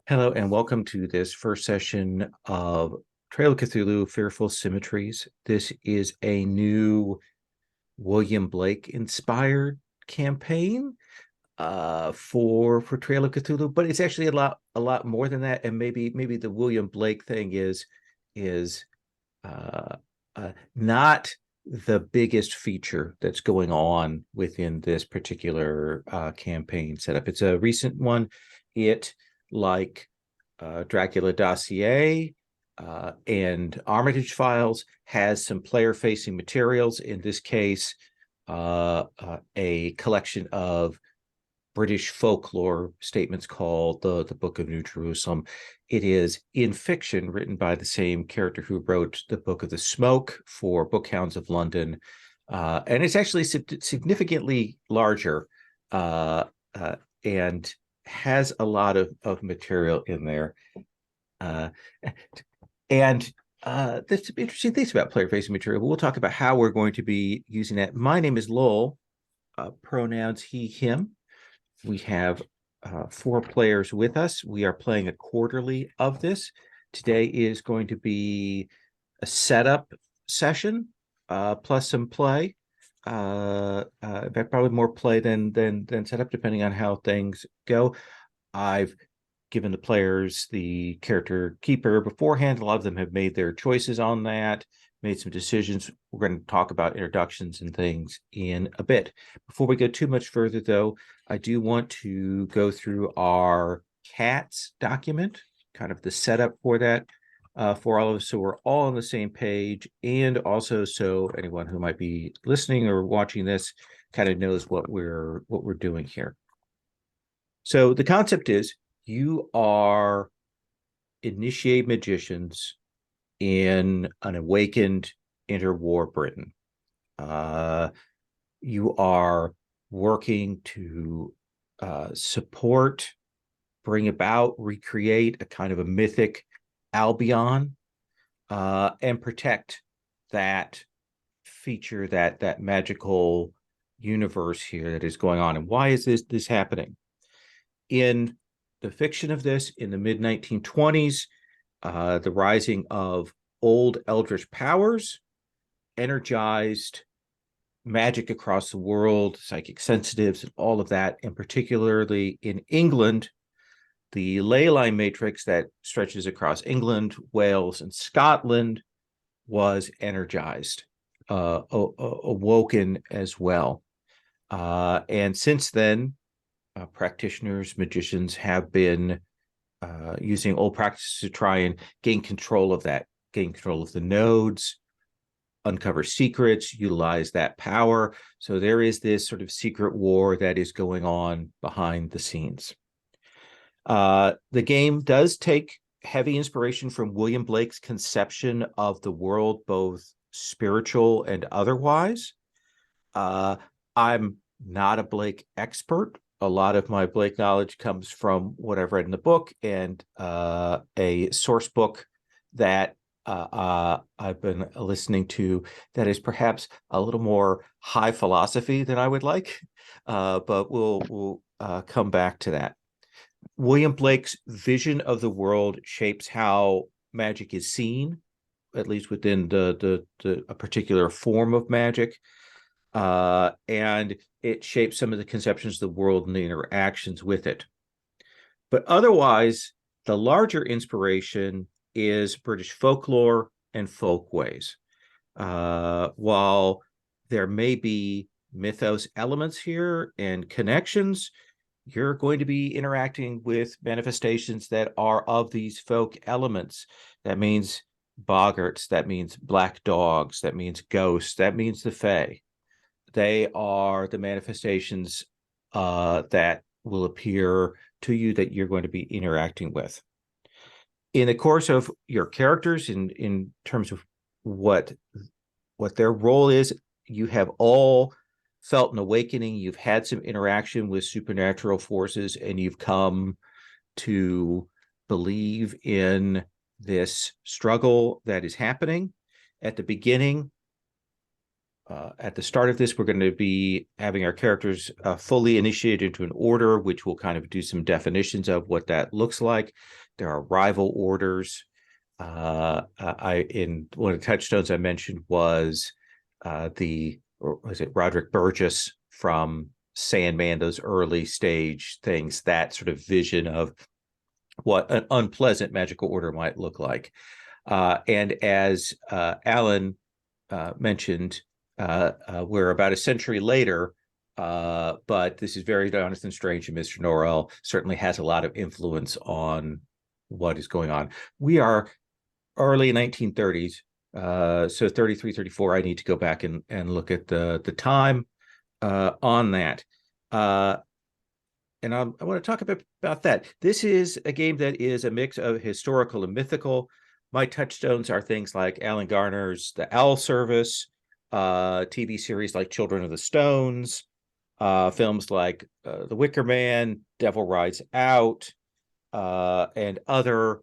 Hello and welcome to this first session of Trail of Cthulhu, Fearful Symmetries. This is a new William Blake inspired campaign for Trail of Cthulhu, but it's actually a lot more than that. And maybe the William Blake thing is uh, not the biggest feature that's going on within this particular campaign setup. It's a recent one. It like Dracula Dossier and Armitage Files has some player-facing materials. In this case, a collection of British folklore statements called the Book of New Jerusalem. It is in fiction, written by the same character who wrote the Book of the Smoke for Bookhounds of London, and it's actually significantly larger and has a lot of material in there. Uh, and there's some interesting things about player-facing material. We'll talk about how we're going to be using that. My name is Lowell, pronouns he, him. We have 4 players with us. We are playing a quarterly of this. Today is going to be a setup session plus some play. In fact, probably more play than setup, depending on how things go. I've given the players the character keeper beforehand. A lot of them have made their choices on that, made some decisions. We're going to talk about introductions and things in a bit. Before we go too much further, though, I do want to go through our CATS document, kind of the setup for that for all of us, so we're all on the same page, and also so anyone who might be listening or watching this kind of knows what we're doing here. So the concept is you are initiate magicians in an awakened interwar Britain. You are working to support, bring about, recreate a kind of a mythic Albion, and protect that feature, that magical universe here that is going on. And why is this happening? In the fiction of this, in the mid-1920s, the rising of old eldritch powers energized magic across the world, psychic sensitives, and all of that. And particularly in England, the ley line matrix that stretches across England, Wales, and Scotland was energized, awoken as well. And since then, practitioners, magicians have been using old practices to try and gain control of that, gain control of the nodes, uncover secrets, utilize that power. So there is this sort of secret war that is going on behind the scenes. The game does take heavy inspiration from William Blake's conception of the world, both spiritual and otherwise. I'm not a Blake expert. A lot of my Blake knowledge comes from what I've read in the book and a source book that I've been listening to that is perhaps a little more high philosophy than I would like, but we'll come back to that. William Blake's vision of the world shapes how magic is seen, at least within a particular form of magic. And it shapes some of the conceptions of the world and the interactions with it. But otherwise, the larger inspiration is British folklore and folkways. While there may be mythos elements here and connections, you're going to be interacting with manifestations that are of these folk elements. That means boggarts, that means black dogs, that means ghosts, that means the fae. They are the manifestations that will appear to you that you're going to be interacting with. In the course of your characters, in terms of what their role is, you have all felt an awakening. You've had some interaction with supernatural forces, and you've come to believe in this struggle that is happening. At the beginning, at the start of this, we're going to be having our characters fully initiated into an order, which will kind of do some definitions of what that looks like. There are rival orders. In one of the touchstones I mentioned was was it Roderick Burgess from Sandman, those early stage things, that sort of vision of what an unpleasant magical order might look like. And as Alan mentioned, we're about a century later, but this is very Jonathan Strange, and Mr. Norrell certainly has a lot of influence on what is going on. We are early 1930s, so 33, 34. I need to go back and look at the time on that. And I want to talk a bit about that. This is a game that is a mix of historical and mythical. My touchstones are things like Alan Garner's The Owl Service, TV series like Children of the Stones, films like The Wicker Man, Devil Rides Out, and other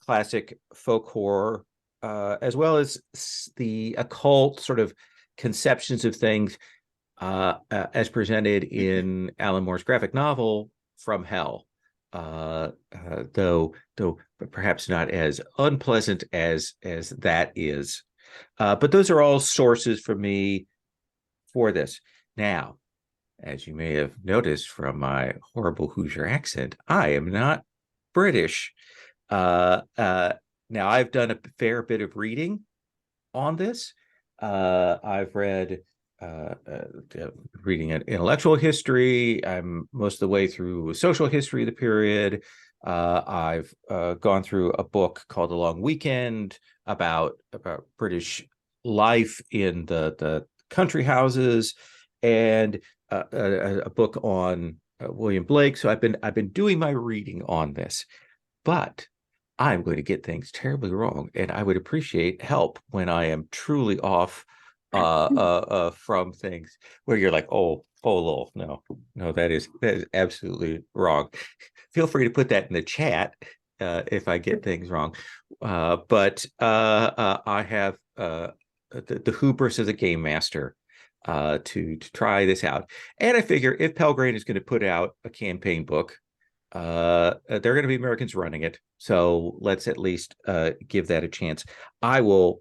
classic folk horror, as well as the occult sort of conceptions of things as presented in Alan Moore's graphic novel From Hell, though perhaps not as unpleasant as that is. But those are all sources for me for this. Now, as you may have noticed from my horrible Hoosier accent, I am not British. Now, I've done a fair bit of reading on this. I've read reading an intellectual history. I'm most of the way through social history of the period. I've gone through a book called The Long Weekend about British life in the country houses, and a book on William Blake. So I've been doing my reading on this, but I'm going to get things terribly wrong, and I would appreciate help when I am truly off from things where you're like, lol, no, that is absolutely wrong. Feel free to put that in the chat if I get things wrong. But I have the hubris as a game master to try this out, and I figure if Pelgrane is going to put out a campaign book, they're going to be Americans running it, so let's at least give that a chance. I will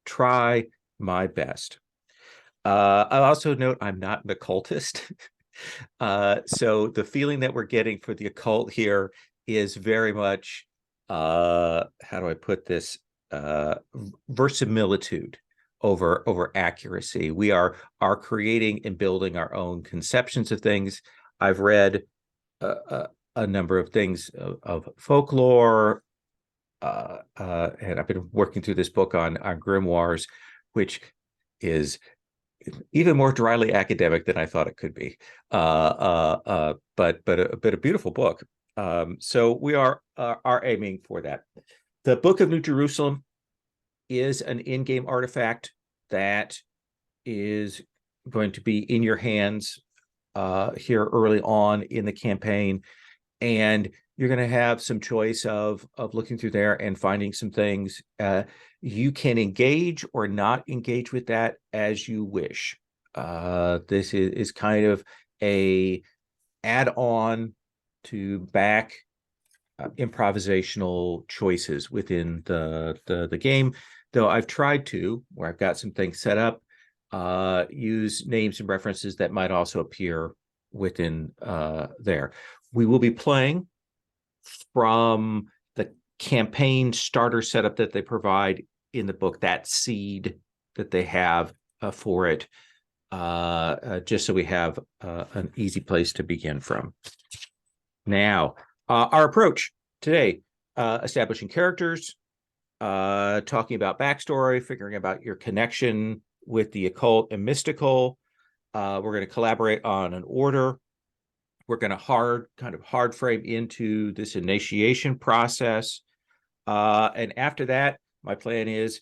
try my best. I'll also note I'm not an occultist. So the feeling that we're getting for the occult here is very much, how do I put this, verisimilitude over accuracy. We are creating and building our own conceptions of things. I've read a number of things of folklore, and I've been working through this book on grimoires, which is even more dryly academic than I thought it could be, but a beautiful book. So we are aiming for that. The Book of New Jerusalem is an in-game artifact that is going to be in your hands here early on in the campaign, and you're going to have some choice of looking through there and finding some things. You can engage or not engage with that as you wish. This is kind of a add-on to back improvisational choices within the game, though I've tried to, where I've got some things set up, use names and references that might also appear within there. We will be playing from the campaign starter setup that they provide in the book, that seed that they have for it, just so we have an easy place to begin from. Now, our approach today, establishing characters, talking about backstory, figuring about your connection with the occult and mystical. We're going to collaborate on an order. We're going to hard frame into this initiation process. And after that, my plan is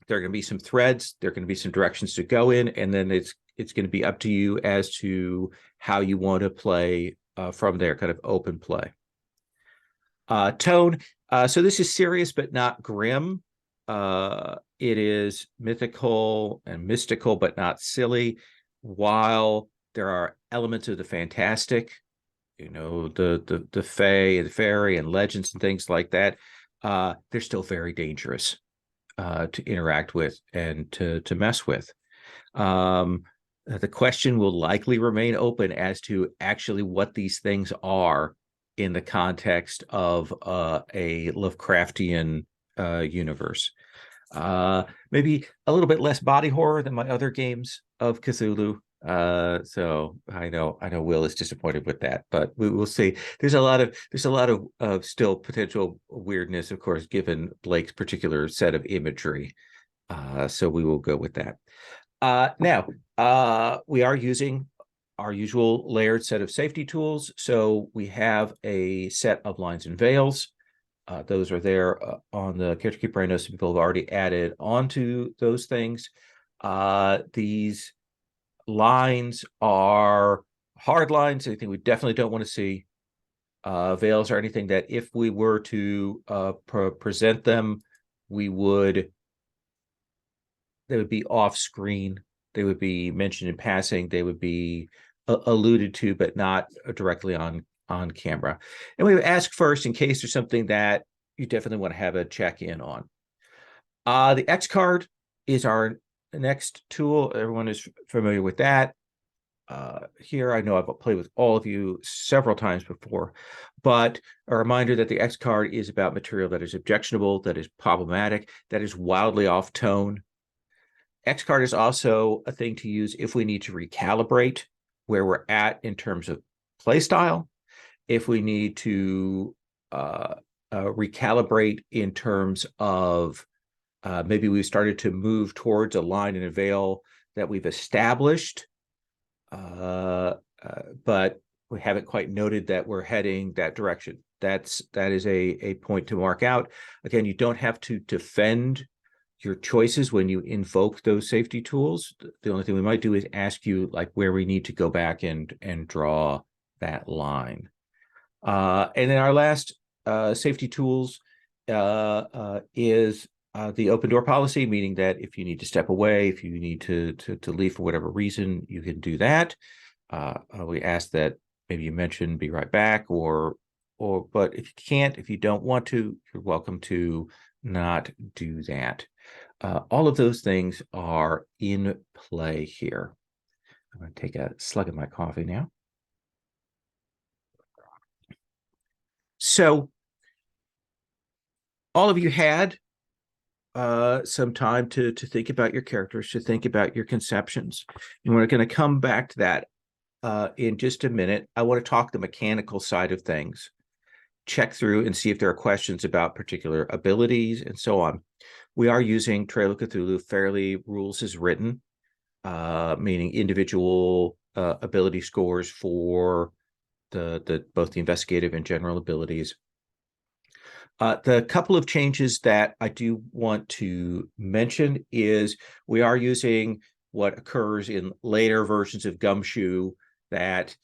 there are going to be some threads, there are going to be some directions to go in, and then it's going to be up to you as to how you want to play from there, kind of open play. Tone. So this is serious but not grim. it is mythical and mystical, but not silly, while there are elements of the fantastic, the fae and the fairy and legends and things like that. They're still very dangerous to interact with and to mess with. The question will likely remain open as to actually what these things are in the context of a Lovecraftian universe. Maybe a little bit less body horror than my other games of Cthulhu. So I know Will is disappointed with that, but we will see. There's a lot of still potential weirdness, of course, given Blake's particular set of imagery. So we will go with that. Now, we are using our usual layered set of safety tools. So we have a set of lines and veils. Those are there on the character keeper. I know some people have already added onto those things. These lines are hard lines, anything we definitely don't want to see. Veils are anything that if we were to present them, they would be off screen. They would be mentioned in passing. They would be alluded to, but not directly on camera. And we would ask first in case there's something that you definitely want to have a check in on. The X card is our next tool. Everyone is familiar with that. Here, I know I've played with all of you several times before, but a reminder that the X card is about material that is objectionable, that is problematic, that is wildly off tone. X card is also a thing to use if we need to recalibrate where we're at in terms of play style, if we need to recalibrate in terms of maybe we've started to move towards a line and a veil that we've established, but we haven't quite noted that we're heading that direction. That is a point to mark out. Again, you don't have to defend your choices when you invoke those safety tools. The only thing we might do is ask you like where we need to go back and draw that line. And then our last safety tools is the open door policy, meaning that if you need to step away, if you need to leave for whatever reason, you can do that. We ask that maybe you mention be right back, but if you can't, if you don't want to, you're welcome to not do that. All of those things are in play here. I'm going to take a slug of my coffee now. So all of you had some time to think about your characters, to think about your conceptions. And we're going to come back to that in just a minute. I want to talk the mechanical side of things, check through and see if there are questions about particular abilities and so on. We are using Trail of Cthulhu fairly rules as written, meaning individual ability scores for both the investigative and general abilities. The couple of changes that I do want to mention is we are using what occurs in later versions of Gumshoe, that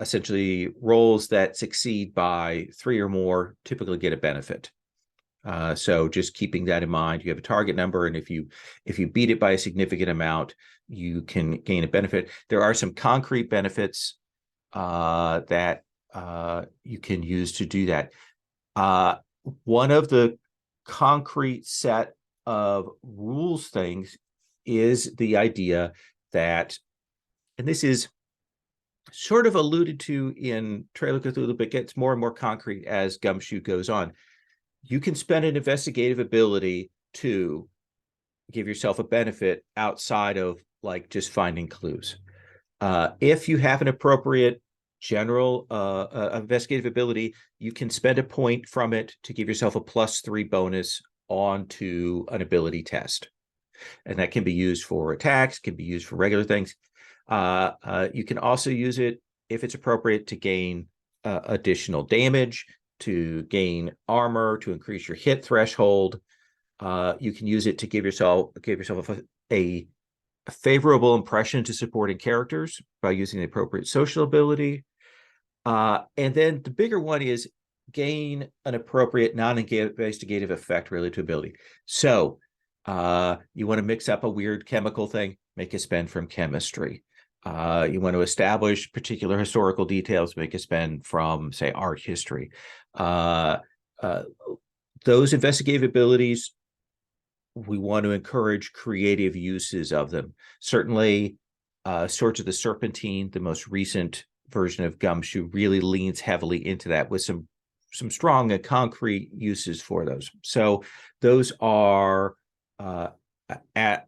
essentially rolls that succeed by 3 or more typically get a benefit. So just keeping that in mind, you have a target number, and if you beat it by a significant amount, you can gain a benefit. There are some concrete benefits that you can use to do that. One of the concrete set of rules things is the idea that, and this is sort of alluded to in Trail of Cthulhu, but gets more and more concrete as Gumshoe goes on. You can spend an investigative ability to give yourself a benefit outside of like just finding clues. If you have an appropriate general investigative ability, you can spend a point from it to give yourself a +3 bonus onto an ability test. And that can be used for attacks, can be used for regular things. You can also use it, if it's appropriate, to gain additional damage, to gain armor, to increase your hit threshold. You can use it to give yourself a favorable impression to supporting characters by using the appropriate social ability. And then the bigger one is gain an appropriate non-investigative effect related to ability. So you want to mix up a weird chemical thing, make a spend from chemistry. You want to establish particular historical details, make a spend from, say, art history. Those investigative abilities, we want to encourage creative uses of them. Certainly, Swords of the Serpentine, the most recent version of Gumshoe, really leans heavily into that with some strong and concrete uses for those. So those are at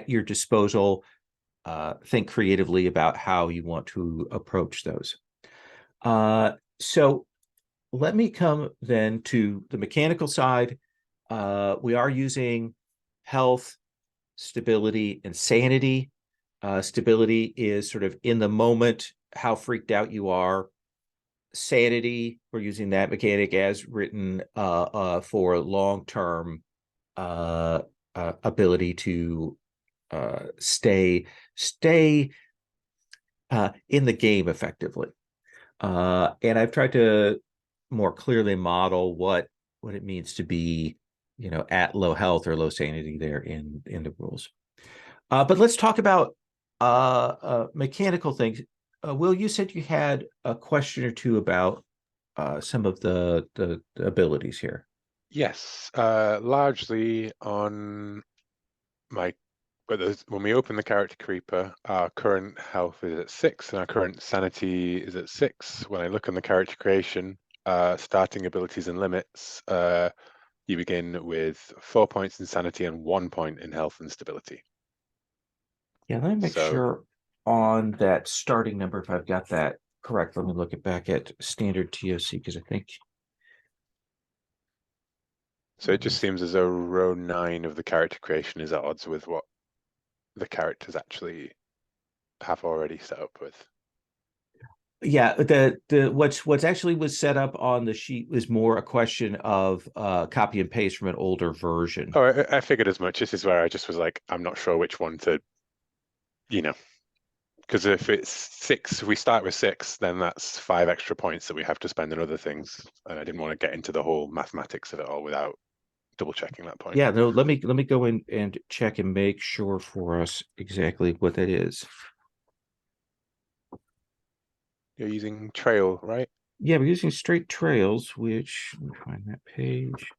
your disposal. Think creatively about how you want to approach those. So let me come then to the mechanical side. We are using health, stability, and sanity. Stability is sort of in the moment, how freaked out you are. Sanity, we're using that mechanic as written for long-term ability to stay in the game effectively. And I've tried to more clearly model what it means to be, at low health or low sanity there in the rules. But let's talk about mechanical things. Will, you said you had a question or two about some of the abilities here. Yes, largely on my. But when we open the character creeper, our current health is at 6 and our current sanity is at 6. When I look on the character creation, starting abilities and limits, you begin with 4 points in sanity and 1 point in health and stability. Yeah, let me make sure on that starting number if I've got that correct. Let me look it back at standard TOC because I think. So it just seems as though row 9 of the character creation is at odds with what the characters actually have already set up with. Yeah, the what's actually was set up on the sheet was more a question of copy and paste from an older version. Oh, I figured as much. This is where I just was like, I'm not sure which one to, because if it's 6, if we start with 6, then that's 5 extra points that we have to spend on other things. And I didn't want to get into the whole mathematics of it all without double checking that point. Yeah, no, let me go in and check and make sure for us exactly what that is. You're using Trail, right? Yeah, we're using straight trails, which let me find that page.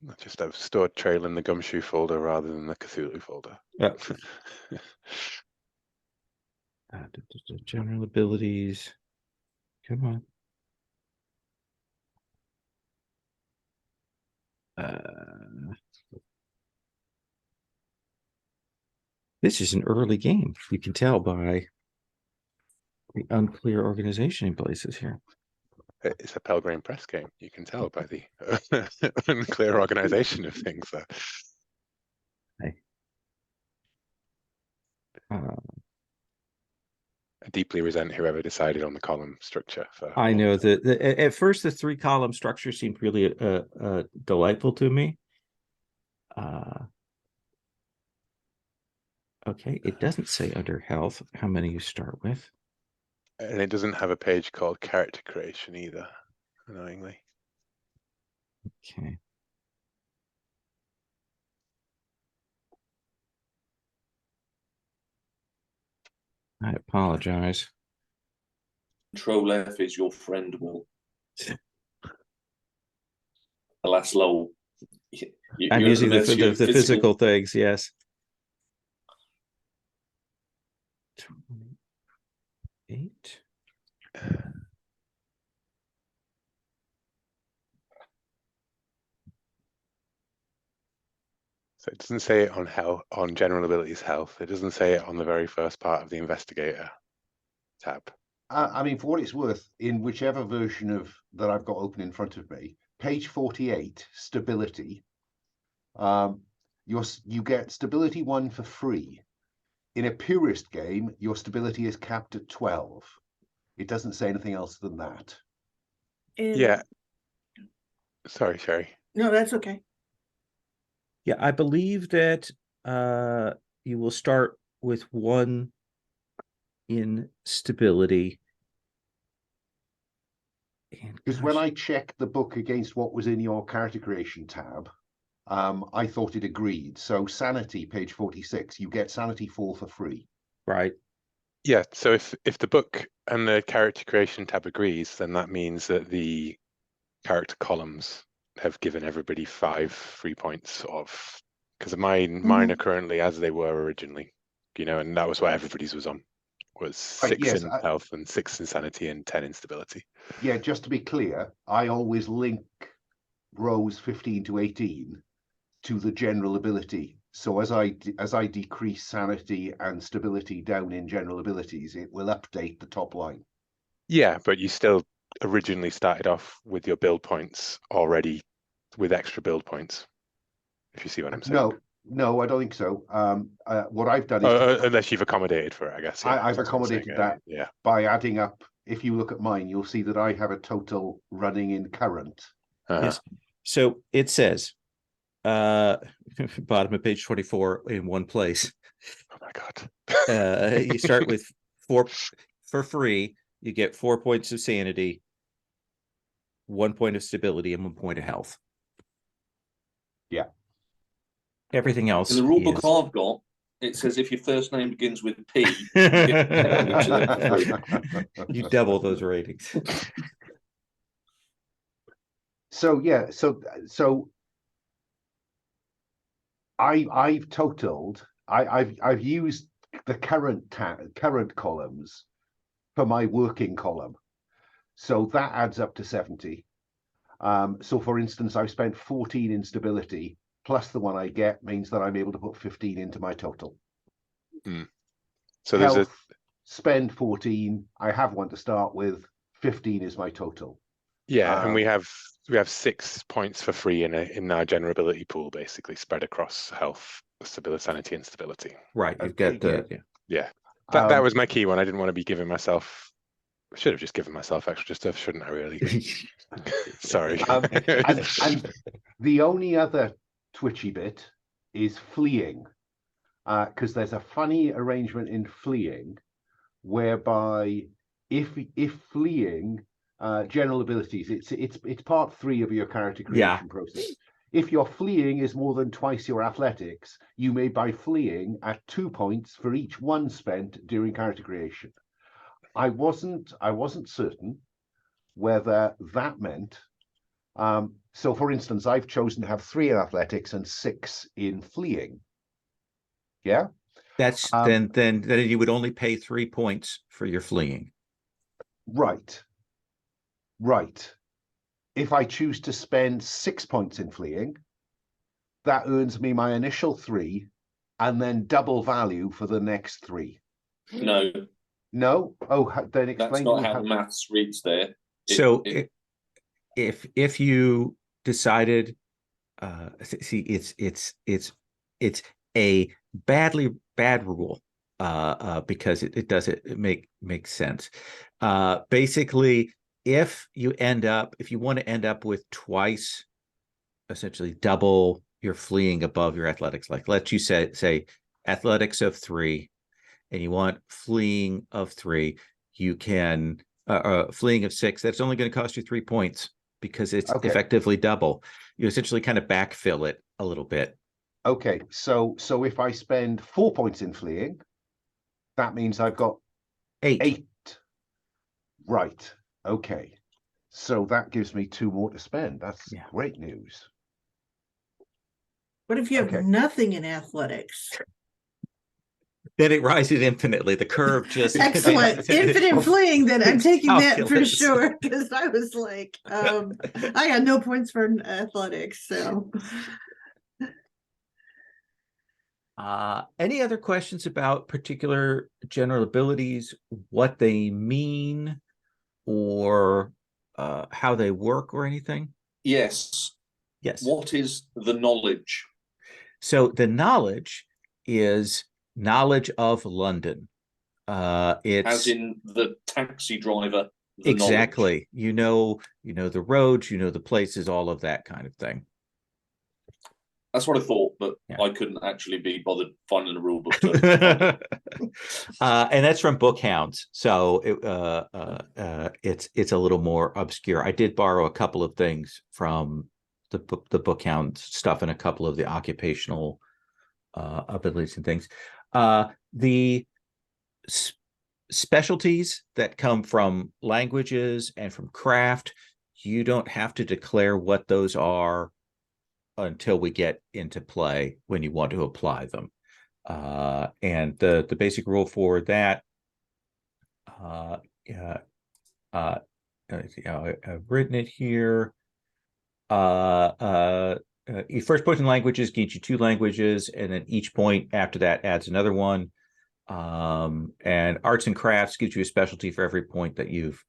I just have stored Trail in the Gumshoe folder rather than the Cthulhu folder. General abilities. Come on. This is an early game. You can tell by the unclear organization in places here. It's a Pelgrane Press game. You can tell by the unclear organization of things there. Hey. I deeply resent whoever decided on the column structure. I know that at first the 3-column structure seemed really delightful to me. Okay, it doesn't say under health how many you start with. And it doesn't have a page called character creation either, annoyingly. Okay. I apologize. Control F is your friend, Will. Alas, lol. I'm using the physical things, yes. 28. So it doesn't say it on on general abilities health. It doesn't say it on the very first part of the investigator tab. I mean, for what it's worth, in whichever version of that I've got open in front of me, page 48, stability, you get stability 1 for free. In a purist game, your stability is capped at 12. It doesn't say anything else than that. Yeah. Sorry, Sherry. No, that's okay. Yeah, I believe that you will start with 1 in stability. And Because when gosh, I checked the book against what was in your character creation tab, I thought it agreed. So sanity, page 46, you get sanity 4 for free. right. Yeah, so if the book and the character creation tab agrees, then that means that the character columns have given everybody 5 free points of, because mine are currently as they were originally, and that was what everybody's was on, was Right, 6 yes, in health and 6 in sanity and 10 in stability. yeah, just to be clear, I always link rows 15 to 18 to the general ability. So as I decrease sanity and stability down in general abilities, it will update the top line. Yeah, but you still originally started off with your build points already with extra build points, if you see what I'm saying. No, I don't think so. What I've done is Unless you've accommodated for it, I guess. Yeah, I've that's what I'm saying, accommodated that yeah. by adding up. If you look at mine, you'll see that I have a total running in current. Yes. So it says, bottom of page 24 in one place. Oh my God. You start with 4 for free. You get 4 points of sanity, 1 point of stability, and 1 point of health. Yeah. Everything else In the rule book is... I've got, it says if your first name begins with P, you get 10 of each of them for free. You double those ratings. So yeah, so I've totaled. I've used the current columns for my working column, so that adds up to 70. So for instance, I've spent 14 in stability, plus the one I get means that I'm able to put 15 into my total. So there's Health, spend 14. I have one to start with. 15 is my total. and we have 6 points for free in our general ability pool, basically spread across health, stability, sanity, and stability. Right. You've got the... Yeah. That was my key one. I didn't want to be giving myself... I should have just given myself extra stuff, shouldn't I, really? Sorry. And the only other twitchy bit is fleeing, because there's a funny arrangement in fleeing whereby if fleeing general abilities, it's part 3 of your character creation process. If your fleeing is more than twice your athletics, you may buy fleeing at 2 points for each 1 spent during character creation. I wasn't certain whether that meant. So, for instance, I've chosen to have 3 in athletics and 6 in fleeing. Yeah, That's then you would only pay 3 points for your fleeing. Right. If I choose to spend 6 points in fleeing, that earns me my initial 3, and then double value for the next 3. No. Oh, then explain. That's not how the maths reads there. If you decided, see, it's a bad rule, because it doesn't make sense. Basically, if you want to end up with twice, essentially double your fleeing above your athletics, like let's you say athletics of 3, and you want fleeing of 3, you can fleeing of 6. That's only going to cost you 3 points because it's effectively double. You essentially kind of backfill it a little bit. Okay, so if I spend 4 points in fleeing, that means I've got 8. Right. Okay. So that gives me 2 more to spend. That's great news. What if you have nothing in athletics? Then it rises infinitely. The curve just... Excellent. Infinite fleeing, then I'm taking that for sure, because I was like, I got no points for athletics, so... Any other questions about particular general abilities, what they mean, or how they work, or anything? Yes. What is the knowledge? So the knowledge is knowledge of London. It's as in the taxi driver. Exactly. Knowledge. You know the roads, you know the places, all of that kind of thing. That's what I thought, but Yeah. I couldn't actually be bothered finding a rule book. To and that's from Bookhounds, so it's a little more obscure. I did borrow a couple of things from the Bookhound stuff and a couple of the occupational abilities and things. The specialties that come from languages and from craft, you don't have to declare what those are until we get into play when you want to apply them. And the basic rule for that, I've written it here. First point in languages gains you 2 languages, and then each point after that adds another one. And arts and crafts gives you a specialty for every point that you've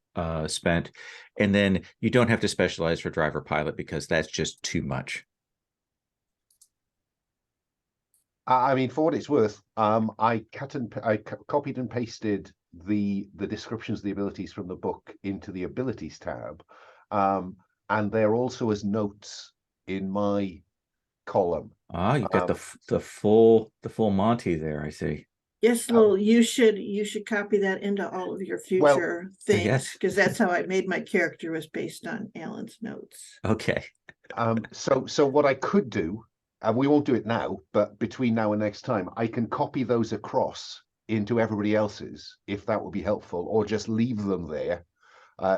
spent. And then you don't have to specialize for driver pilot because that's just too much. I mean, for what it's worth, I copied and pasted the descriptions of the abilities from the book into the abilities tab, and they're also as notes in my column. Ah, you've got the full Monty there. I see. Yes, Lowell, you should copy that into all of your future things, yes. because that's how I made my character, was based on Alan's notes. Okay. So what I could do, and we won't do it now, but between now and next time, I can copy those across into everybody else's, if that would be helpful, or just leave them there,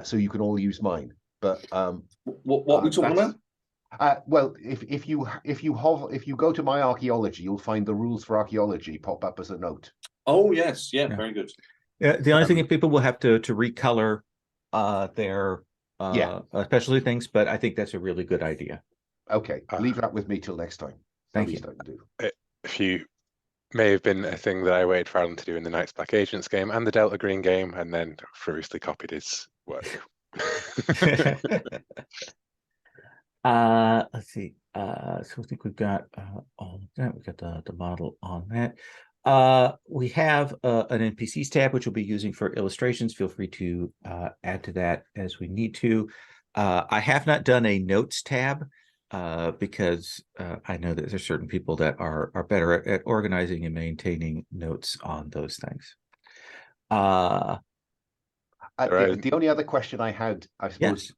so you can all use mine. But what are we talking about? Well, if you go to my archaeology, you'll find the rules for archaeology pop up as a note. Oh yes, yeah. Very good. Yeah, the only thing is people will have to recolor their specialty things, but I think that's a really good idea. Okay, leave that with me till next time. Thank you. I can do. If you may have been a thing that I waited for Alan to do in the Knights Black Agents game and the Delta Green game, and then furiously copied his work. Let's see. So I think we've got all of that. We've got the model on that. We have an NPCs tab, which we'll be using for illustrations. Feel free to add to that as we need to. I have not done a notes tab because I know that there's certain people that are better at organizing and maintaining notes on those things. The only other question I had, I suppose,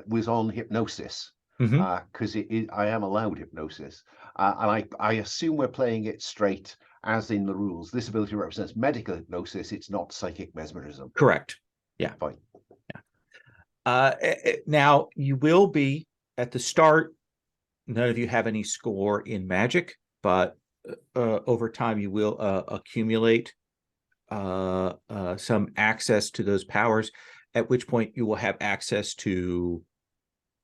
was on hypnosis. Because I am allowed hypnosis, and I assume we're playing it straight as in the rules. This ability represents medical hypnosis. It's not psychic mesmerism. Correct. Yeah. Fine. Yeah. Now you will be at the start. None of you have any score in magic, but over time you will accumulate some access to those powers. At which point you will have access to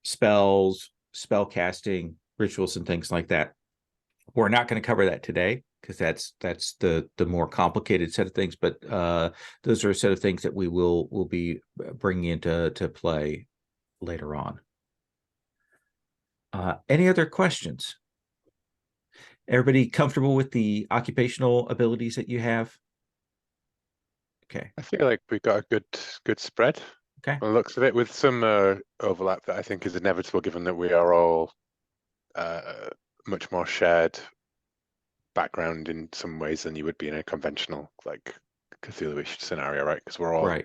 spells, spell casting, rituals, and things like that. We're not going to cover that today because that's the more complicated set of things, but those are a set of things that we will be bringing into play later on. Any other questions? Everybody comfortable with the occupational abilities that you have? Okay. I feel like we've got a good spread. Okay. By the looks of it, with some overlap that I think is inevitable, given that we are all much more shared background in some ways than you would be in a conventional like Cthulhu-ish scenario, right? Because we're all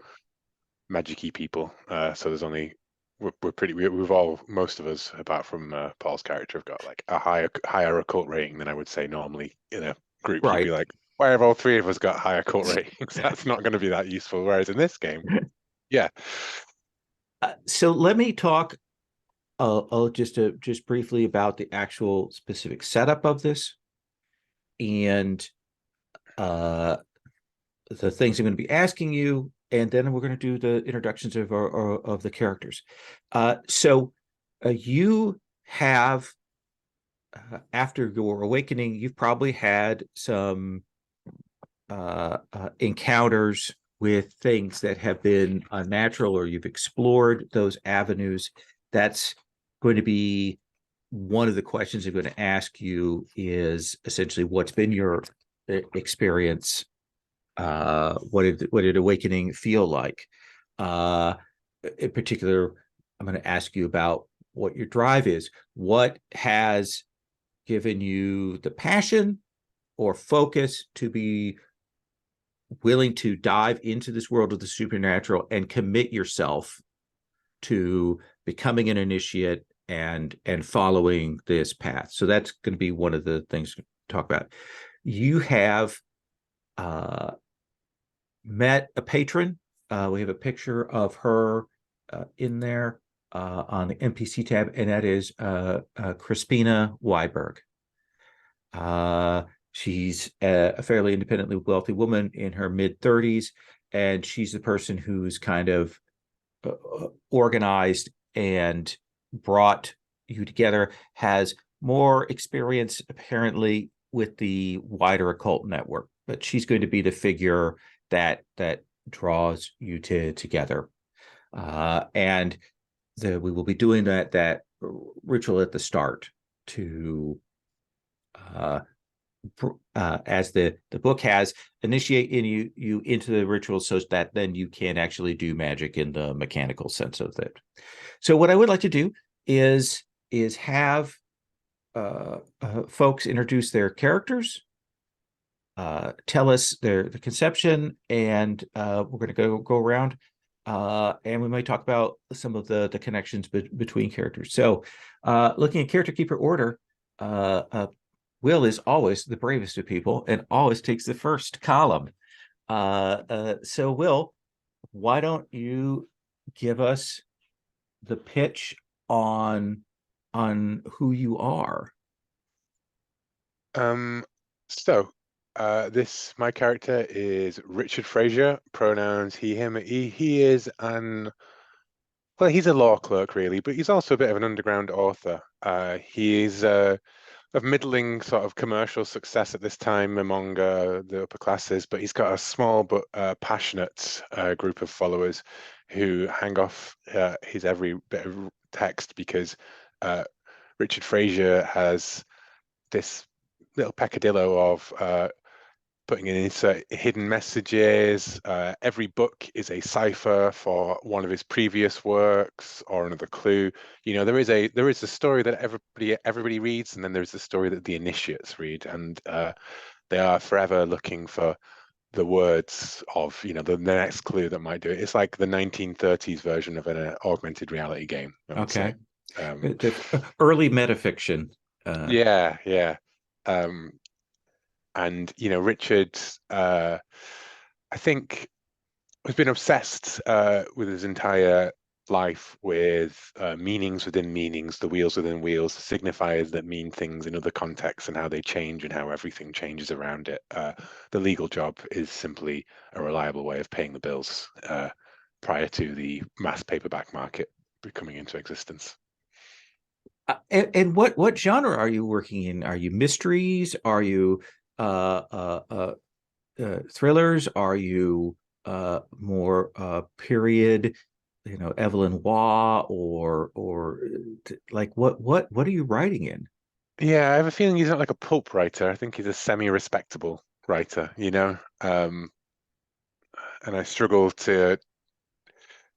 magic-y people. So there's only we've all, most of us, apart from Paul's character, have got like a higher occult rating than I would say normally in a group. You'd be like, why have all 3 of us got higher occult ratings? That's not going to be that useful. Whereas in this game. Yeah. So let me talk just briefly about the actual specific setup of this and the things I'm going to be asking you, and then we're going to do the introductions of the characters. So you have, after your awakening, you've probably had some encounters with things that have been unnatural, or you've explored those avenues. That's going to be one of the questions I'm going to ask you, is essentially what's been your experience? What did awakening feel like? In particular, I'm going to ask you about what your drive is. What has given you the passion or focus to be willing to dive into this world of the supernatural and commit yourself to becoming an initiate and following this path. So that's going to be one of the things to talk about. You have met a patron. We have a picture of her in there on the NPC tab, and that is Crispina Weiberg. She's a fairly independently wealthy woman in her mid-30s, and she's the person who's kind of organized and brought you together, has more experience apparently with the wider occult network, but she's going to be the figure that draws you together. And we will be doing that ritual at the start to as the book has, initiate you into the ritual so that then you can actually do magic in the mechanical sense of it. So what I would like to do is have folks introduce their characters, tell us the conception, and we're going to go around, and we might talk about some of the connections between characters. So looking at character keeper order, Will is always the bravest of people and always takes the first column. So Will, why don't you give us the pitch on who you are? My character is Richard Fraser, pronouns he, him. He is he's a law clerk really, but he's also a bit of an underground author. He is of middling sort of commercial success at this time among the upper classes, but he's got a small but passionate group of followers who hang off his every bit of text, because Richard Fraser has this little peccadillo of putting in insert hidden messages. Every book is a cipher for one of his previous works or another clue. You know, there is a story that everybody reads, and then there's the story that the initiates read, and they are forever looking for the words of, you know, the next clue that might do it. It's like the 1930s version of an augmented reality game, I would say. Early metafiction. Yeah. And you know, Richard, I think, has been obsessed with his entire life with meanings within meanings, the wheels within wheels, signifiers that mean things in other contexts and how they change and how everything changes around it. The legal job is simply a reliable way of paying the bills prior to the mass paperback market coming into existence. And what genre are you working in? Are you mysteries? Are you thrillers? Are you more period, you know, Evelyn Waugh, or like what are you writing in? Yeah, I have a feeling he's not like a pulp writer. I think he's a semi-respectable writer, you know. And I struggle to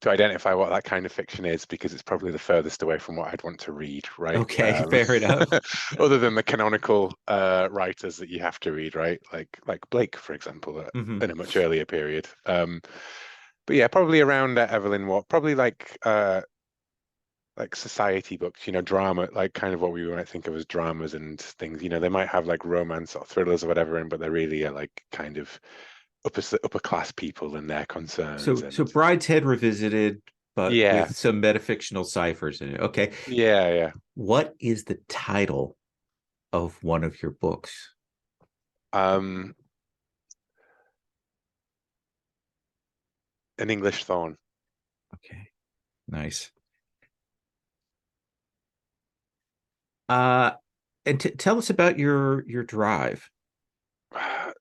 identify what that kind of fiction is, because it's probably the furthest away from what I'd want to read, right? Okay, fair enough. Other than the canonical writers that you have to read, right? Like Blake, for example, in a much earlier period. But yeah, probably around Evelyn Waugh, probably like society books, you know, drama, like kind of what we might think of as dramas and things. You know, they might have like romance or thrillers or whatever in, but they really are like kind of upper class people and their concerns. So Brideshead Revisited, but yeah, with some metafictional ciphers in it. Okay. Yeah. What is the title of one of your books? An English Thorn. Okay, nice. And tell us about your drive.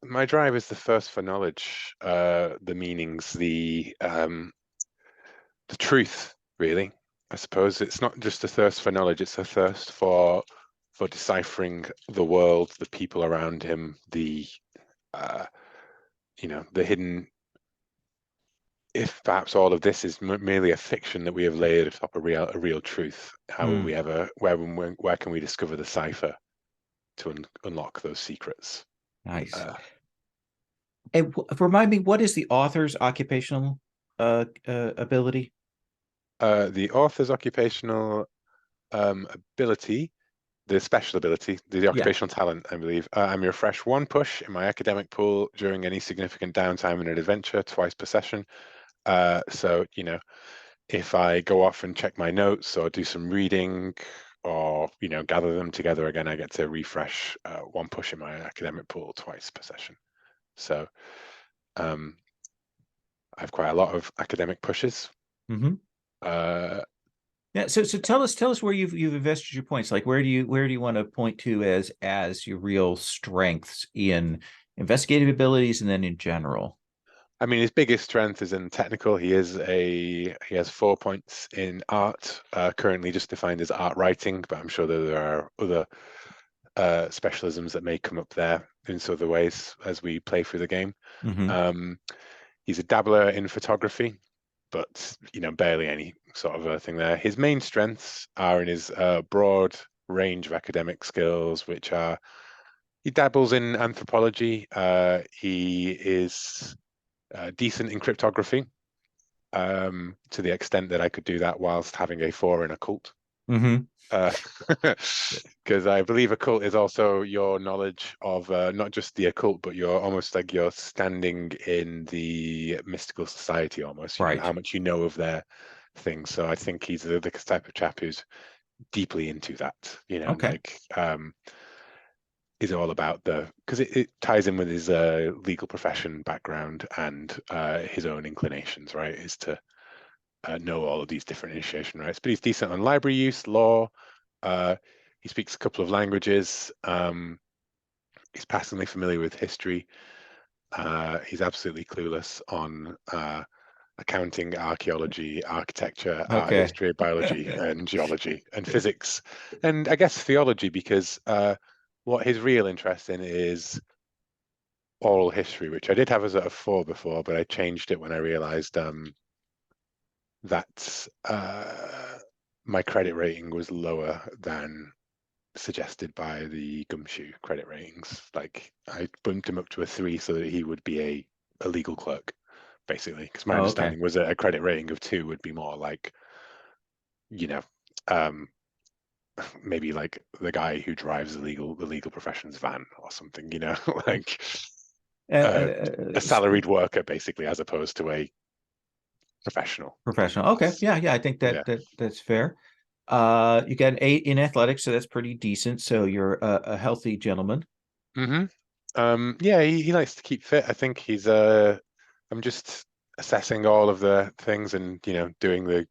My drive is the thirst for knowledge, the meanings, the truth, really. I suppose it's not just a thirst for knowledge, it's a thirst for deciphering the world, the people around him, the you know, the hidden. If perhaps all of this is merely a fiction that we have layered atop a real truth, how will we ever, where can we discover the cipher? to unlock those secrets. Nice. And remind me, what is the author's occupational ability? The author's occupational ability, the special ability, the occupational talent, I believe. I'm refresh 1 push in my academic pool during any significant downtime in an adventure, twice per session. So, you know, if I go off and check my notes or do some reading or, you know, gather them together again, I get to refresh 1 push in my academic pool twice per session. So I have quite a lot of academic pushes. Mm-hmm. Yeah. So tell us where you've invested your points. Like where do you want to point to as your real strengths in investigative abilities and then in general? I mean, his biggest strength is in technical. He has 4 points in art, currently just defined as art writing, but I'm sure that there are other specialisms that may come up there in some other ways as we play through the game. Mm-hmm. He's a dabbler in photography, but you know, barely any sort of a thing there. His main strengths are in his broad range of academic skills, which are he dabbles in anthropology. He is decent in cryptography, to the extent that I could do that whilst having a 4 in occult. Mm-hmm. Because I believe occult is also your knowledge of not just the occult, but you're almost like you're standing in the mystical society almost, you know, Right. how much you know of their things. So I think he's the type of chap who's deeply into that, you know, Okay. like is all about because it ties in with his legal profession background and his own inclinations, right? Is to know all of these different initiation rites. But he's decent on library use, law. He speaks a couple of languages. He's passingly familiar with history. He's absolutely clueless on accounting, archaeology, architecture, art Okay. history, biology, and geology, and physics, and I guess theology, because what his real interest in is oral history, which I did have as a 4 before, but I changed it when I realized that my credit rating was lower than suggested by the Gumshoe credit ratings. Like I bumped him up to a 3 so that he would be a legal clerk, basically. Because my Oh, okay. understanding was that a credit rating of 2 would be more like, you know, maybe like the guy who drives the legal profession's van or something, you know, like a salaried worker, basically, as opposed to a professional. Professional. Okay. Yeah. I think Yeah. that's fair. You got an 8 in athletics, so that's pretty decent. So you're a healthy gentleman. Yeah, he likes to keep fit. I think he's I'm just assessing all of the things and, you know, doing the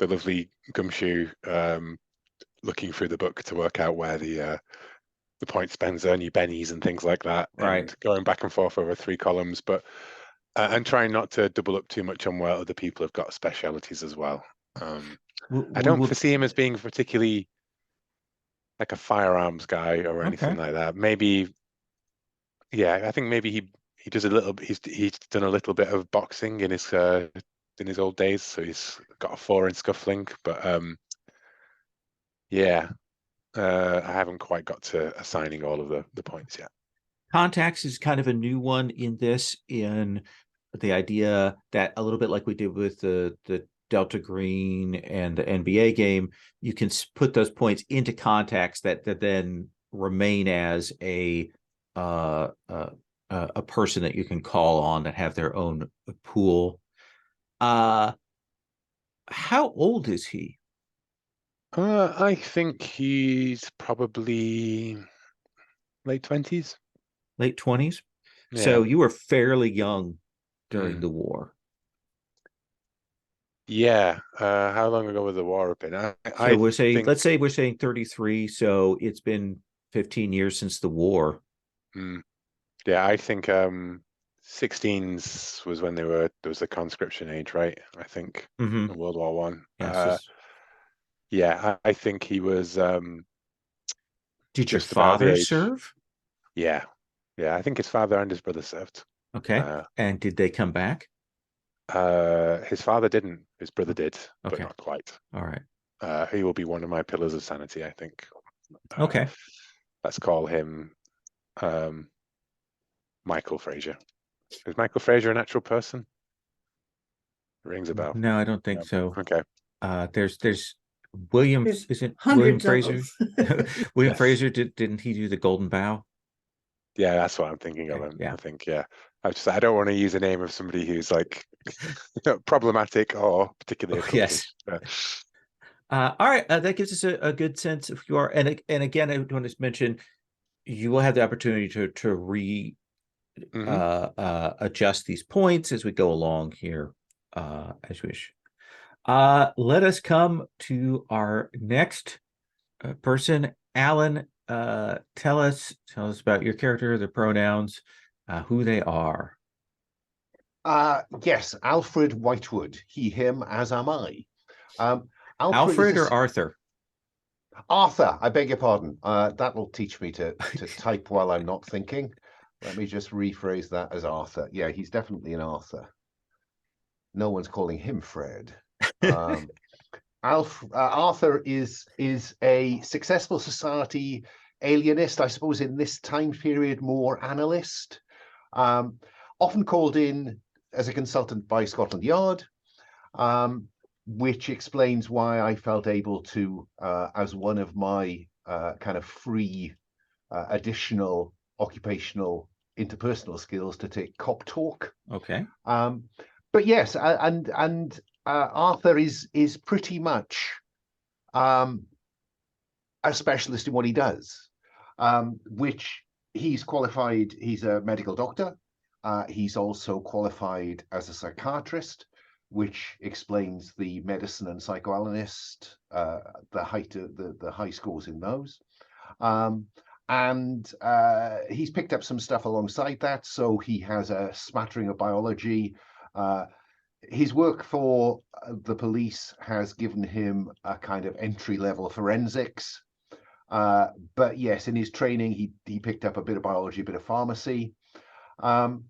lovely Gumshoe looking through the book to work out where the point spends earn you bennies and things like that, Right. and going back and forth over 3 columns, but and trying not to double up too much on where other people have got specialities as well. I don't foresee him as being particularly like a firearms guy or anything like that. Maybe, yeah, I think maybe he does a little. He's done a little bit of boxing in his old days, so he's got a 4 in scuffling. But yeah, I haven't quite got to assigning all of the points yet. Contacts is kind of a new one in this, in the idea that a little bit like we did with the Delta Green and the NBA game, you can put those points into contacts that then remain as a person that you can call on that have their own pool. How old is he? I think he's probably late 20s. Late 20s. Yeah. So you were fairly young during the war. Yeah. How long ago was the war up in? So we're saying, let's say we're saying 33. So it's been 15 years since the war. Yeah, I think 16s was when there was the conscription age, right? I think in World War One. Yeah, I think he was did your just about the father age. serve? Yeah. I think his father and his brother served. Okay. And did they come back? His father didn't. His brother did, but Okay. not quite. All right. He will be one of my pillars of sanity, I think. Okay. let's call him Michael Fraser. Is Michael Fraser an actual person? Rings a bell. No, I don't think No. so. Okay. There's William. There's Is it William hundreds of Fraser? them. William Yes. Fraser didn't he do the Golden Bough? Yeah, that's what I'm thinking of. Okay, yeah. I think, yeah. I don't want to use a name of somebody who's like problematic or particularly occultish. Yes. All right, that gives us a good sense of who you are. And again, I want to mention you will have the opportunity to adjust these points as we go along here, as you wish. Let us come to our next person, Alan. Tell us about your character, the pronouns, who they are. Yes, Alfred Whitewood, he, him, as am I. Alfred is or Arthur? Arthur, I beg your pardon. That'll teach me to type while I'm not thinking. Let me just rephrase that as Arthur. Yeah, he's definitely an Arthur. No one's calling him Fred. Arthur is a successful society alienist, I suppose, in this time period, more analyst, often called in as a consultant by Scotland Yard, which explains why I felt able to, as one of my kind of free additional occupational interpersonal skills, to take cop talk. Okay. But yes, and Arthur is pretty much a specialist in what he does, which he's qualified. He's a medical doctor. He's also qualified as a psychiatrist, which explains the medicine and psychoanalyst, the high scores in those. And he's picked up some stuff alongside that. So he has a smattering of biology. His work for the police has given him a kind of entry-level forensics. But yes, in his training, he picked up a bit of biology, a bit of pharmacy. I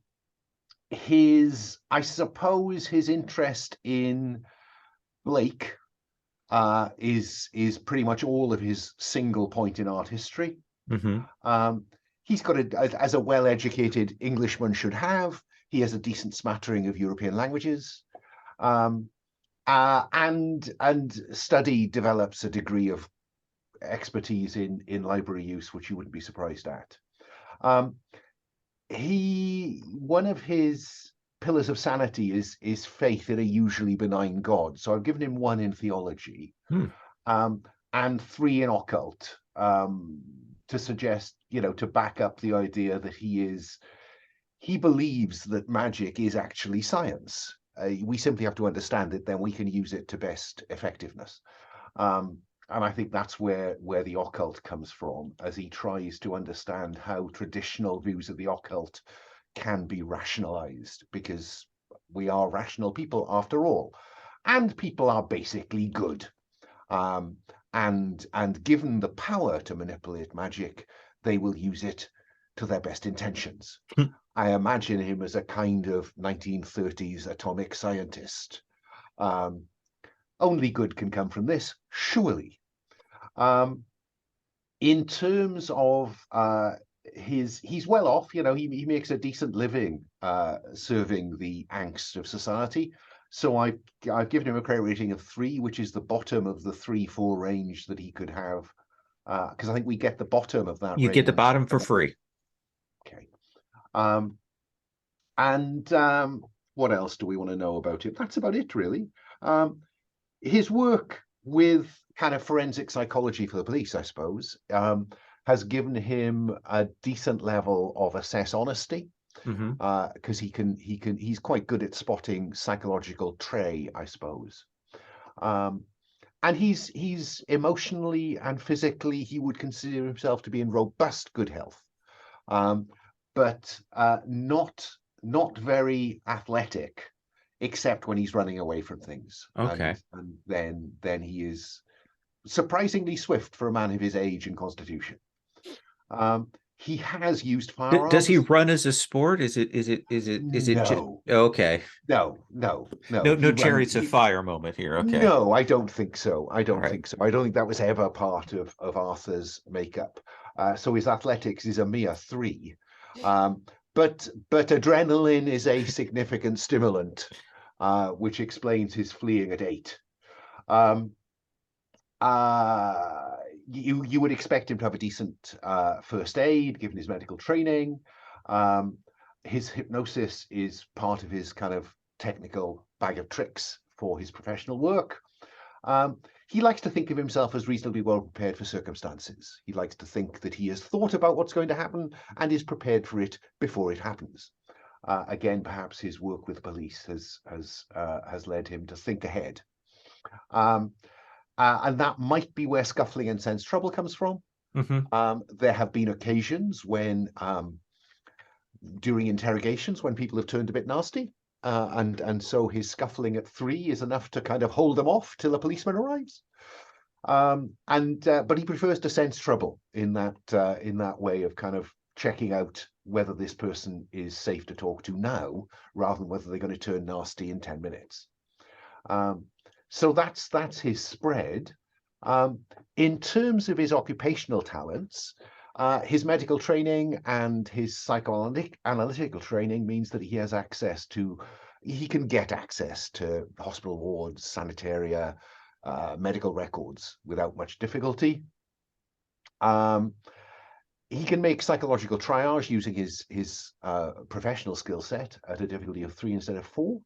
suppose his interest in Blake is pretty much all of his single point in art history. Mm-hmm. He's got as a well-educated Englishman should have. He has a decent smattering of European languages, and study develops a degree of expertise in library use, which you wouldn't be surprised at. One of his pillars of sanity is faith in a usually benign God. So I've given him 1 in theology, and 3 in occult, to suggest, to back up the idea that he believes that magic is actually science. We simply have to understand it, then we can use it to best effectiveness. And I think that's where the occult comes from, as he tries to understand how traditional views of the occult can be rationalized, because we are rational people after all, and people are basically good. And given the power to manipulate magic, they will use it to their best intentions. I imagine him as a kind of 1930s atomic scientist. Only good can come from this, surely. In terms of he's well off, he makes a decent living serving the angst of society. So I've given him a credit rating of 3, which is the bottom of the 3-4 range that he could have, because I think we get the bottom of that. You get the bottom for free. Okay. What else do we want to know about him? That's about it, really. His work with kind of forensic psychology for the police, I suppose, has given him a decent level of assess honesty, because he's quite good at spotting psychological trait, I suppose. And he's emotionally and physically, he would consider himself to be in robust good health, but not very athletic, except when he's running away from things. Okay. And then he is surprisingly swift for a man of his age and constitution. He has used firearms. Does he run as a sport? Is it No. Okay. No. No chariots of fire moment here. Okay. No, I don't think so. I don't All right. think so. I don't think that was ever part of Arthur's makeup. so his athletics is a mere 3. But adrenaline is a significant stimulant, which explains his fleeing at 8. You would expect him to have a decent first aid, given his medical training. His hypnosis is part of his kind of technical bag of tricks for his professional work. He likes to think of himself as reasonably well prepared for circumstances. He likes to think that he has thought about what's going to happen and is prepared for it before it happens. Again, perhaps his work with police has led him to think ahead. And that might be where scuffling and sense trouble comes from. There have been occasions when, during interrogations, when people have turned a bit nasty. And so his scuffling at 3 is enough to kind of hold them off till a policeman arrives. But he prefers to sense trouble in that way of kind of checking out whether this person is safe to talk to now, rather than whether they're going to turn nasty in 10 minutes. So that's his spread. In terms of his occupational talents, his medical training and his psychoanalytical training means that he can get access to hospital wards, sanitaria, medical records without much difficulty. He can make psychological triage using his professional skill set at a difficulty of 3 instead of 4.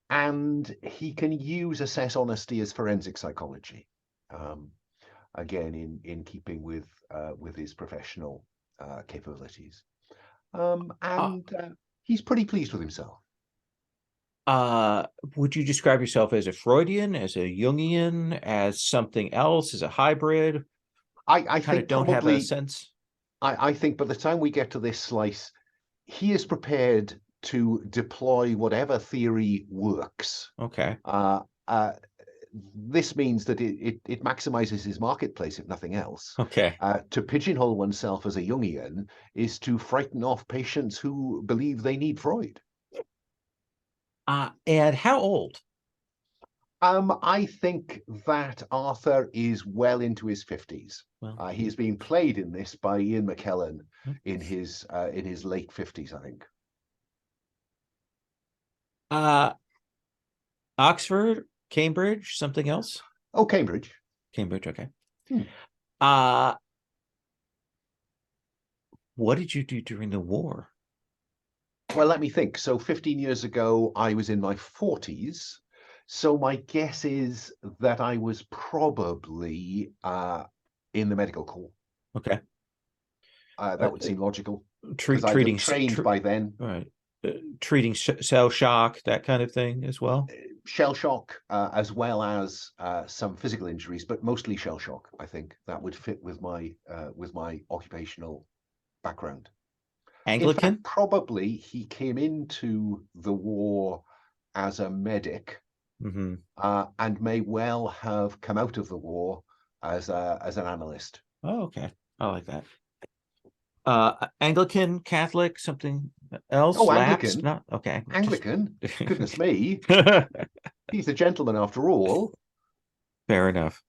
And he can use assess honesty as forensic psychology. Again, in keeping with his professional capabilities. He's pretty pleased with himself. Would you describe yourself as a Freudian, as a Jungian, as something else, as a hybrid? I think don't have a sense. I think by the time we get to this slice, he is prepared to deploy whatever theory works. Okay. This means that it maximizes his marketplace, if nothing else. Okay. To pigeonhole oneself as a Jungian is to frighten off patients who believe they need Freud. And how old? I think that Arthur is well into his 50s. Well, he's being played in this by Ian McKellen in his late 50s, I think. Oxford, Cambridge, something else? Oh, Cambridge. Cambridge, okay. What did you do during the war? Well, let me think. So 15 years ago, I was in my 40s. So my guess is that I was probably in the medical corps. Okay. That would seem logical. Treating trained by then. Right. Treating cell shock, that kind of thing as well. Shell shock, as well as some physical injuries, but mostly shell shock. I think that would fit with my occupational background. Anglican? In fact, probably he came into the war as a medic, and may well have come out of the war as an analyst. Oh, okay. I like that. Anglican, Catholic, something else? Oh, Lapsed? Anglican. Not okay. Anglican. Goodness me. He's a gentleman after all. Fair enough.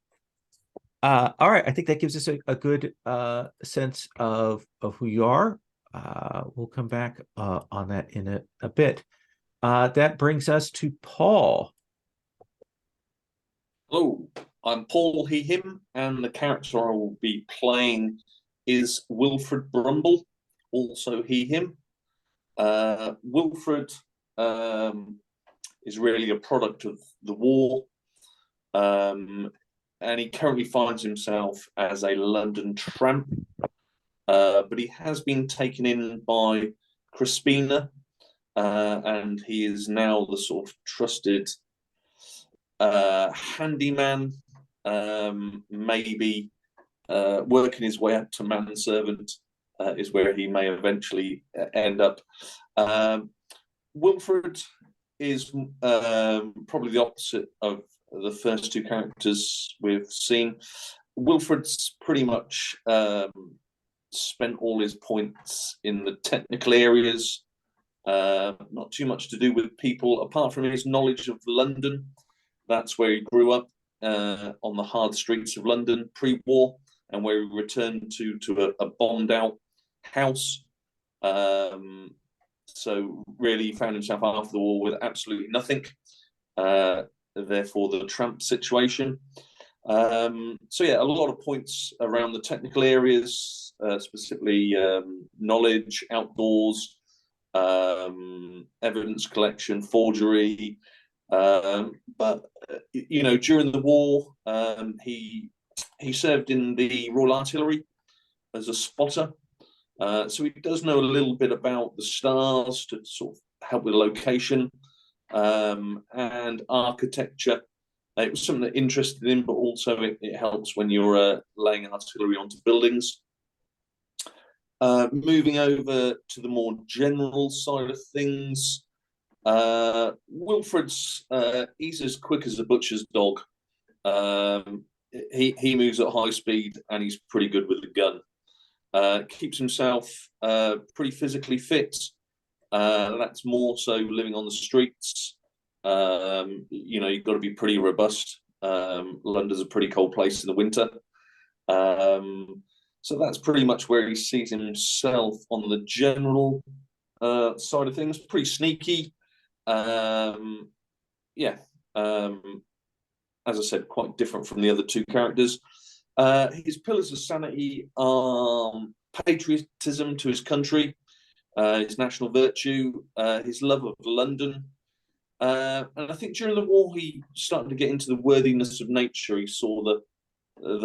All right. I think that gives us a good sense of who you are. We'll come back on that in a bit. That brings us to Paul. Hello, I'm Paul, he, him, and the character I will be playing is Wilfred Brumble, also he, him. Wilfred is really a product of the war, and he currently finds himself as a London tramp, but he has been taken in by Crispina, and he is now the sort of trusted handyman, maybe working his way up to manservant is where he may eventually end up. Wilfred is probably the opposite of the first two characters we've seen. Wilfred's pretty much spent all his points in the technical areas, not too much to do with people, apart from his knowledge of London. That's where he grew up, on the hard streets of London pre-war, and where he returned to a bombed out house. So really found himself after the war with absolutely nothing. Therefore, the tramp situation. So yeah, a lot of points around the technical areas, specifically knowledge, outdoors, evidence collection, forgery. But you know, during the war, he served in the Royal Artillery as a spotter. So he does know a little bit about the stars to sort of help with location, and architecture. It was something that interested him, but also it helps when you're laying artillery onto buildings. Moving over to the more general side of things, Wilfred's he's as quick as a butcher's dog. He moves at high speed and he's pretty good with the gun. Keeps himself pretty physically fit. That's more so living on the streets. You know, you've got to be pretty robust. London's a pretty cold place in the winter. So that's pretty much where he sees himself on the general side of things. Pretty sneaky. Yeah. As I said, quite different from the other two characters. His pillars of sanity are patriotism to his country, his national virtue, his love of London. And I think during the war, he started to get into the worthiness of nature. He saw the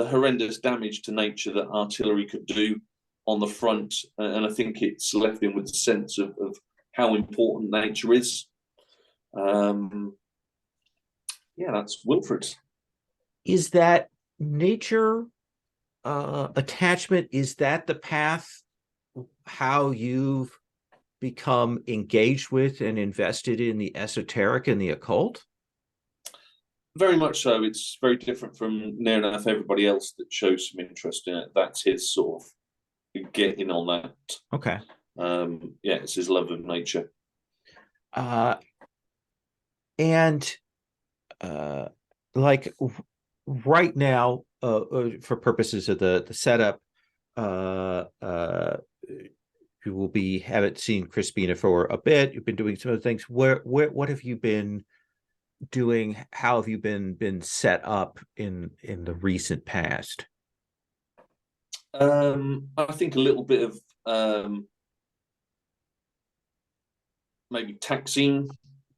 horrendous damage to nature that artillery could do on the front. And I think it's left him with a sense of how important nature is. Yeah, that's Wilfred. Is that nature attachment, is that the path how you've become engaged with and invested in the esoteric and the occult? Very much so. It's very different from near enough everybody else that shows some interest in it. That's his sort of getting on that. Okay. Yeah, it's his love of nature. And like right now, for purposes of the setup, you will haven't seen Crispina for a bit. You've been doing some other things. What have you been doing? How have you been set up in the recent past? I think a little bit of maybe taxiing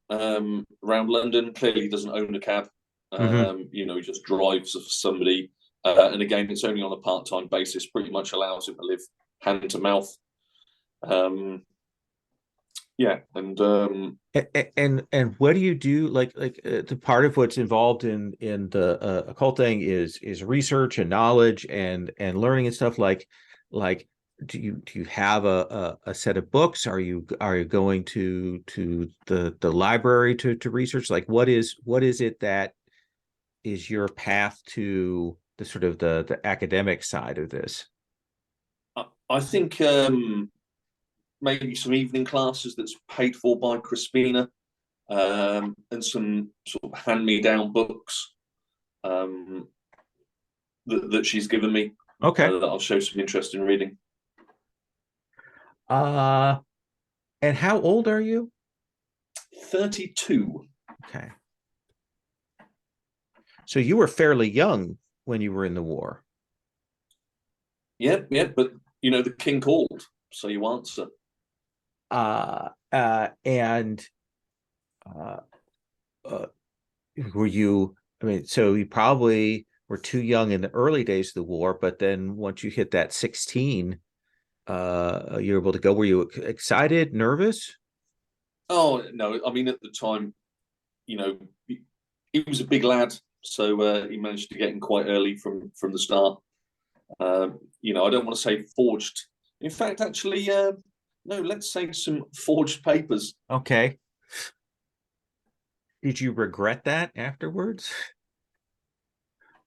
around London. Clearly, he doesn't own a cab. You know, he just drives for somebody. And again, it's only on a part-time basis. Pretty much allows him to live hand to mouth. Yeah, and what do you do? Like the part of what's involved in the occult thing is research and knowledge and learning and stuff. Like do you have a set of books? Are you going to the library to research? Like what is it that is your path to the sort of the academic side of this? I think maybe some evening classes that's paid for by Crispina, and some sort of hand-me-down books that she's given me. Okay. That I'll show some interest in reading. And how old are you? 32. Okay. So you were fairly young when you were in the war. Yeah, but you know, the king called, so you answer. Were you, I mean, so you probably were too young in the early days of the war, but then once you hit that 16, you're able to go. Were you excited, nervous? Oh, no, I mean, at the time, you know, he was a big lad, so he managed to get in quite early from the start. You know, I don't want to say forged. In fact, actually, no, let's say some forged papers. Okay. Did you regret that afterwards?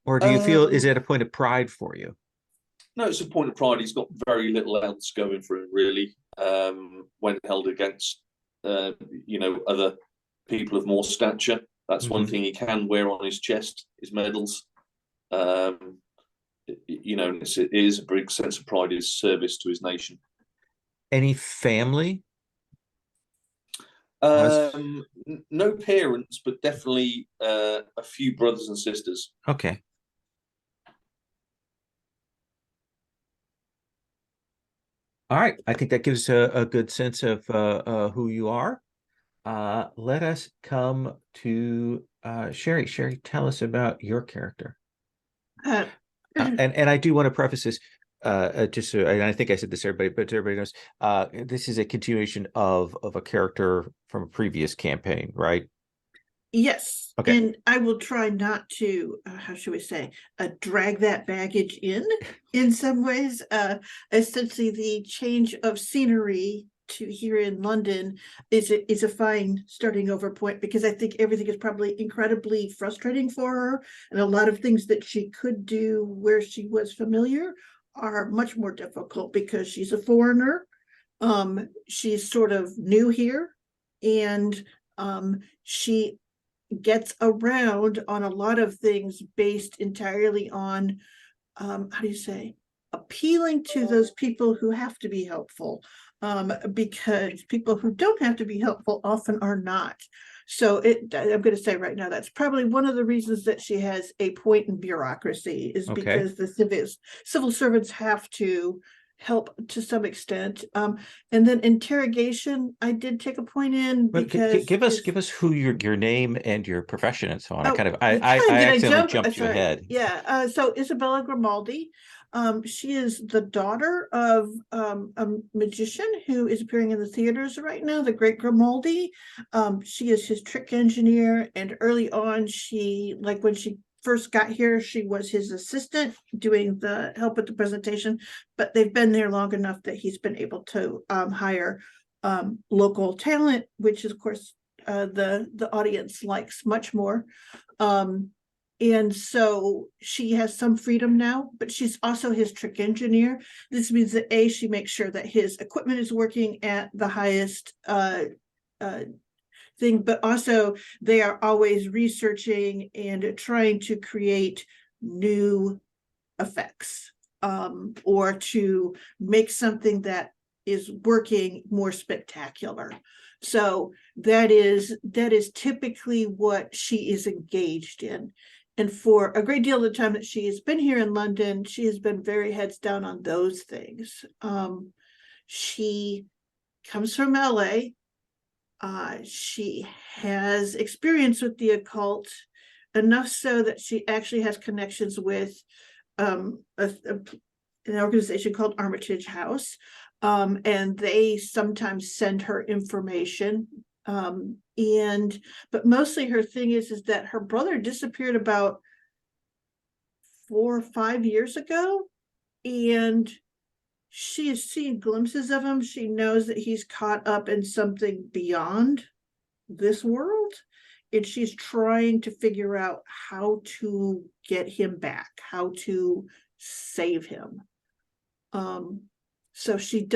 Or do you feel, is it a point of pride for you? No, it's a point of pride. He's got very little else going for him, really, when held against, you know, other people of more stature. That's one thing he can wear on his chest, his medals. you know, it is a big sense of pride, his service to his nation. Any family? No parents, but definitely a few brothers and sisters. Okay. All right. I think that gives a good sense of who you are. Let us come to Sherry. Sherry, tell us about your character. Uh, And I do want to preface this, just so, and I think I said this to everybody, but everybody knows, this is a continuation of a character from a previous campaign, right? Yes, Okay. and I will try not to, how should we say, drag that baggage in some ways. Essentially, the change of scenery to here in London is a fine starting over point, because I think everything is probably incredibly frustrating for her, and a lot of things that she could do where she was familiar are much more difficult because she's a foreigner. She's sort of new here, and she gets around on a lot of things based entirely on, how do you say, appealing to those people who have to be helpful, because people who don't have to be helpful often are not. So I'm going to say right now, that's probably one of the reasons that she has a point in bureaucracy, is Okay. because the civil servants have to help to some extent. And then interrogation, I did take a point in, But because give us who your name and your profession and so on. Oh, I did I accidentally jump? jumped you Sorry. ahead. Yeah. So Isabella Grimaldi, she is the daughter of a magician who is appearing in the theaters right now, the Great Grimaldi. She is his trick engineer, and early on, like when she first got here, she was his assistant doing the help with the presentation, but they've been there long enough that he's been able to hire local talent, which is of course the audience likes much more. And so she has some freedom now, but she's also his trick engineer. This means that she makes sure that his equipment is working at the highest thing, but also they are always researching and trying to create new effects, or to make something that is working more spectacular. So that is typically what she is engaged in. And for a great deal of the time that she has been here in London, she has been very heads down on those things. She comes from LA. She has experience with the occult, enough so that she actually has connections with an organization called Armitage House, and they sometimes send her information. But mostly her thing is that her brother disappeared about 4 or 5 years ago, and she has seen glimpses of him. She knows that he's caught up in something beyond this world, and she's trying to figure out how to get him back, how to save him. So she's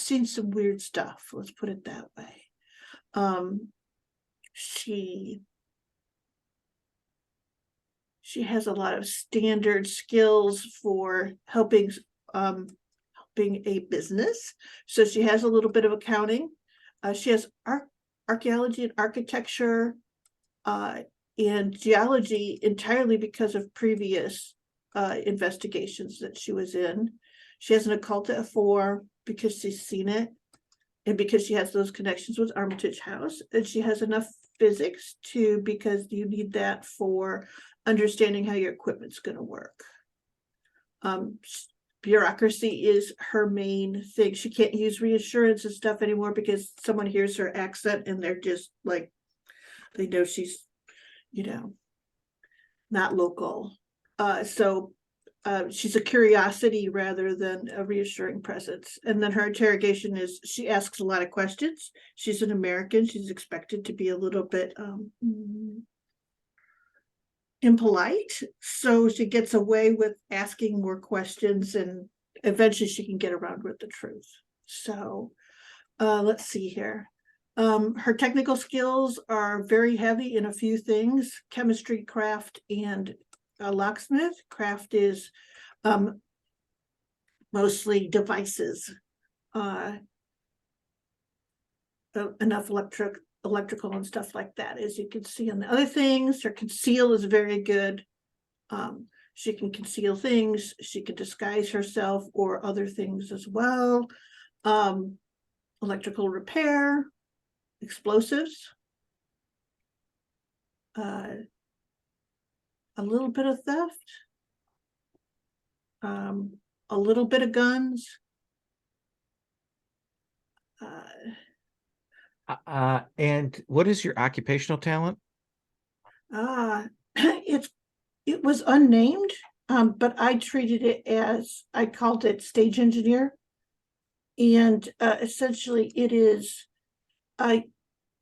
seen some weird stuff, let's put it that way. She has a lot of standard skills for helping a business. So she has a little bit of accounting. She has archaeology and architecture, and geology entirely because of previous investigations that she was in. She has an occult at 4 because she's seen it, and because she has those connections with Armitage House, and she has enough physics too, because you need that for understanding how your equipment's going to work. Bureaucracy is her main thing. She can't use reassurance and stuff anymore because someone hears her accent and they're just like, they know she's, not local. So she's a curiosity rather than a reassuring presence. And then her interrogation is, she asks a lot of questions. She's an American. She's expected to be a little bit impolite. So she gets away with asking more questions, and eventually she can get around with the truth. So let's see here. Her technical skills are very heavy in a few things: chemistry, craft, and a locksmith. Craft is mostly devices. Enough electrical and stuff like that, as you can see on the other things. Her conceal is very good. She can conceal things, she can disguise herself or other things as well. Electrical repair, explosives, a little bit of theft, a little bit of guns. And what is your occupational talent? It was unnamed, but I treated it as, I called it stage engineer. And essentially it is,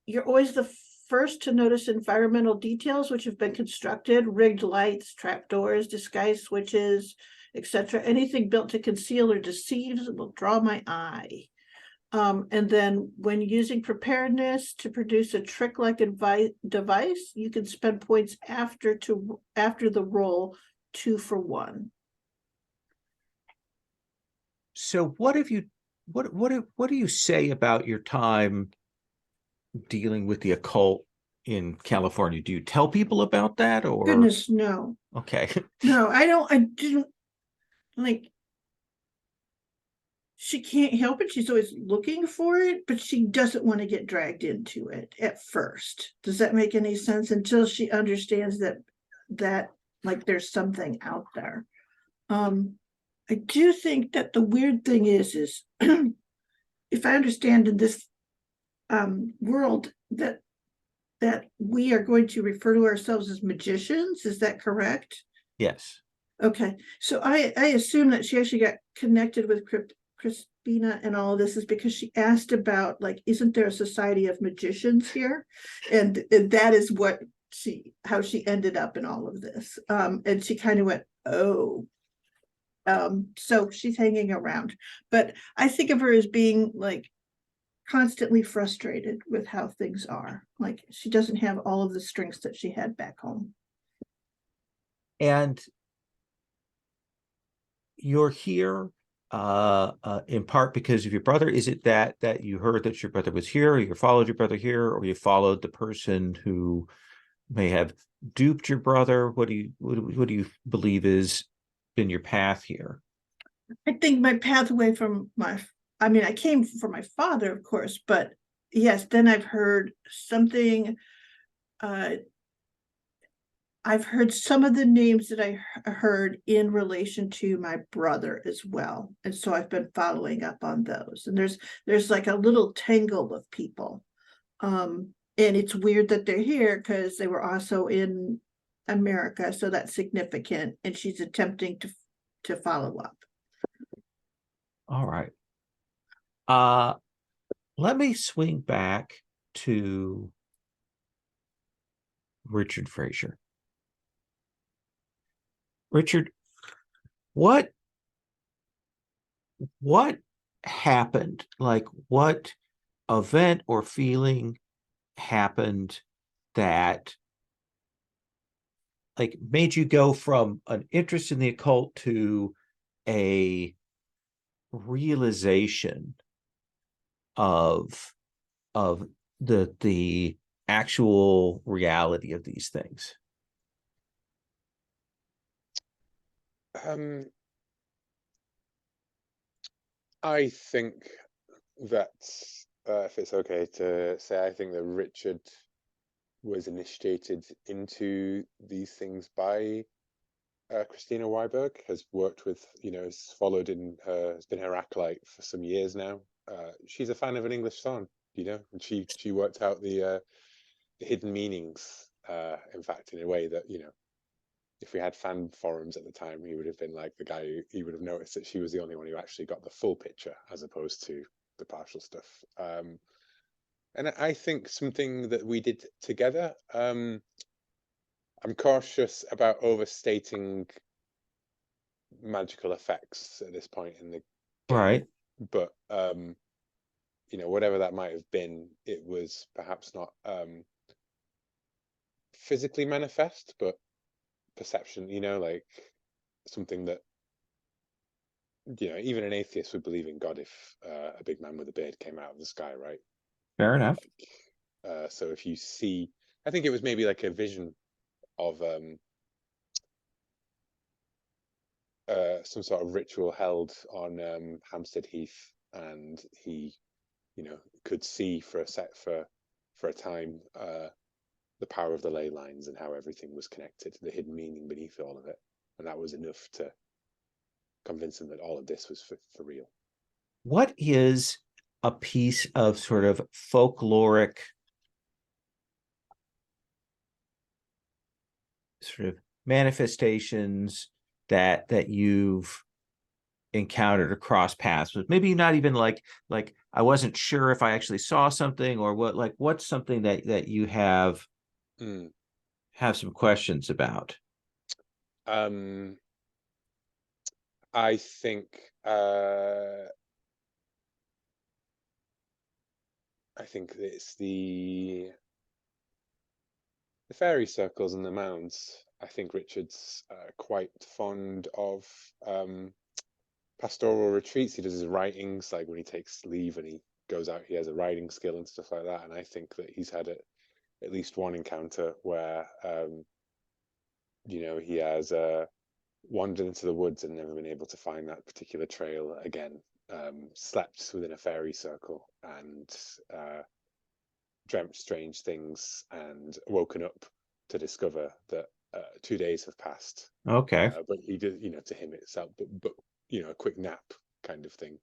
you're always the first to notice environmental details which have been constructed, rigged lights, trapdoors, disguise switches, etc. Anything built to conceal or deceive will draw my eye. And then when using preparedness to produce a trick-like device, you can spend points after the roll 2 for 1. So what have you what do you say about your time dealing with the occult in California? Do you tell people about that, or Goodness, no. okay? No, I didn't, like, she can't help it. She's always looking for it, but she doesn't want to get dragged into it at first. Does that make any sense? Until she understands that like there's something out there. I do think that the weird thing is if I understand in this world that we are going to refer to ourselves as magicians, is that correct? Yes. Okay, so I assume that she actually got connected with Crispina and all of this is because she asked about, like, isn't there a society of magicians here? And that is what how she ended up in all of this. And she kind of went, oh. So she's hanging around. But I think of her as being like constantly frustrated with how things are. Like she doesn't have all of the strengths that she had back home. And you're here in part because of your brother. Is it that you heard that your brother was here, or you followed your brother here, or you followed the person who may have duped your brother? What do you believe is been your path here? I think my pathway from I came from my father, of course, but yes, then I've heard something. I've heard some of the names that I heard in relation to my brother as well. And so I've been following up on those. And there's like a little tangle of people. And it's weird that they're here because they were also in America. So that's significant. And she's attempting to follow up. All right. Let me swing back to Richard Fraser. Richard, what happened? Like, what event or feeling happened that like made you go from an interest in the occult to a realization of the actual reality of these things? I think that if it's okay to say, I think that Richard was initiated into these things by Christina Weiberg, has worked with, has followed in her, has been her acolyte for some years now. She's a fan of an English song, and she worked out the hidden meanings, in fact, in a way that, if we had fan forums at the time, he would have been like the guy, he would have noticed that she was the only one who actually got the full picture as opposed to the partial stuff. And I think something that we did together, I'm cautious about overstating magical effects at this point in the game. Right. But, whatever that might have been, it was perhaps not physically manifest, but perception, like something that, even an atheist would believe in God if a big man with a beard came out of the sky, right? Fair enough. So if you see, I think it was maybe like a vision of some sort of ritual held on Hampstead Heath, and he, could see for a time the power of the ley lines and how everything was connected, the hidden meaning beneath all of it, and that was enough to convince him that all of this was for real. What is a piece of sort of folkloric sort of manifestations that you've encountered or crossed paths with? Maybe not even like I wasn't sure if I actually saw something, or what's something that you have some questions about? I think it's the fairy circles and the mounds. I think Richard's quite fond of pastoral retreats. He does his writings, like when he takes leave and he goes out, he has a writing skill and stuff like that. And I think that he's had at least one encounter where, he has wandered into the woods and never been able to find that particular trail again, slept within a fairy circle and dreamt strange things and woken up to discover that 2 days have passed. Okay. But he did, to him itself, but a quick nap kind of thing.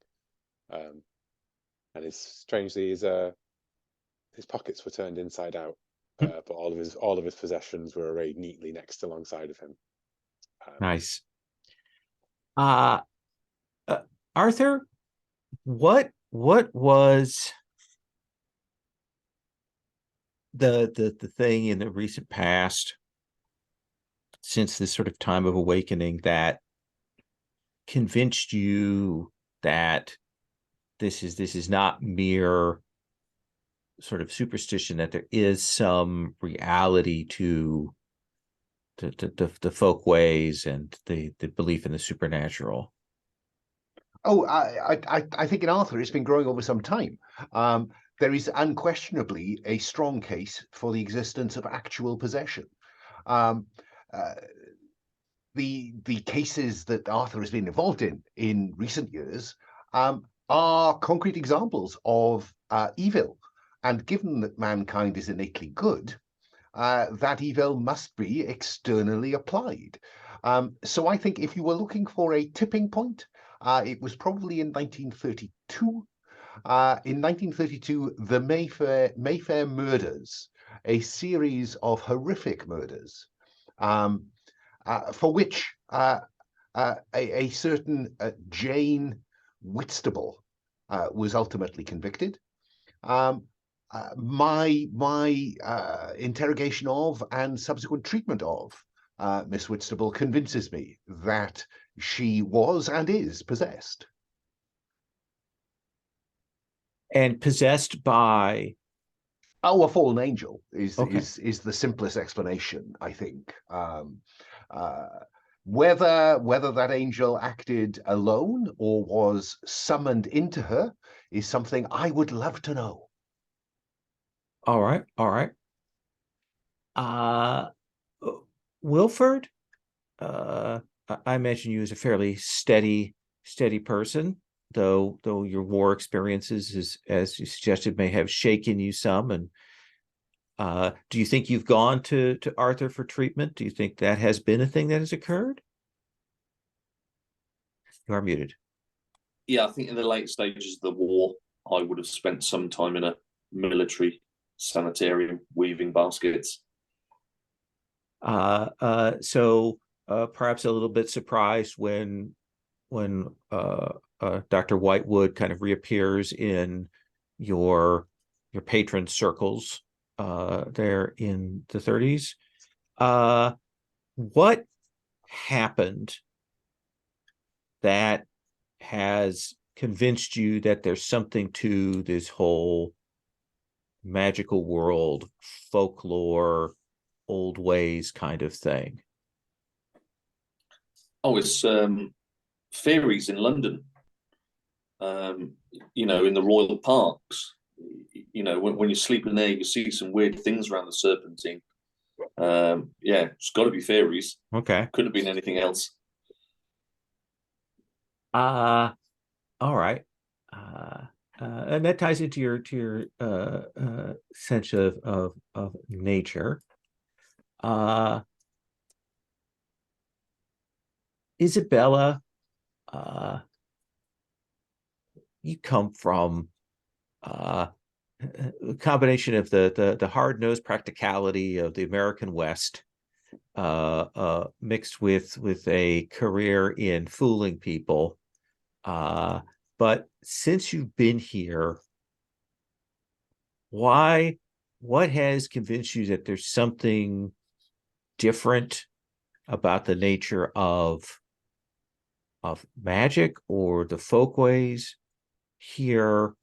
And strangely, his pockets were turned inside out, but all of his possessions were arrayed neatly next alongside of him. Nice. Arthur, what was the thing in the recent past, since this sort of time of awakening, that convinced you that this is not mere sort of superstition, that there is some reality to the folkways and the belief in the supernatural? Oh, I think in Arthur it's been growing over some time. There is unquestionably a strong case for the existence of actual possession. The cases that Arthur has been involved in recent years are concrete examples of evil. And given that mankind is innately good, that evil must be externally applied. So I think if you were looking for a tipping point, it was probably in 1932. In 1932, the Mayfair murders, a series of horrific murders, for which a certain Jane Whitstable was ultimately convicted. My interrogation of and subsequent treatment of Miss Whitstable convinces me that she was and is possessed. And possessed by? Oh, a fallen angel is Okay. is the simplest explanation, I think. Whether that angel acted alone or was summoned into her is something I would love to know. All right. Wilford, I imagine you as a fairly steady person, though your war experiences, as you suggested, may have shaken you some. And do you think you've gone to Arthur for treatment? Do you think that has been a thing that has occurred? You are muted. Yeah, I think in the late stages of the war, I would have spent some time in a military sanitarium weaving baskets. So perhaps a little bit surprised when Dr. Whitewood kind of reappears in your patron circles there in the 30s. What happened that has convinced you that there's something to this whole magical world, folklore, old ways kind of thing? Oh, it's fairies in London. You know, in the royal parks. You know, when you're sleeping there, you see some weird things around the Serpentine. Yeah, it's got to be fairies. Okay. Couldn't have been anything else. All right. And that ties into your sense of nature. Isabella, you come from a combination of the hard-nosed practicality of the American West, mixed with a career in fooling people. But since you've been here, what has convinced you that there's something different about the nature of magic or the folkways here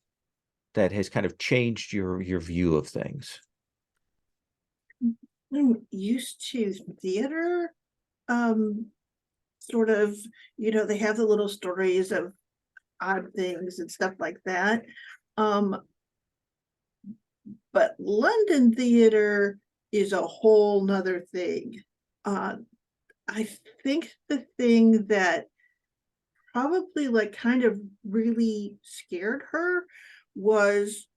that has kind of changed your view of things? I'm used to theater, sort of, you know, they have the little stories of odd things and stuff like that. But London theater is a whole nother thing. I think the thing that probably like kind of really scared her was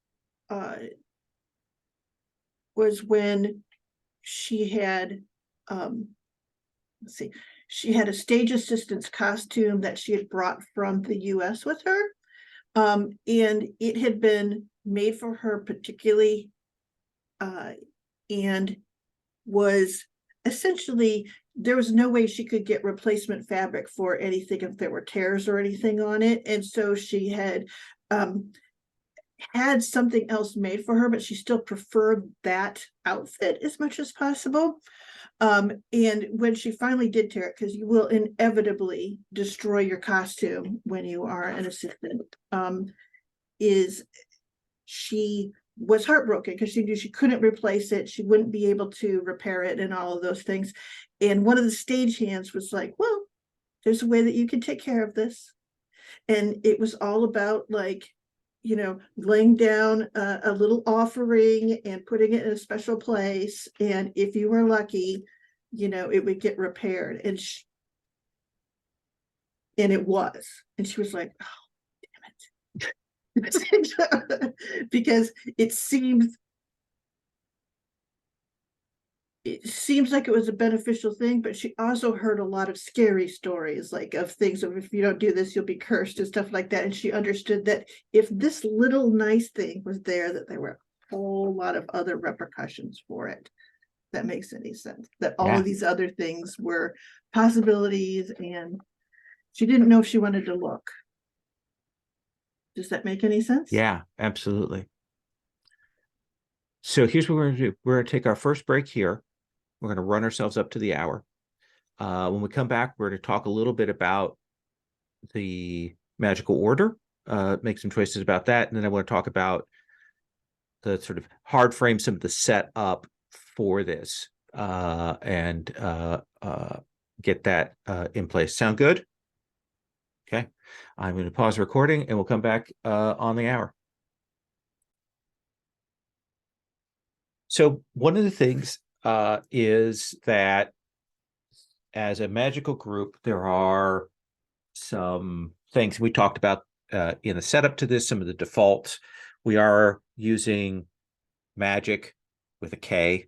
when she had let's see, she had a stage assistant's costume that she had brought from the US with her. And it had been made for her particularly, and was essentially, there was no way she could get replacement fabric for anything if there were tears or anything on it. And so she had had something else made for her, but she still preferred that outfit as much as possible. And when she finally did tear it, because you will inevitably destroy your costume when you are an assistant, is she was heartbroken because she knew she couldn't replace it. She wouldn't be able to repair it and all of those things. And one of the stagehands was like, well, there's a way that you can take care of this. And it was all about like, you know, laying down a little offering and putting it in a special place. And if you were lucky, you know, it would get repaired. And it was. And she was like, oh, damn it. Because it seems like it was a beneficial thing, but she also heard a lot of scary stories, like of things of if you don't do this, you'll be cursed and stuff like that. And she understood that if this little nice thing was there, that there were a whole lot of other repercussions for it. That makes any sense. That all of these other things were possibilities, and she didn't know if she wanted to look. Does that make any sense? Yeah, absolutely. So here's what we're going to do. We're going to take our first break here. We're going to run ourselves up to the hour. When we come back, we're going to talk a little bit about the magical order, make some choices about that. And then I want to talk about the sort of hard frame, some of the setup for this, and get that in place. Sound good? Okay. I'm going to pause recording and we'll come back on the hour. So one of the things is that as a magical group, there are some things we talked about in the setup to this, some of the defaults. We are using magic with a K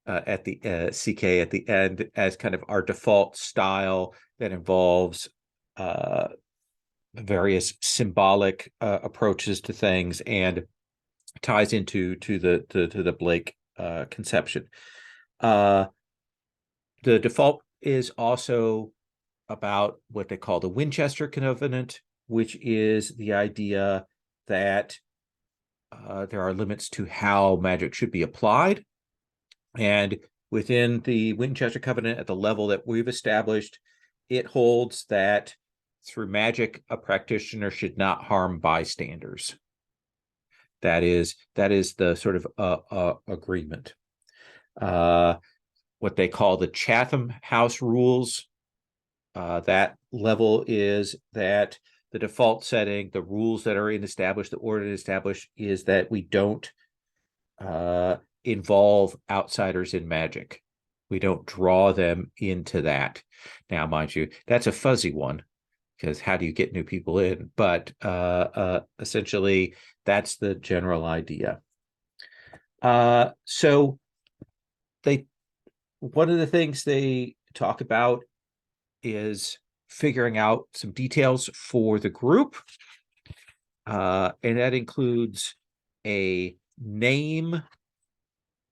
at the CK at the end as kind of our default style that involves various symbolic approaches to things and ties into the Blake conception. The default is also about what they call the Winchester Covenant, which is the idea that there are limits to how magic should be applied. And within the Winchester Covenant, at the level that we've established, it holds that through magic, a practitioner should not harm bystanders. That is the sort of agreement. What they call the Chatham House rules That level is that the default setting, the rules that are established, the order established is that we don't involve outsiders in magic. We don't draw them into that. Now, mind you, that's a fuzzy one, because how do you get new people in? But essentially, that's the general idea. So one of the things they talk about is figuring out some details for the group. And that includes a name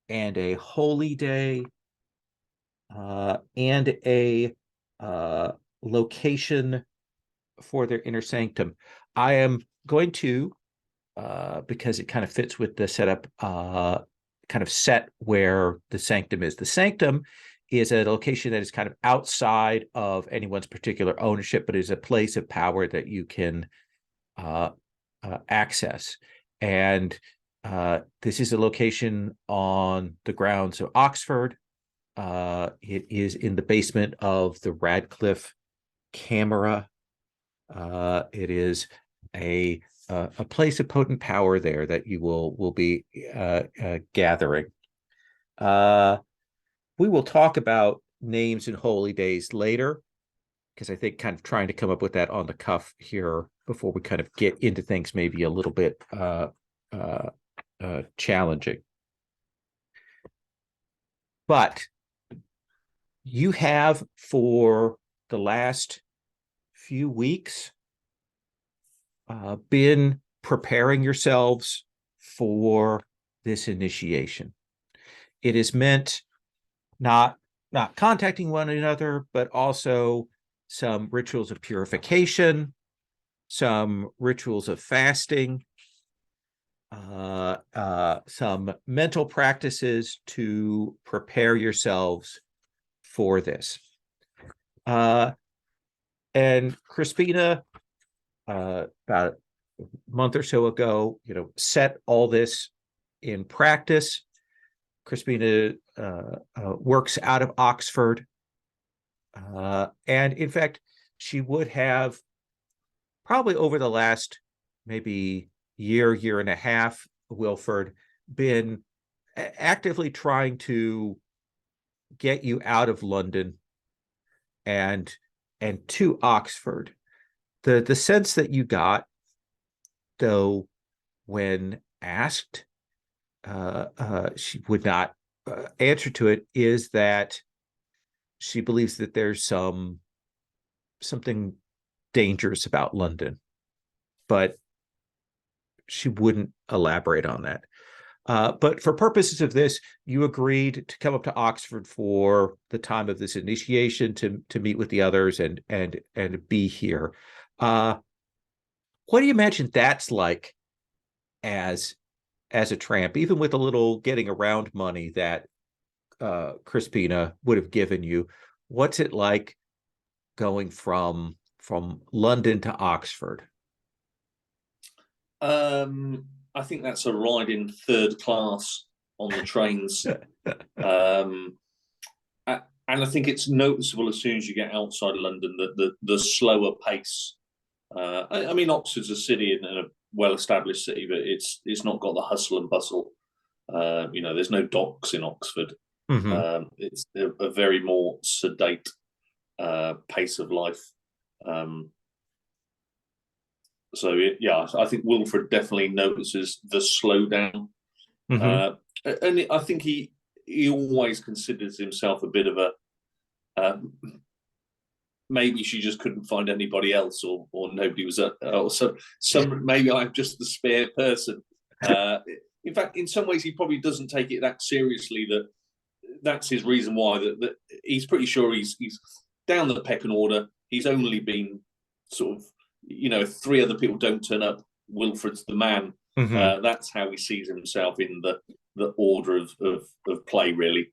and a holy day and a location for their inner sanctum. I am going to, because it kind of fits with the setup, kind of set where the sanctum is. The sanctum is a location that is kind of outside of anyone's particular ownership, but is a place of power that you can access. And this is a location on the grounds of Oxford. It is in the basement of the Radcliffe Camera. It is a place of potent power there that you will be gathering. We will talk about names and holy days later, because I think kind of trying to come up with that on the cuff here before we kind of get into things maybe a little bit challenging. But you have, for the last few weeks, been preparing yourselves for this initiation. It is meant not contacting one another, but also some rituals of purification, some rituals of fasting, some mental practices to prepare yourselves for this. And Crispina, about a month or so ago, set all this in practice. Crispina works out of Oxford. And in fact, she would have probably over the last maybe year and a half, Wilford, been actively trying to get you out of London and to Oxford. The sense that you got, though, when asked, she would not answer to it, is that she believes that there's something dangerous about London, but she wouldn't elaborate on that. But for purposes of this, you agreed to come up to Oxford for the time of this initiation to meet with the others and be here. What do you imagine that's like as a tramp, even with a little getting around money that Crispina would have given you? What's it like going from London to Oxford? I think that's a ride in third class on the trains. And I think it's noticeable as soon as you get outside of London that the slower pace. I mean, Oxford's a city and a well-established city, but it's not got the hustle and bustle. There's no docks in Oxford. Mm-hmm. It's a very more sedate pace of life. I think Wilfred definitely notices the slowdown. Mm-hmm. And I think he always considers himself a bit of a maybe she just couldn't find anybody else, or nobody was maybe I'm just the spare person. In fact, in some ways, he probably doesn't take it that seriously. That's his reason why. That he's pretty sure he's down the pecking order. He's only been sort of, if 3 other people don't turn up, Wilfred's the man. Mm-hmm. That's how he sees himself in the order of play, really.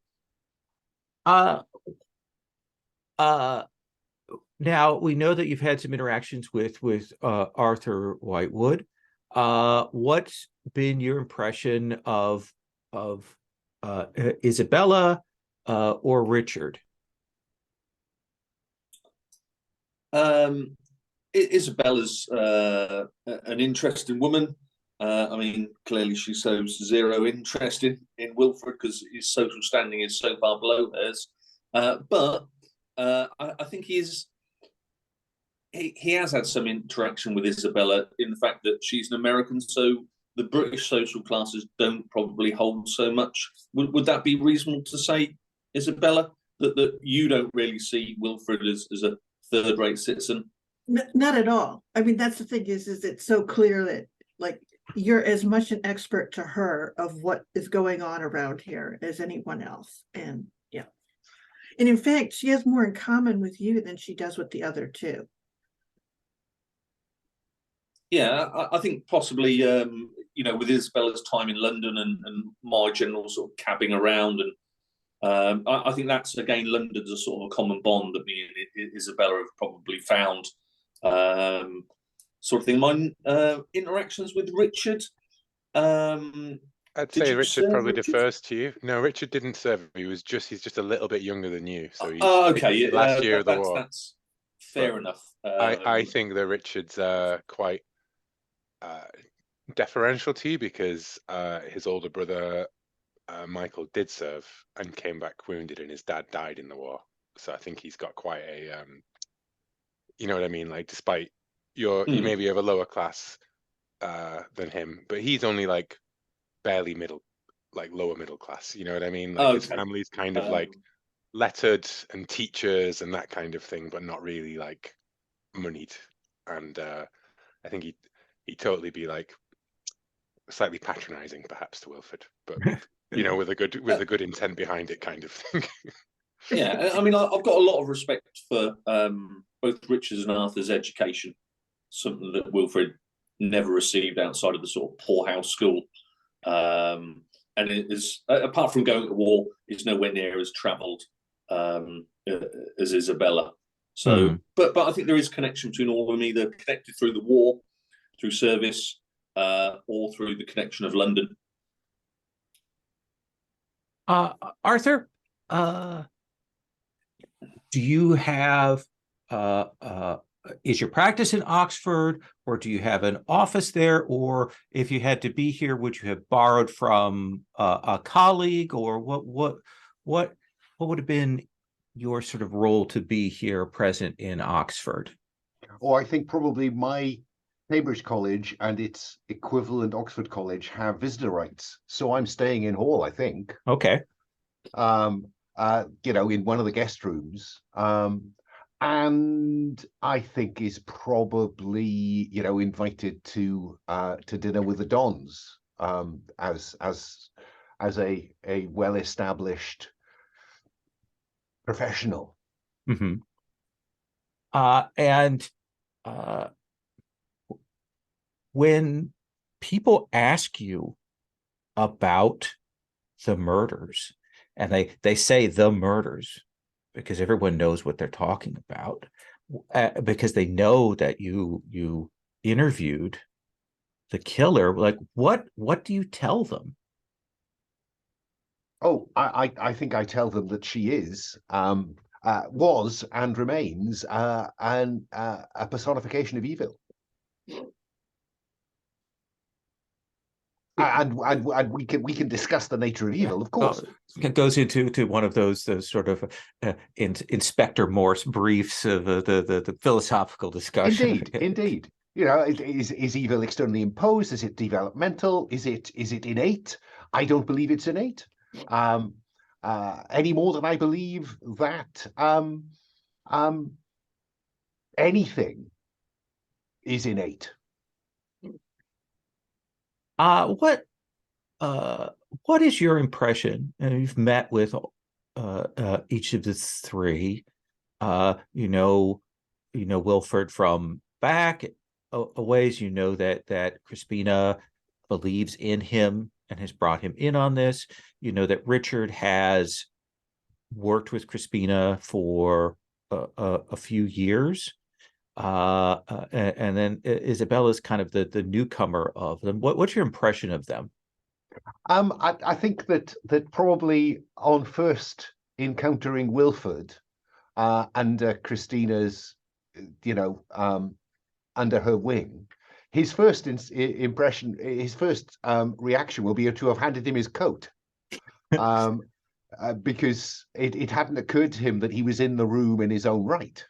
Now we know that you've had some interactions with Arthur Whitewood. What's been your impression of Isabella or Richard? Isabella's an interesting woman. I mean, clearly she shows zero interest in Wilfred because his social standing is so far below hers. But I think he has had some interaction with Isabella in the fact that she's an American, so the British social classes don't probably hold so much. Would that be reasonable to say, Isabella, that you don't really see Wilfred as a third-rate citizen? Not at all. I mean, that's the thing is it's so clear that like you're as much an expert to her of what is going on around here as anyone else. And yeah. And in fact, she has more in common with you than she does with the other two. Yeah, I think possibly, with Isabella's time in London and my general sort of cabbing around, and I think that's, again, London's a sort of a common bond that me and Isabella have probably found. Sort of thing. My interactions with Richard. I'd say Richard probably defers to you. No, Richard didn't serve. He's just a little bit younger than you. So he's okay. Last year of the war. That's fair enough. I think that Richard's quite deferential to you because his older brother Michael did serve and came back wounded, and his dad died in the war. So I think he's got quite a, you know what I mean? Like, despite you maybe have a lower class than him, but he's only like barely lower middle class. You know what I mean? Like his family's kind of like lettered and teachers and that kind of thing, but not really like moneyed. And I think he'd totally be like slightly patronizing perhaps to Wilfred, but with a good intent behind it, kind of thing. Yeah, I mean, I've got a lot of respect for both Richard's and Arthur's education, something that Wilfred never received outside of the sort of poorhouse school. And it is, apart from going to war, is nowhere near as travelled as Isabella. So, but I think there is connection between all of them, either connected through the war, through service, or through the connection of London. Arthur, do you have is your practice in Oxford, or do you have an office there, or if you had to be here, would you have borrowed from a colleague, or what would have been your sort of role to be here present in Oxford? Oh, I think probably my Cambridge College and its equivalent Oxford College have visitor rights, so I'm staying in hall, I think. Okay. In one of the guest rooms, and I think is probably invited to dinner with the Dons, as a well-established professional. Mm-hmm. When people ask you about the murders, and they say the murders because everyone knows what they're talking about, because they know that you interviewed the killer, like what do you tell them? Oh, I think I tell them that she was and remains a personification of evil. And we can discuss the nature of evil, of course. It goes into one of those sort of Inspector Morse briefs of the philosophical discussion. Indeed. Is evil externally imposed? Is it developmental? Is it innate? I don't believe it's innate. Any more than I believe that anything is innate. What is your impression? You've met with each of the three. Wilfred from back a ways. You know that Crispina believes in him and has brought him in on this. You know that Richard has worked with Crispina for a few years. And then Isabella's kind of the newcomer of them. What's your impression of them? I think that probably on first encountering Wilfred, and Christina's you know, under her wing, his first impression, his first reaction will be to have handed him his coat, because it hadn't occurred to him that he was in the room in his own right.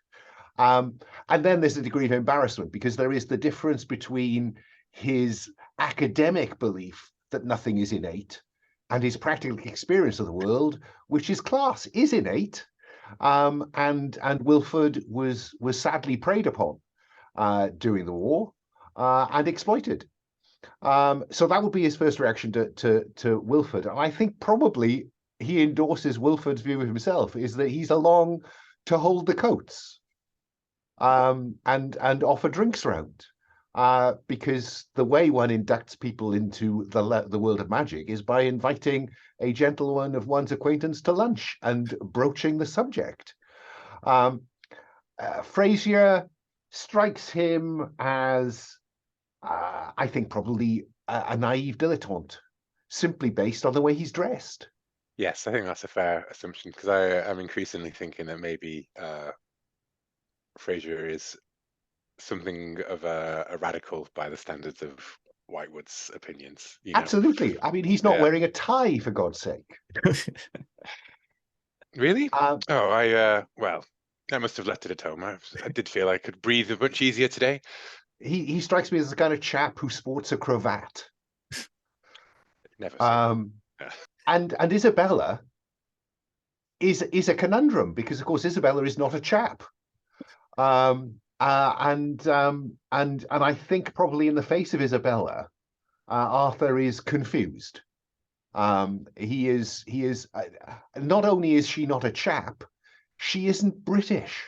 And then there's a degree of embarrassment, because there is the difference between his academic belief that nothing is innate and his practical experience of the world, which is class is innate. And Wilford was sadly preyed upon during the war and exploited. So that would be his first reaction to Wilford. And I think probably he endorses Wilford's view of himself, is that he's along to hold the coats and offer drinks round. Because the way one inducts people into the world of magic is by inviting a gentleman of one's acquaintance to lunch and broaching the subject. Frazier strikes him as, I think, probably a naive dilettante, simply based on the way he's dressed. Yes, I think that's a fair assumption, because I am increasingly thinking that maybe Frazier is something of a radical by the standards of Whitewood's opinions. You know? Absolutely. I mean, he's not wearing a tie, for God's sake. Really? Well, I must have left it at home. I did feel I could breathe much easier today. He strikes me as the kind of chap who sports a cravat. Never seen. And Isabella is a conundrum, because of course Isabella is not a chap. And I think probably in the face of Isabella, Arthur is confused. He is not only is she not a chap, she isn't British.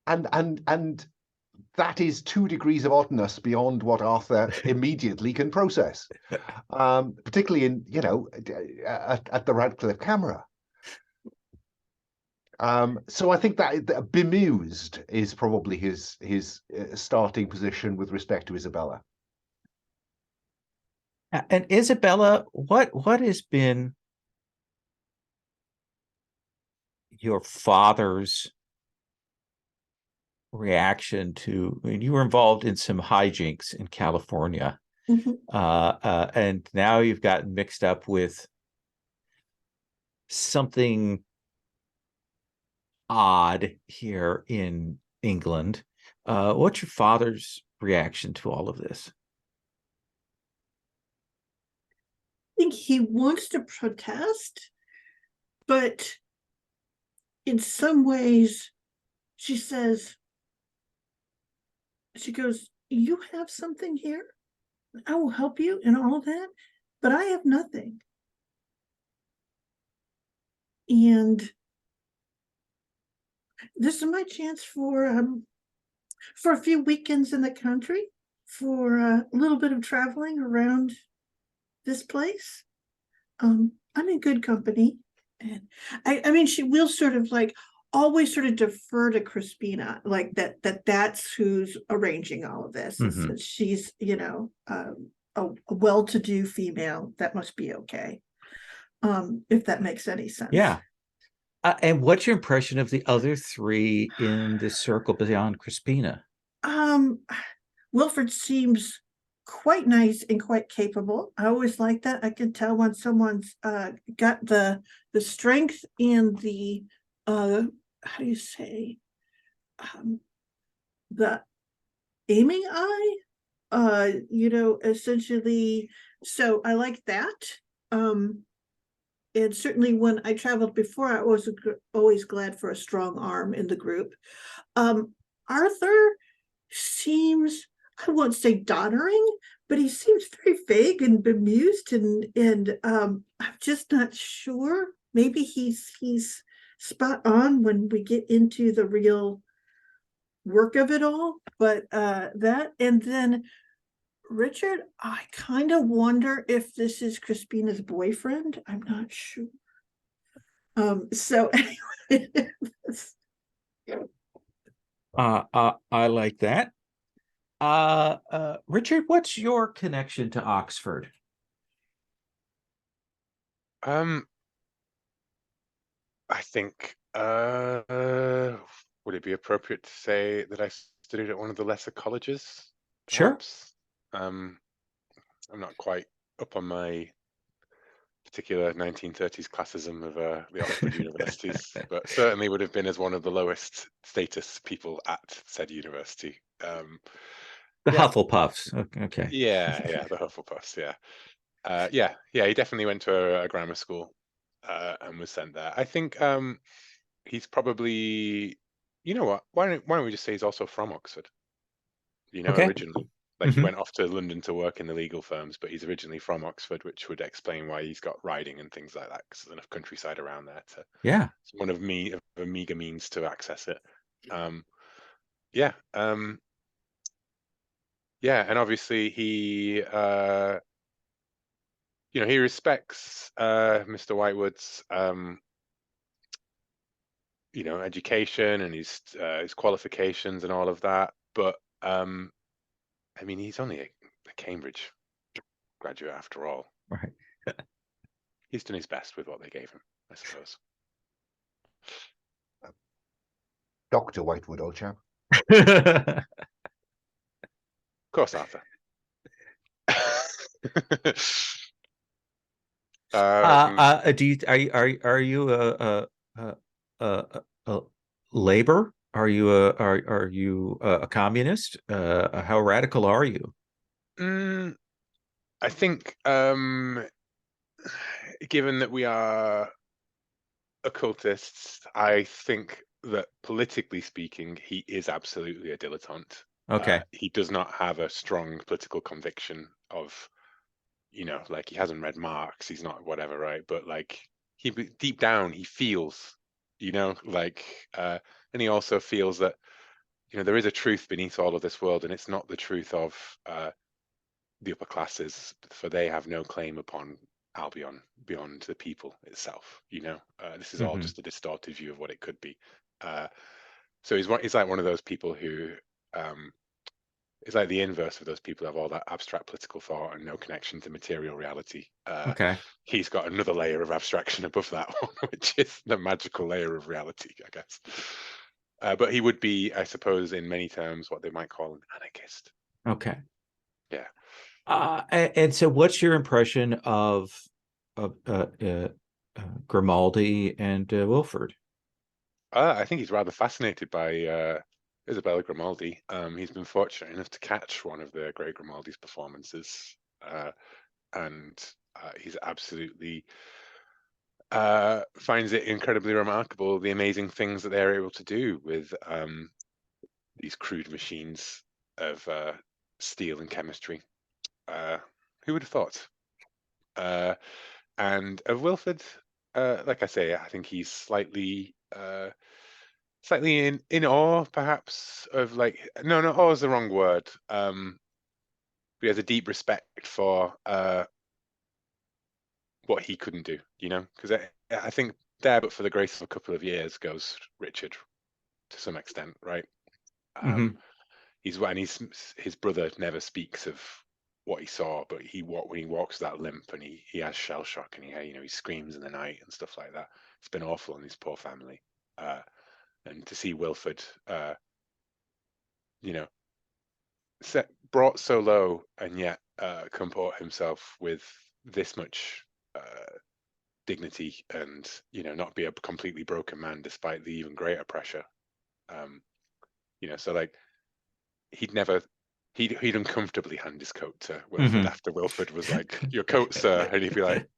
And that is 2 degrees of oddness beyond what Arthur immediately can process, particularly in, you know, at the Radcliffe camera. So I think that bemused is probably his starting position with respect to Isabella. And Isabella, what has been your father's reaction to, I mean, you were involved in some hijinks in California, and now you've gotten mixed up with something odd here in England. What's your father's reaction to all of this? I think he wants to protest, but in some ways, she goes, you have something here, I will help you and all of that, but I have nothing. And this is my chance for a few weekends in the country, for a little bit of traveling around this place. I'm in good company. And I mean, she will sort of like always sort of defer to Crispina, like that's who's arranging all of this. Mm-hmm. She's, you know, a well-to-do female. That must be okay. If that makes any sense. Yeah. And what's your impression of the other 3 in this circle beyond Crispina? Wilford seems quite nice and quite capable. I always like that. I can tell when someone's got the strength and the how do you say, the aiming eye, you know, essentially. So I like that. And certainly when I traveled before, I was always glad for a strong arm in the group. Arthur seems, I won't say doddering, but he seems very vague and bemused, and I'm just not sure. Maybe he's spot on when we get into the real work of it all, but that, and then Richard, I kind of wonder if this is Crispina's boyfriend. I'm not sure. So anyway, I like that. Richard, what's your connection to Oxford? I think would it be appropriate to say that I studied at one of the lesser colleges? Sure. Perhaps? I'm not quite up on my particular 1930s classism of the Oxford universities, but certainly would have been as one of the lowest status people at said university. The Yeah. Hufflepuffs. Okay. Yeah, the Hufflepuffs, yeah. He definitely went to a grammar school and was sent there. I think he's probably, you know what, why don't we just say he's also from Oxford, Okay. originally. Like he went off to London to work in the legal firms, but he's originally from Oxford, which would explain why he's got riding and things like that, because there's enough countryside around there to, Yeah. it's one of a meager means to access it. Yeah, and obviously he he respects Mr. Whitewood's education and his qualifications and all of that, but I mean, he's only a Cambridge graduate after all. Right. He's done his best with what they gave him, I suppose. Dr. Whitewood, old chap. Of course, Arthur. Do you are you a labor? Are you a communist? How radical are you? I think, given that we are occultists, I think that politically speaking, he is absolutely a dilettante. Okay. He does not have a strong political conviction of, like he hasn't read Marx, he's not whatever, right? But like he deep down he feels, like and he also feels that there is a truth beneath all of this world, and it's not the truth of the upper classes, for they have no claim upon Albion beyond the people itself. This is all just a distorted view of what it could be. So he's like one of those people who is like the inverse of those people who have all that abstract political thought and no connection to material reality. Okay. He's got another layer of abstraction above that one, which is the magical layer of reality, I guess. But he would be, I suppose, in many terms, what they might call an anarchist. Okay. Yeah. And so, what's your impression of Grimaldi and Wilford? I think he's rather fascinated by Isabella Grimaldi. He's been fortunate enough to catch one of the great Grimaldi's performances, and he's absolutely finds it incredibly remarkable, the amazing things that they're able to do with these crude machines of steel and chemistry. Who would have thought? And of Wilford, like I say, I think he's slightly in awe, perhaps, of like, no, awe is the wrong word. He has a deep respect for what he couldn't do, because I think there, but for the grace of a couple of years, goes Richard to some extent, right? His brother never speaks of what he saw, but when he walks that limp and he has shell shock and he screams in the night and stuff like that. It's been awful on his poor family. And to see Wilford, brought so low and yet comport himself with this much dignity and not be a completely broken man despite the even greater pressure. So like he'd uncomfortably hand his coat to Wilford after Wilford was like, "Your coat, sir," and he'd be like,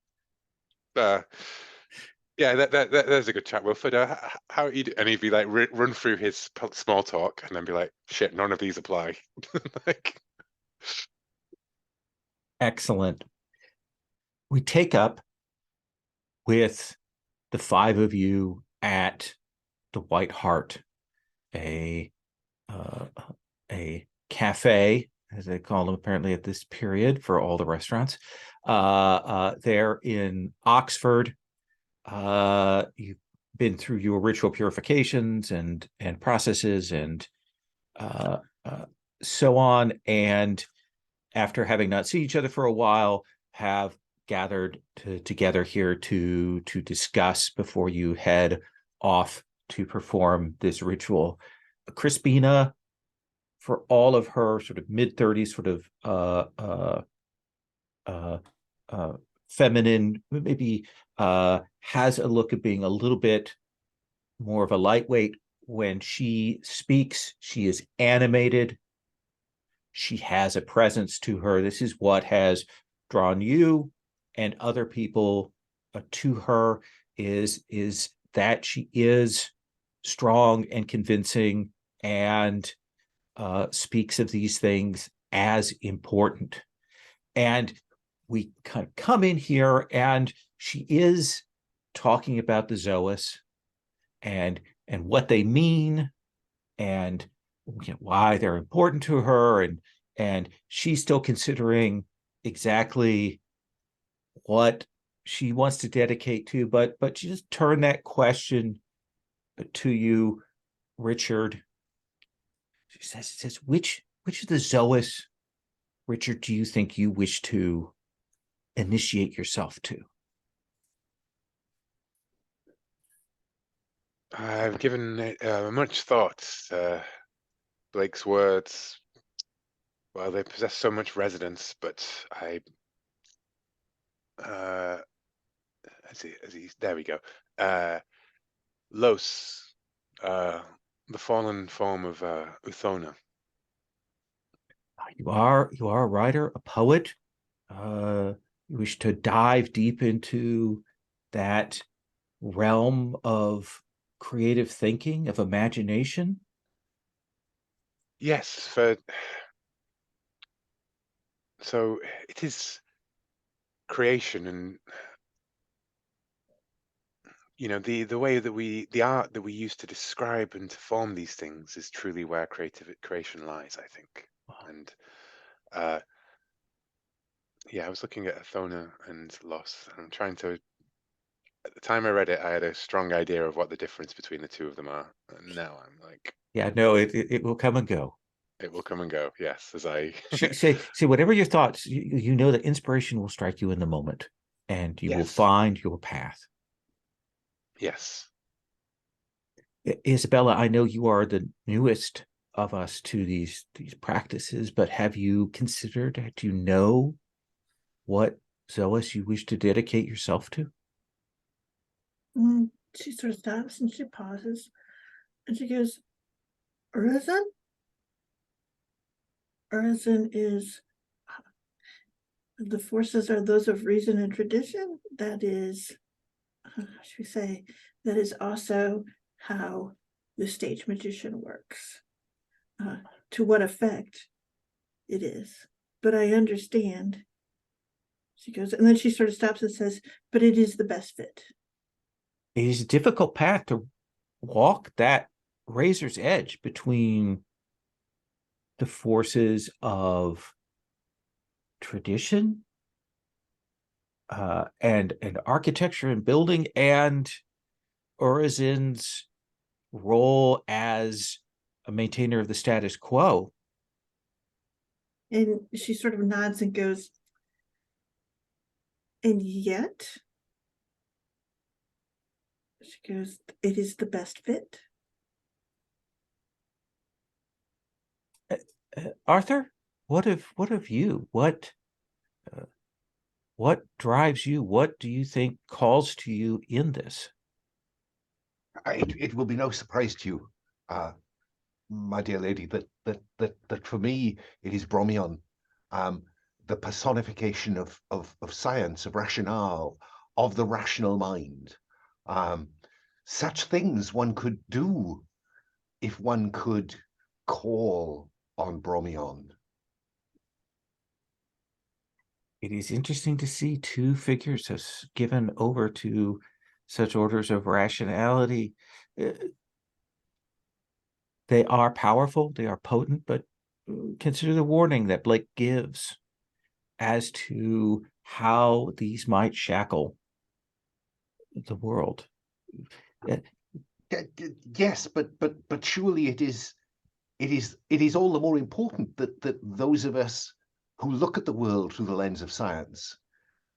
"Yeah, there's a good chat, Wilford. How are you?" And he'd be like, run through his small talk, and then be like, "Shit, none of these apply." Like, excellent. We take up with the five of you at the White Hart, a cafe, as they call them apparently at this period for all the restaurants. There in Oxford, you've been through your ritual purifications and processes and so on, and after having not seen each other for a while, have gathered together here to discuss before you head off to perform this ritual. Crispina, for all of her sort of mid-30s, sort of feminine, maybe has a look of being a little bit more of a lightweight. When she speaks, she is animated. She has a presence to her. This is what has drawn you and other people to her, is that she is strong and convincing and speaks of these things as important. And we kind of come in here, and she is talking about the Zoas and what they mean, and why they're important to her, and she's still considering exactly what she wants to dedicate to, but she just turned that question to you, Richard. She says, which of the Zoas, Richard, do you think you wish to initiate yourself to? I've given it much thought. Blake's words, well, they possess so much resonance, but there we go. Los, the fallen form of Uthona. You are a writer, a poet. You wish to dive deep into that realm of creative thinking, of imagination. Yes, so it is creation, and the way that the art that we use to describe and to form these things is truly where creation lies, I think. And I was looking at Athona and Los, and I'm trying to. At the time I read it, I had a strong idea of what the difference between the two of them are, and now I'm like, yeah, no, it will come and go. It will come and go. Yes, as I say whatever your thoughts, you know that inspiration will strike you in the moment, and you will find your path. Yes. Isabella, I know you are the newest of us to these practices, but have you considered, do you know what Zoas you wish to dedicate yourself to? She sort of stops and she pauses and she goes, Urizen? Urizen is, the forces are those of reason and tradition. That is, how should we say, that is also how the stage magician works. To what effect it is. But I understand. She goes, and then she sort of stops and says, but it is the best fit. It is a difficult path to walk, that razor's edge between the forces of tradition and architecture and building, and Urizen's role as a maintainer of the status quo. And she sort of nods and goes, and yet, she goes, it is the best fit. Arthur, what of you? What drives you? What do you think calls to you in this? It will be no surprise to you, my dear lady, that for me it is Bromion, the personification of science, of rationale, of the rational mind. Such things one could do if one could call on Bromion. It is interesting to see two figures as given over to such orders of rationality. They are powerful, they are potent, but consider the warning that Blake gives as to how these might shackle the world. Yes, but surely it is all the more important that those of us who look at the world through the lens of science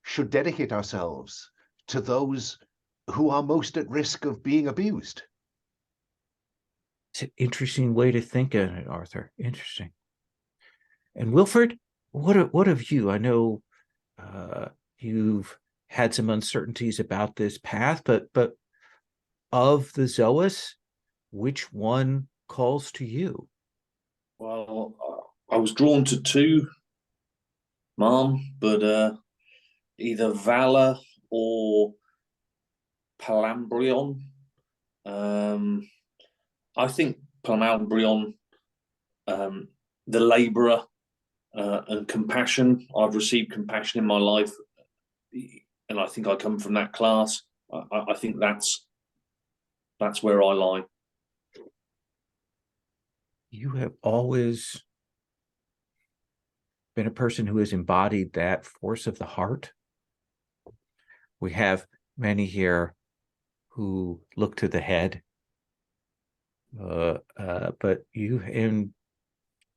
should dedicate ourselves to those who are most at risk of being abused. It's an interesting way to think of it, Arthur. Interesting. And Wilford, what of you? I know you've had some uncertainties about this path, but of the Zoas, which one calls to you? Well, I was drawn to two, Mom, but either Valor or Palambrion. I think Palambrion, the labourer, and compassion. I've received compassion in my life, and I think I come from that class. I think that's where I lie. You have always been a person who has embodied that force of the heart. We have many here who look to the head, but you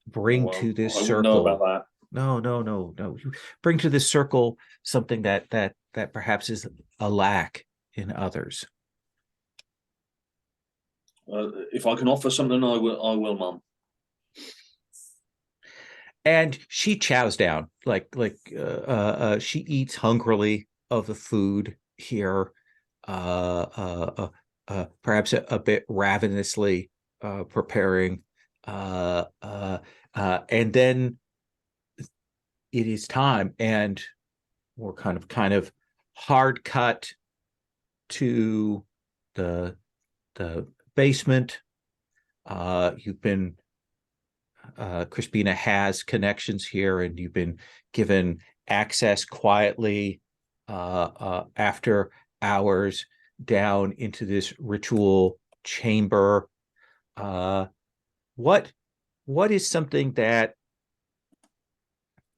bring to this I circle. wouldn't know about that. No. You bring to this circle something that perhaps is a lack in others. If I can offer something, I will, Mum. And she chows down, she eats hungrily of the food here, perhaps a bit ravenously, preparing, and then it is time, and we're kind of hard cut to the basement. You've been Crispina has connections here, and you've been given access quietly after hours down into this ritual chamber. What is something that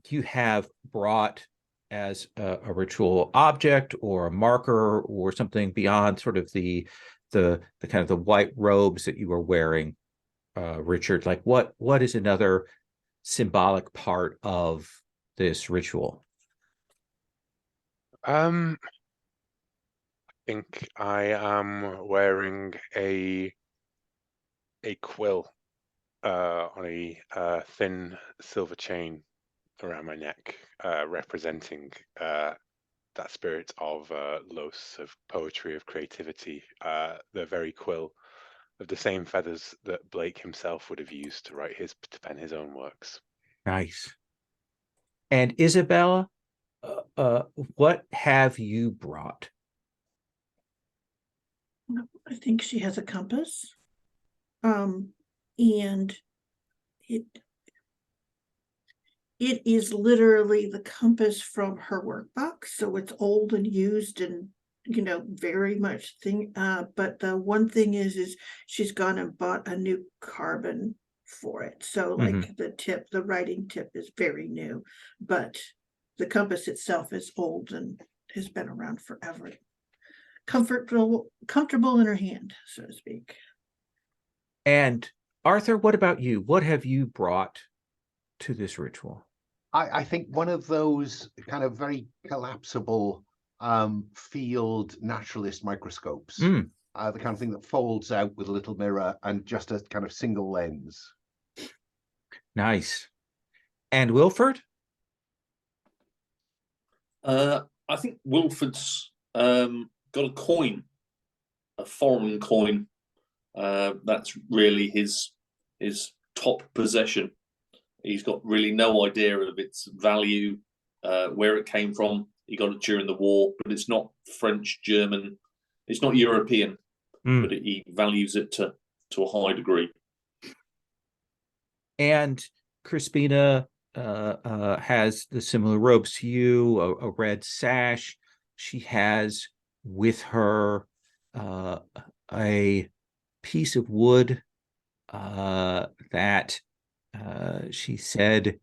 you have brought as a ritual object or a marker or something beyond sort of the kind of the white robes that you were wearing, Richard? Like what is another symbolic part of this ritual? I think I am wearing a quill on a thin silver chain around my neck, representing that spirit of Los, of poetry, of creativity, the very quill of the same feathers that Blake himself would have used to pen his own works. Nice. And Isabella, what have you brought? I think she has a compass. And it is literally the compass from her workbook, so it's old and used and very much but the one thing is she's gone and bought a new carbon for it, so like the writing tip is very new, but the compass itself is old and has been around forever. Comfortable in her hand, so to speak. And Arthur, what about you? What have you brought to this ritual? I think one of those kind of very collapsible field naturalist microscopes, the kind of thing that folds out with a little mirror and just a kind of single lens. Nice. And Wilford? I think Wilford's got a coin, a foreign coin. That's really his top possession. He's got really no idea of its value, where it came from. He got it during the war, but it's not French, German, it's not European, but he values it to a high degree. And Crispina has the similar robes to you, a red sash. She has with her a piece of wood that she said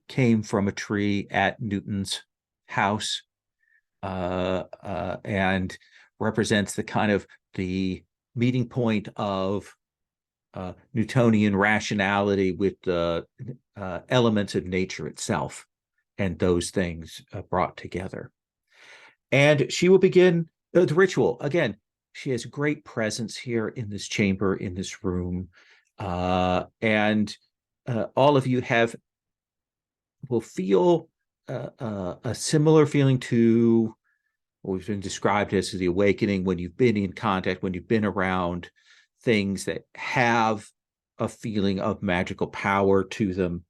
came from a tree at Newton's house, and represents the kind of the meeting point of Newtonian rationality with the elements of nature itself, and those things brought together. And she will begin the ritual. Again, she has great presence here in this chamber, in this room. And all of you will feel a similar feeling to what we've been described as the awakening, when you've been in contact, when you've been around things that have a feeling of magical power to them.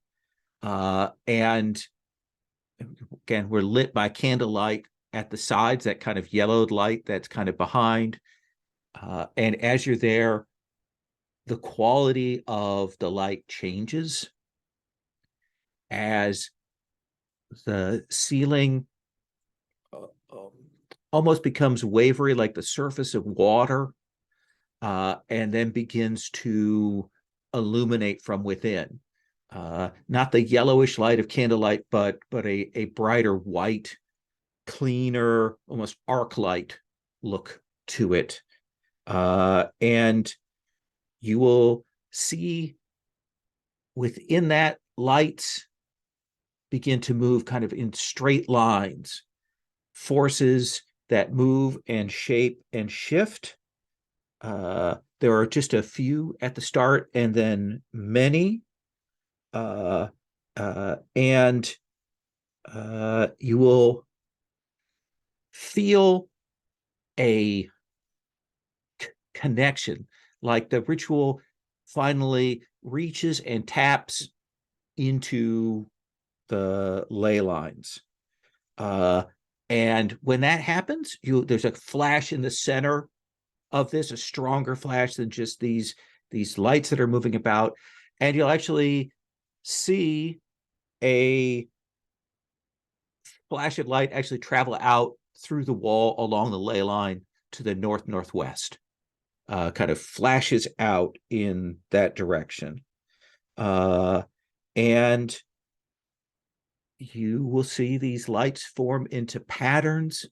And again, we're lit by candlelight at the sides, that kind of yellowed light that's kind of behind. And as you're there, the quality of the light changes as the ceiling almost becomes wavery, like the surface of water, and then begins to illuminate from within. Not the yellowish light of candlelight, but a brighter white, cleaner, almost arc light look to it. And you will see within that, lights begin to move kind of in straight lines, forces that move and shape and shift. There are just a few at the start, and then many. And you will feel a connection, like the ritual finally reaches and taps into the ley lines. And when that happens, there's a flash in the center of this, a stronger flash than just these lights that are moving about. And you'll actually see a flash of light actually travel out through the wall along the ley line to the northwest. Kind of flashes out in that direction. And you will see these lights form into patterns,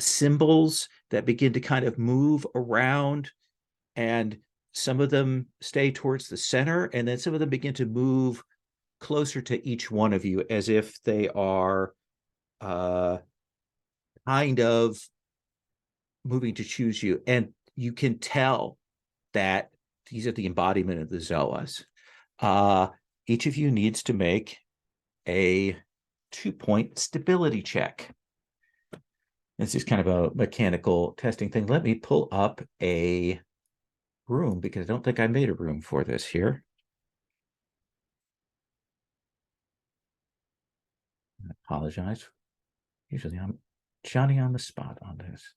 symbols that begin to kind of move around, and some of them stay towards the center, and then some of them begin to move closer to each one of you, as if they are kind of moving to choose you. And you can tell that these are the embodiment of the Zoas. Each of you needs to make a 2-point stability check. This is kind of a mechanical testing thing. Let me pull up a room, because I don't think I made a room for this here. I apologize. Usually I'm Johnny on the spot on this.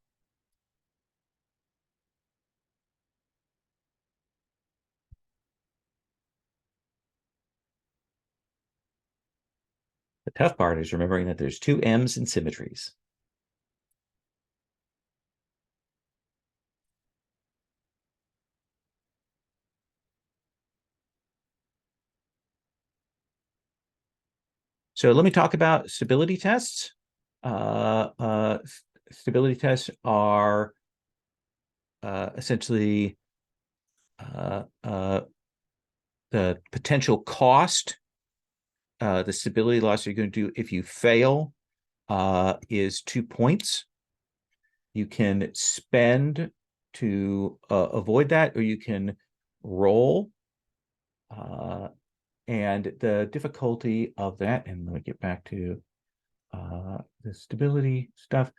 The tough part is remembering that there's 2 M's in Symmetries. So let me talk about stability tests. Stability tests are essentially the potential cost, the stability loss you're going to do if you fail, is 2 points. You can spend to avoid that, or you can roll. And the difficulty of that, and let me get back to the stability stuff.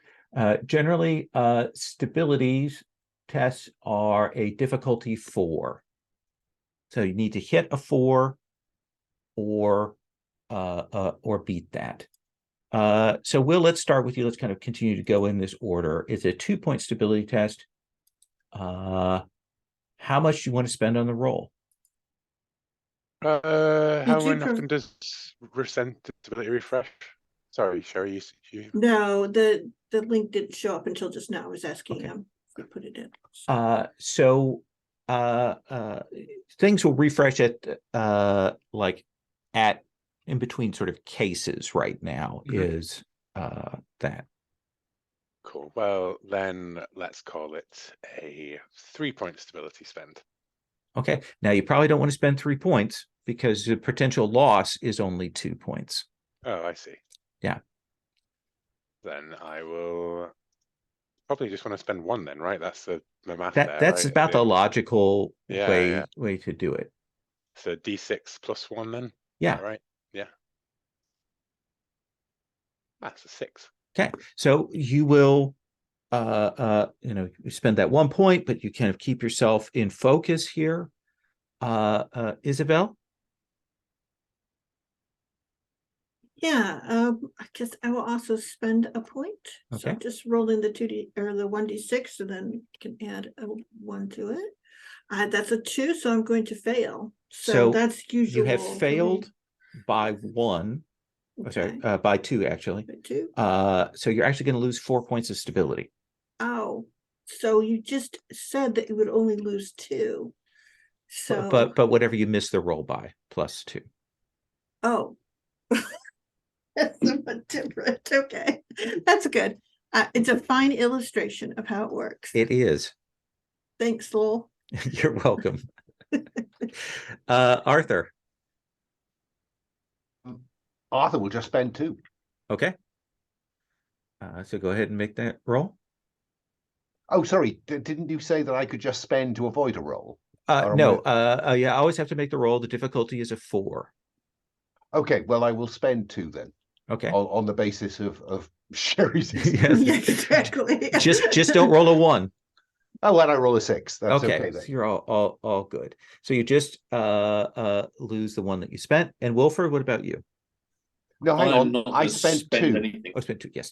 Generally, stability tests are a difficulty 4. So you need to hit a 4 or beat that. So Will, let's start with you. Let's kind of continue to go in this order. It's a 2-point stability test. How much do you want to spend on the roll? How you often does stability refresh? Sorry, Sherry, you. No, the link didn't show up until just now. I was asking him to put it in. So things will refresh at like at in between sort of cases right now is that. Cool. Well, then let's call it a 3-point stability spend. Okay. Now you probably don't want to spend 3 points, because the potential loss is only 2 points. Oh, I see. Yeah. Then I will probably just want to spend 1 then, right? That's the math That there, that's right? about the logical Yeah. way to do it. So D6 plus 1 then? Is Yeah. that right? Yeah. That's a 6. Okay. So you will you spend that 1 point, but you kind of keep yourself in focus here. Isabel? Yeah, I guess I will also spend a point. So Okay. just rolling the 2D or the 1d6 and then can add a 1 to it. That's a 2, so I'm going to fail. So that's usual. You have failed by 1. Okay. Sorry, by 2 actually. By 2. So you're actually going to lose 4 points of stability. Oh, so you just said that you would only lose 2. So but whatever you miss the roll by plus 2. Oh. That's somewhat different. Okay, that's good. It's a fine illustration of how it works. It is. Thanks, Lowell. You're welcome. Arthur. Arthur will just spend 2. Okay. So go ahead and make that roll. Oh, sorry. Didn't you say that I could just spend to avoid a roll? No. Yeah, I always have to make the roll. The difficulty is a 4. Okay, well, I will spend 2 then. Okay. On the basis of Sherry's Yes. Yeah, exactly. just don't roll a 1. Oh, when I roll a 6, that's okay then. So you're all good. So you just lose the 1 that you spent. And Wilford, what about you? No, hang I'm on. not I gonna spent spend 2. anything. Oh, spent 2. Yes.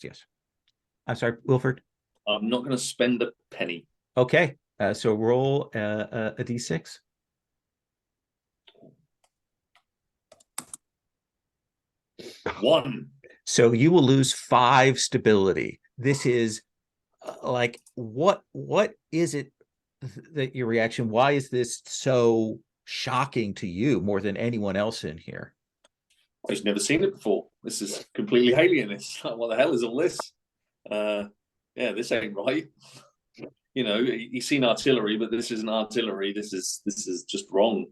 I'm sorry, Wilford. I'm not going to spend a penny. Okay. So roll a d6. One. So you will lose 5 stability. This is like what is it that your reaction? Why is this so shocking to you more than anyone else in here? I've never seen it before. This is completely alien. It's like, what the hell is all this? Yeah, this ain't right. You know, you've seen artillery, but this isn't artillery. This is just wrong.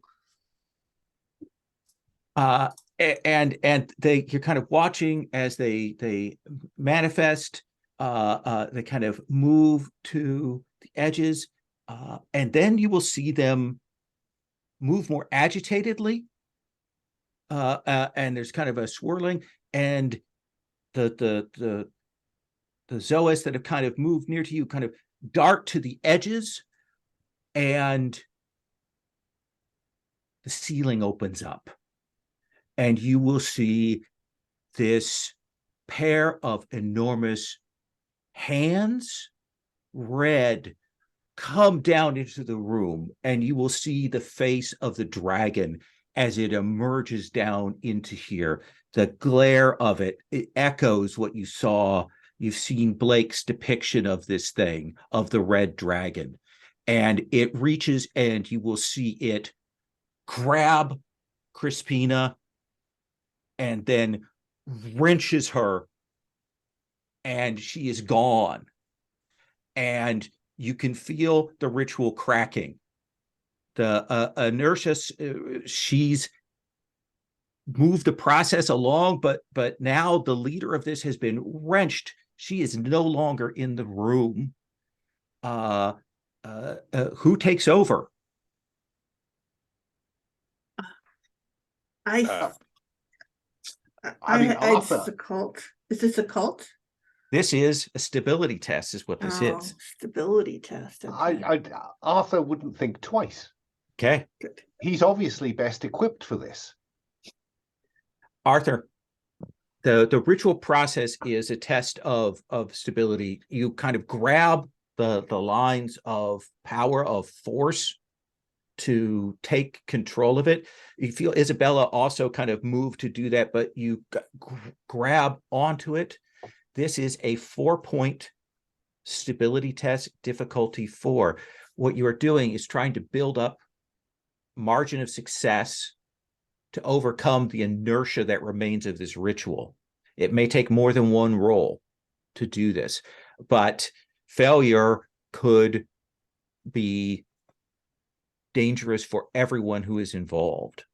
And you're kind of watching as they manifest. They kind of move to the edges, and then you will see them move more agitatedly. And there's kind of a swirling, and the Zoas that have kind of moved near to you kind of dart to the edges, and the ceiling opens up, and you will see this pair of enormous hands, red, come down into the room, and you will see the face of the dragon as it emerges down into here. The glare of it echoes what you saw. You've seen Blake's depiction of this thing, of the red dragon. And it reaches, and you will see it grab Crispina and then wrenches her, and she is gone. And you can feel the ritual cracking. The inertia, she's moved the process along, but now the leader of this has been wrenched. She is no longer in the room. Who takes over? I mean, it's Arthur. a cult. Is this a cult? This is a stability test, is what this is. Stability test. Okay. Arthur wouldn't think twice. Okay. He's obviously best equipped for this. Arthur, the ritual process is a test of stability. You kind of grab the lines of power, of force, to take control of it. You feel Isabella also kind of moved to do that, but you grab onto it. This is a 4-point stability test, difficulty 4. What you are doing is trying to build up margin of success to overcome the inertia that remains of this ritual. It may take more than one roll to do this, but failure could be dangerous for everyone who is involved.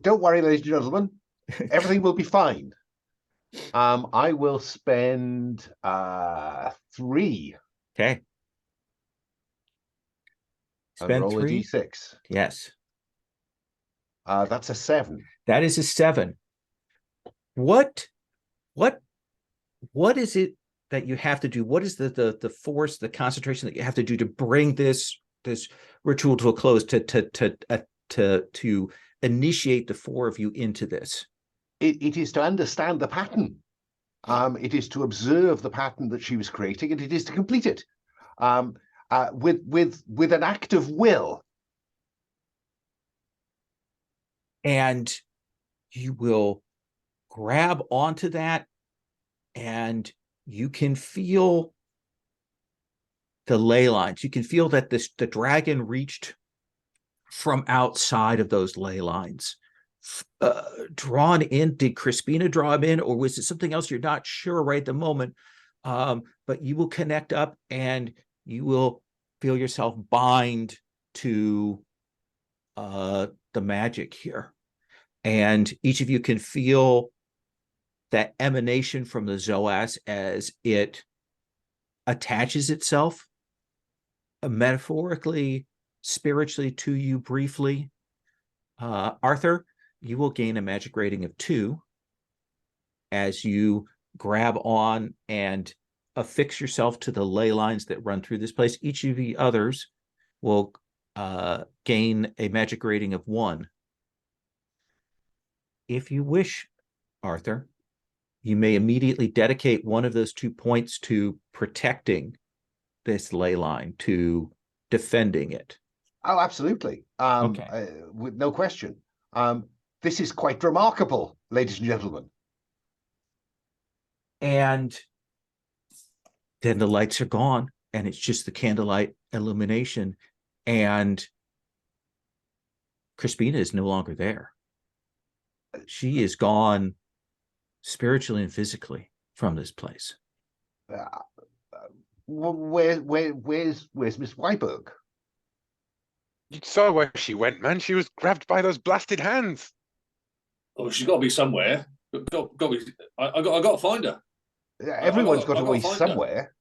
Don't worry, ladies and gentlemen. Everything will be fine. I will spend 3 Okay. and Spend roll 3. a d6. Yes. That's a 7. That is a 7. What what is it that you have to do? What is the force, the concentration that you have to do to bring this ritual to a close, to initiate the 4 of you into this? It is to understand the pattern. It is to observe the pattern that she was creating, and it is to complete it with an act of will. And you will grab onto that, and you can feel the ley lines. You can feel that the dragon reached from outside of those ley lines. Drawn in, did Crispina draw him in, or was it something else? You're not sure right at the moment, but you will connect up, and you will feel yourself bind to the magic here. And each of you can feel that emanation from the Zoas as it attaches itself metaphorically, spiritually to you briefly. Arthur, you will gain a magic rating of 2 as you grab on and affix yourself to the ley lines that run through this place. Each of the others will gain a magic rating of 1. If you wish, Arthur, you may immediately dedicate one of those 2 points to protecting this ley line, to defending it. Oh, absolutely. Okay. With no question. This is quite remarkable, ladies and gentlemen. And then the lights are gone, and it's just the candlelight illumination, and Crispina is no longer there. She is gone spiritually and physically from this place. Where's Miss Weiberg? You saw where she went, man. She was grabbed by those blasted hands. Oh, she's got to be somewhere. Got to be. I got to find her. Everyone's got I to gotta be find somewhere.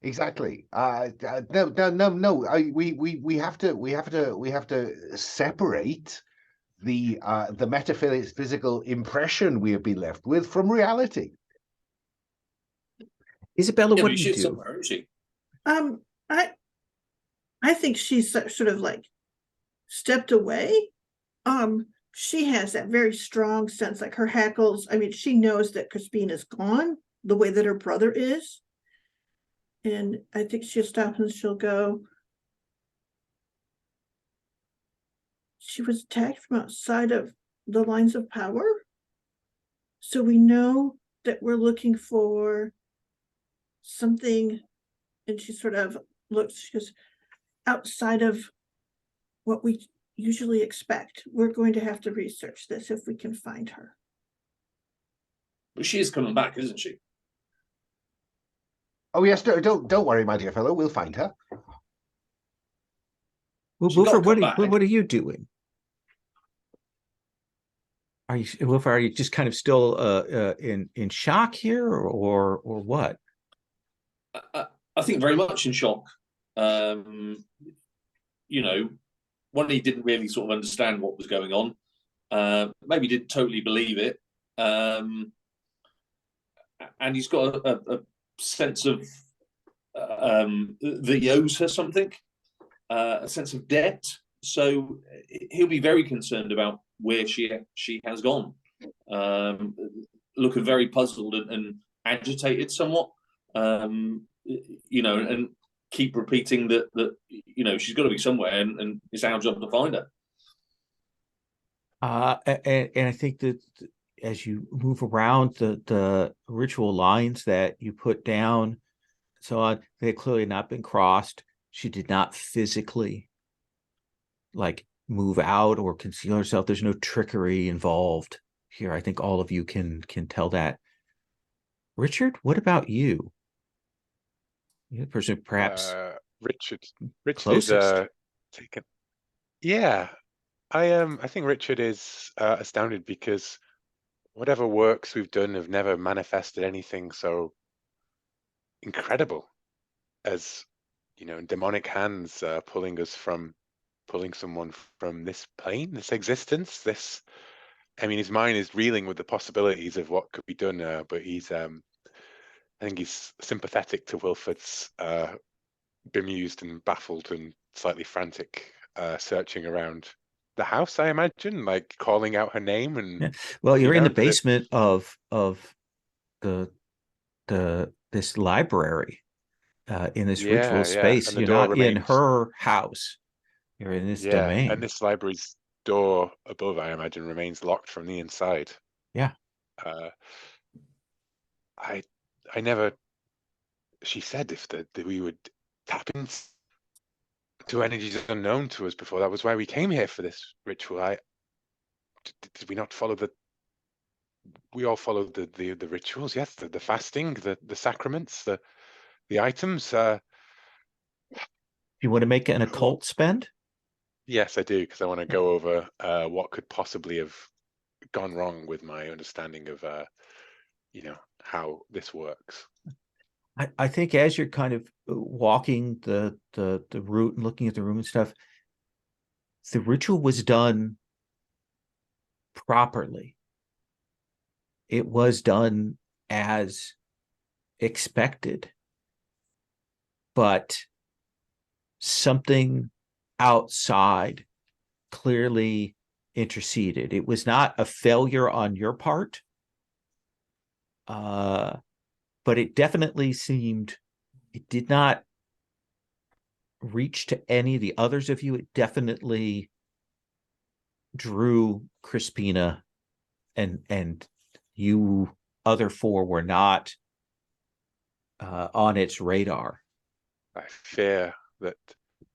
Exactly. No. We have to separate the metaphysical impression we have been left with from reality. Isabella, Yeah, what but do you she's do? somewhere, isn't she? I think she's sort of like stepped away. She has that very strong sense, like her hackles. I mean, she knows that Crispina's gone the way that her brother is. And I think she'll stop and she'll go, she was attacked from outside of the lines of power. So we know that we're looking for something. And she sort of looks, she goes, outside of what we usually expect. We're going to have to research this if we can find her. But she is coming back, isn't she? Oh yes, don't worry, my dear fellow. We'll find her. Well, She's got Wilford, to come back. what are you doing? Wilford, are you just kind of still in shock here, or what? I think very much in shock. You know, one, he didn't really sort of understand what was going on. Maybe didn't totally believe it. And he's got a sense of that he owes her something, a sense of debt. So he'll be very concerned about where she has gone. Looking very puzzled and agitated somewhat. You know, and keep repeating that you know, she's got to be somewhere, and it's our job to find her. And I think that as you move around the ritual lines that you put down, so on, they had clearly not been crossed. She did not physically like move out or conceal herself. There's no trickery involved here. I think all of you can tell that. Richard, what about you? You're the person perhaps Richard closest. is taken. Yeah, I think Richard is astounded because whatever works we've done have never manifested anything so incredible as, demonic hands pulling someone from this plane, this existence, this. I mean, his mind is reeling with the possibilities of what could be done, but I think he's sympathetic to Wilford's bemused and baffled and slightly frantic searching around the house, I imagine, like calling out her name. And Yeah. Well, you're in the to the- basement of the this library, in this ritual yeah, space. and the You're door not in remains. her house. You're in this Yeah, and domain. this library's door above, I imagine, remains locked from the inside. Yeah. Uh, I I never. She said if that we would tap into energies unknown to us before. That was why we came here for this ritual. Did we not follow the? We all followed the rituals. Yes, the fasting, the sacraments, the items. You want to make an occult spend? Yes, I do, because I want to go over what could possibly have gone wrong with my understanding of how this works. I think as you're kind of walking the route and looking at the room and stuff, the ritual was done properly. It was done as expected, but something outside clearly interceded. It was not a failure on your part, but it definitely seemed it did not reach to any of the others of you. It definitely drew Crispina, and you other four were not on its radar. I fear that we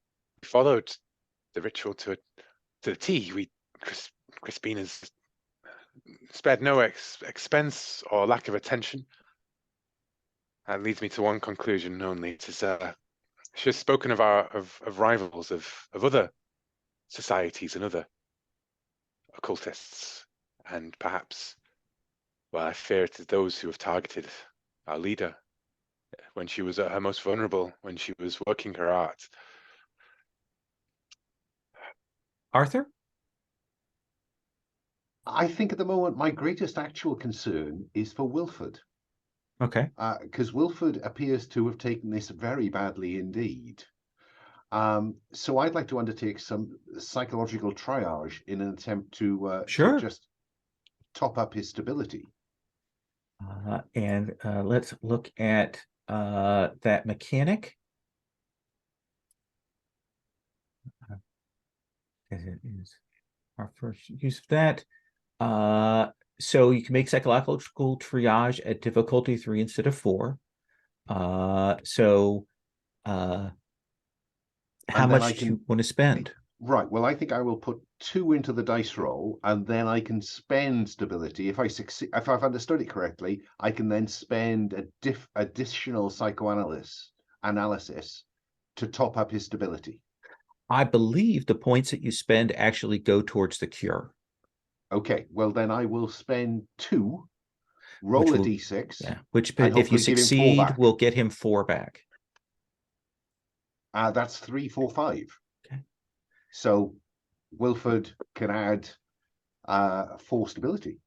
followed the ritual to the T. Crispina's spared no expense or lack of attention. That leads me to one conclusion only. It is she has spoken of rivals of other societies and other occultists, and perhaps, well, I fear it is those who have targeted our leader when she was at her most vulnerable, when she was working her art. Arthur? I think at the moment my greatest actual concern is for Wilford, Okay. because Wilford appears to have taken this very badly indeed. So I'd like to undertake some psychological triage in an attempt to Sure. just top up his stability. And let's look at that mechanic. As it is our first use of that. So you can make psychological triage at difficulty 3 instead of 4. So how And then much do you want to spend? Right. Well, I think I will put 2 into the dice roll, and then I can spend stability. If I succeed, if I've understood it correctly, I can then spend additional analysis to top up his stability. I believe the points that you spend actually go towards the cure. Okay. Well, then I will spend 2, roll a d6. Yeah. Which, and if you hopefully give him 4 succeed, back. we'll get him 4 back. That's 3, 4, 5. Okay. So Wilford can add 4 stability.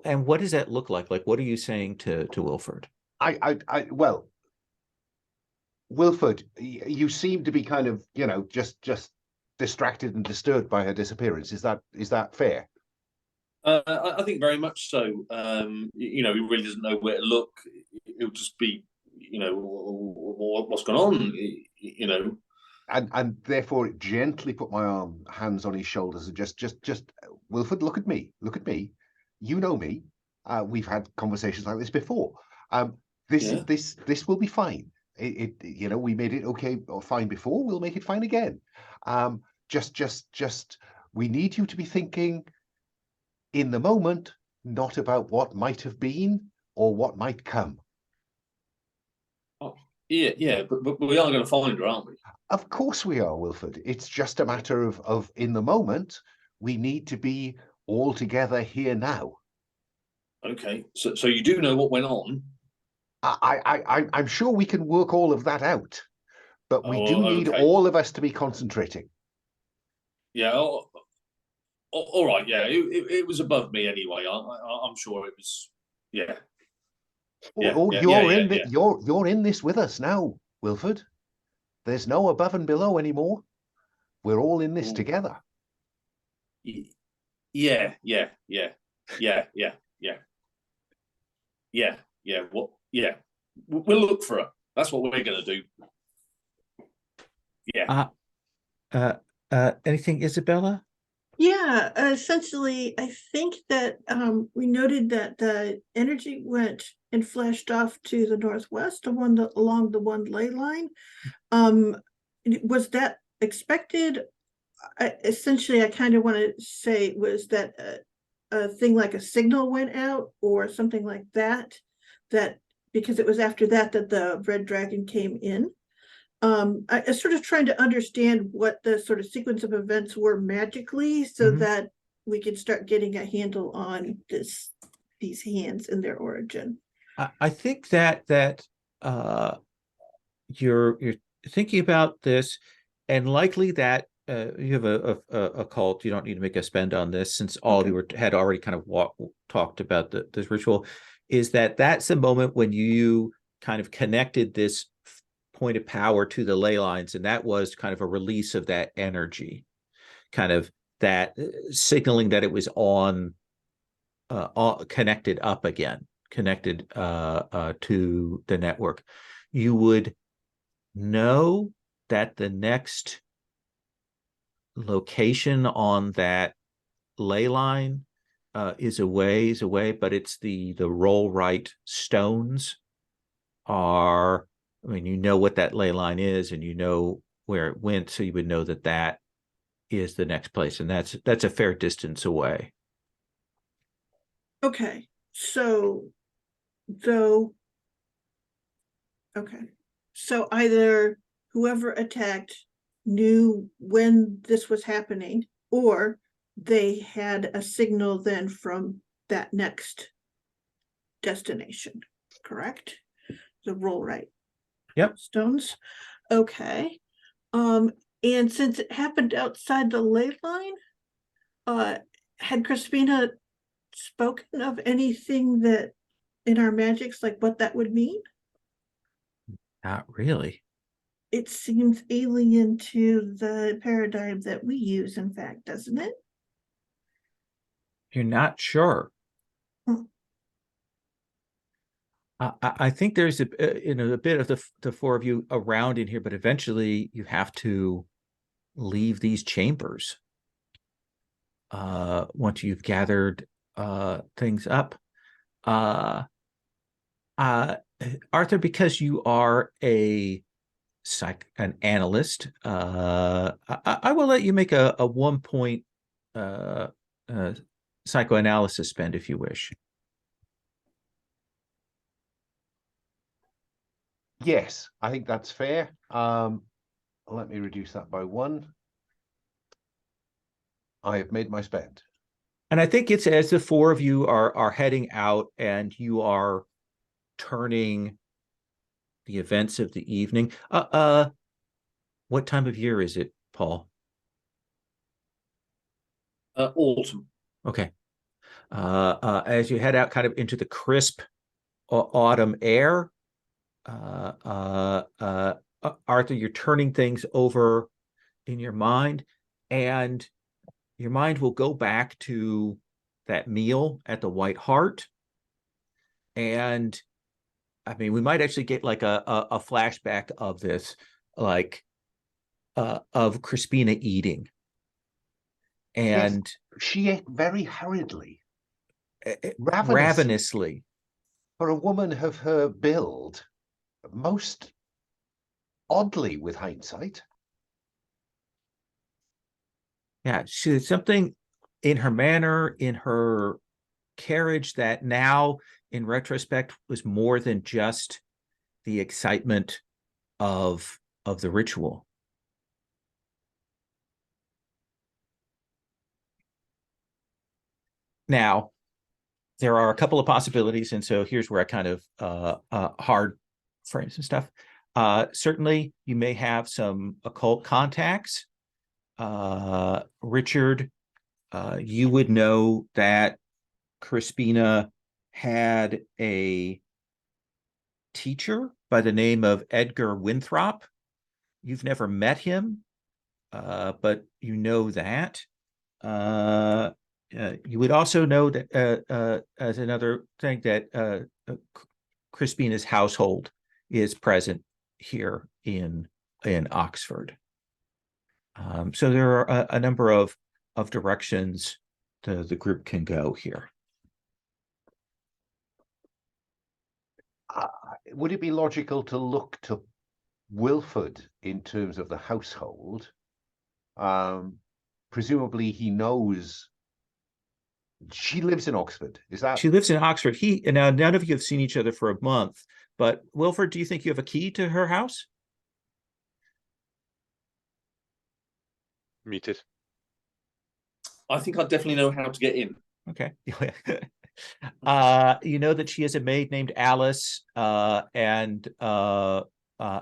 And what does that look like? Like, what are you saying to Wilford? Well, Wilford, you seem to be kind of, just distracted and disturbed by her disappearance. Is that fair? I think very much so. He really doesn't know where to look. It'll just be, what's going on, And therefore gently put my hands on his shoulders and just Wilford, look at me. You know me. We've had conversations like this before. This will be fine. We made it okay or fine before. We'll make it fine again. Just we need you to be thinking in the moment, not about what might have been or what might come. Oh, yeah, but we are going to find her, aren't we? Of course we are, Wilford. It's just a matter of in the moment, we need to be all together here now. Okay, so you do know what went on. I'm sure we can work all of that out, but we do Oh, need okay. all of us to be concentrating. Yeah. All right. Yeah. It was above me anyway. I'm sure it was. Yeah. Yeah. Oh, Yeah. Yeah. Yeah. Yeah. you're in this with us now, Wilford. There's no above and below anymore. We're all in this Ooh. together. Yeah. Yeah. Yeah. Yeah. Yeah. Yeah. Yeah. Yeah. What? Yeah. We'll look for her. That's what we're gonna do. Yeah. Anything, Isabella? Yeah, essentially, I think that we noted that the energy went and flashed off to the northwest, along the one ley line. Um, was that expected? Essentially, I kind of want to say, was that a thing like a signal went out or something like that? That because it was after that that the red dragon came in. I sort of trying to understand what the sort of sequence of events were magically so that we can start getting a handle on these hands and their origin. I think that you're thinking about this, and likely that you have a cult. You don't need to make a spend on this, since all of you had already kind of talked about this ritual. Is that's the moment when you kind of connected this point of power to the ley lines, and that was kind of a release of that energy, kind of that signaling that it was connected up again, connected to the network. You would know that the next location on that ley line is a ways away, but it's the Rollright stones are, I mean, you know what that ley line is, and you know where it went, so you would know that is the next place, and that's a fair distance away. Okay, so though, okay, so either whoever attacked knew when this was happening, or they had a signal then from that next destination, correct? The Rollright. Yep. Stones. Okay. And since it happened outside the ley line, had Crispina spoken of anything that in our magics, like what that would mean? Not really. It seems alien to the paradigm that we use, in fact, doesn't it? You're not sure. I think there's a bit of the four of you around in here, but eventually you have to leave these chambers once you've gathered things up. Arthur, because you are an analyst, I will let you make a 1 point psychoanalysis spend if you wish. Yes, I think that's fair. Let me reduce that by 1. I have made my spend. And I think it's as the four of you are heading out, and you are turning the events of the evening. What time of year is it, Paul? Autumn. Okay. As you head out kind of into the crisp autumn air, Arthur, you're turning things over in your mind, and your mind will go back to that meal at the White Hart. And I mean, we might actually get like a flashback of this, like of Crispina eating. And yes, she ate very hurriedly, ravenously. For a woman of her build, most oddly with hindsight. Yeah, she's something in her manner, in her carriage, that now in retrospect was more than just the excitement of the ritual. Now, there are a couple of possibilities, and so here's where I kind of hard frame some stuff. Certainly, you may have some occult contacts. Richard, you would know that Crispina had a teacher by the name of Edgar Winthrop. You've never met him, but you know that. You would also know that as another thing that Crispina's household is present here in Oxford. So there are a number of directions the group can go here. Would it be logical to look to Wilford in terms of the household? Presumably he knows she lives in Oxford. Is that? She lives in Oxford. Now none of you have seen each other for a month, but Wilford, do you think you have a key to her house? Muted. I think I definitely know how to get in. Okay. You know that she has a maid named Alice and a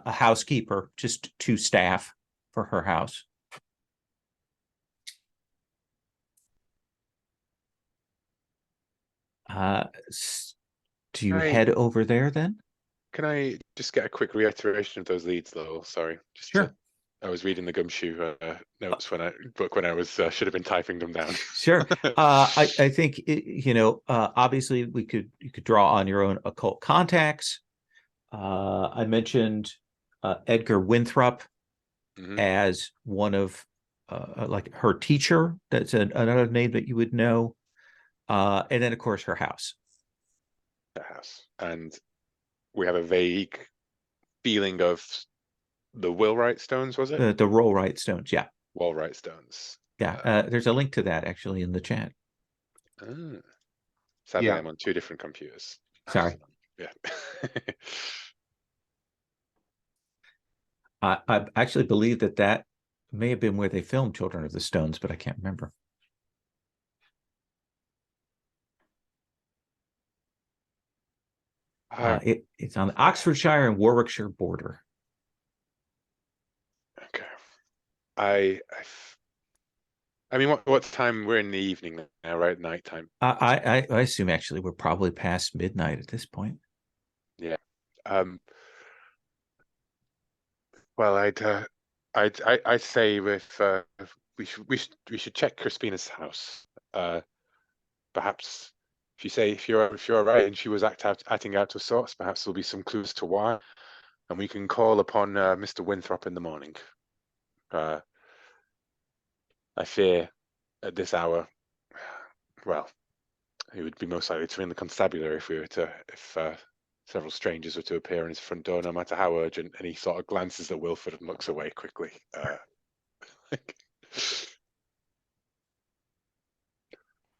housekeeper, just 2 staff for her house. Do you head over there then? Can I just get a quick reiteration of those leads, though? Sorry, just Sure. I was reading the Gumshoe notes when I was should have been typing them down. Sure. I think obviously you could draw on your own occult contacts. I mentioned Edgar Winthrop as one of like her teacher. That's another name that you would know. And then of course her house. The house, and we have a vague feeling of the Willwright stones. Was it the Rollright stones? Yeah. Wallwright stones. Yeah. There's a link to that actually in the chat. Sadly, Yeah. I'm on 2 different computers. Sorry. Yeah. I actually believe that may have been where they filmed Children of the Stones, but I can't remember. It's on the Oxfordshire and Warwickshire border. Okay. I mean, what time? We're in the evening now, right? Nighttime. I assume actually we're probably past midnight at this point. Yeah. Well, I'd say we should check Crispina's house. Perhaps if you're all right and she was acting out of sorts, perhaps there'll be some clues to why, and we can call upon Mr. Winthrop in the morning. I fear at this hour, well, he would be most likely to ring the constabulary if several strangers were to appear on his front door, no matter how urgent. And he sort of glances at Wilford and looks away quickly.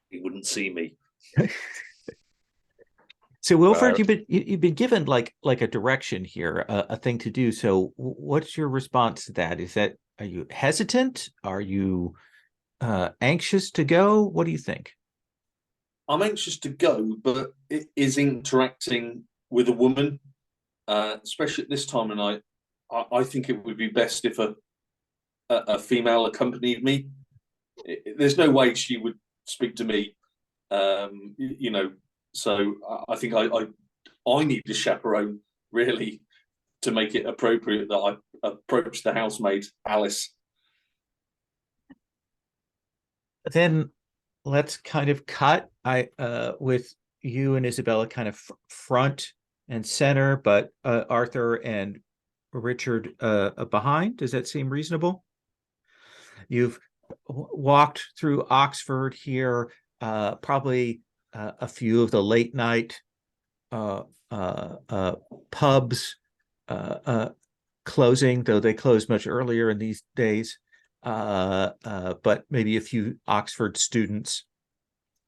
He wouldn't see me. So Wilford, you've been given like a direction here, a thing to do. So what's your response to that? Are you hesitant? Are you anxious to go? What do you think? I'm anxious to go, but it is interacting with a woman, especially at this time of night. I think it would be best if a female accompanied me. There's no way she would speak to me, So I think I need a chaperone really to make it appropriate that I approach the housemaid Alice. Then let's kind of cut with you and Isabella kind of front and center, but Arthur and Richard behind. Does that seem reasonable? You've walked through Oxford here, probably a few of the late night pubs closing, though they close much earlier in these days. But maybe a few Oxford students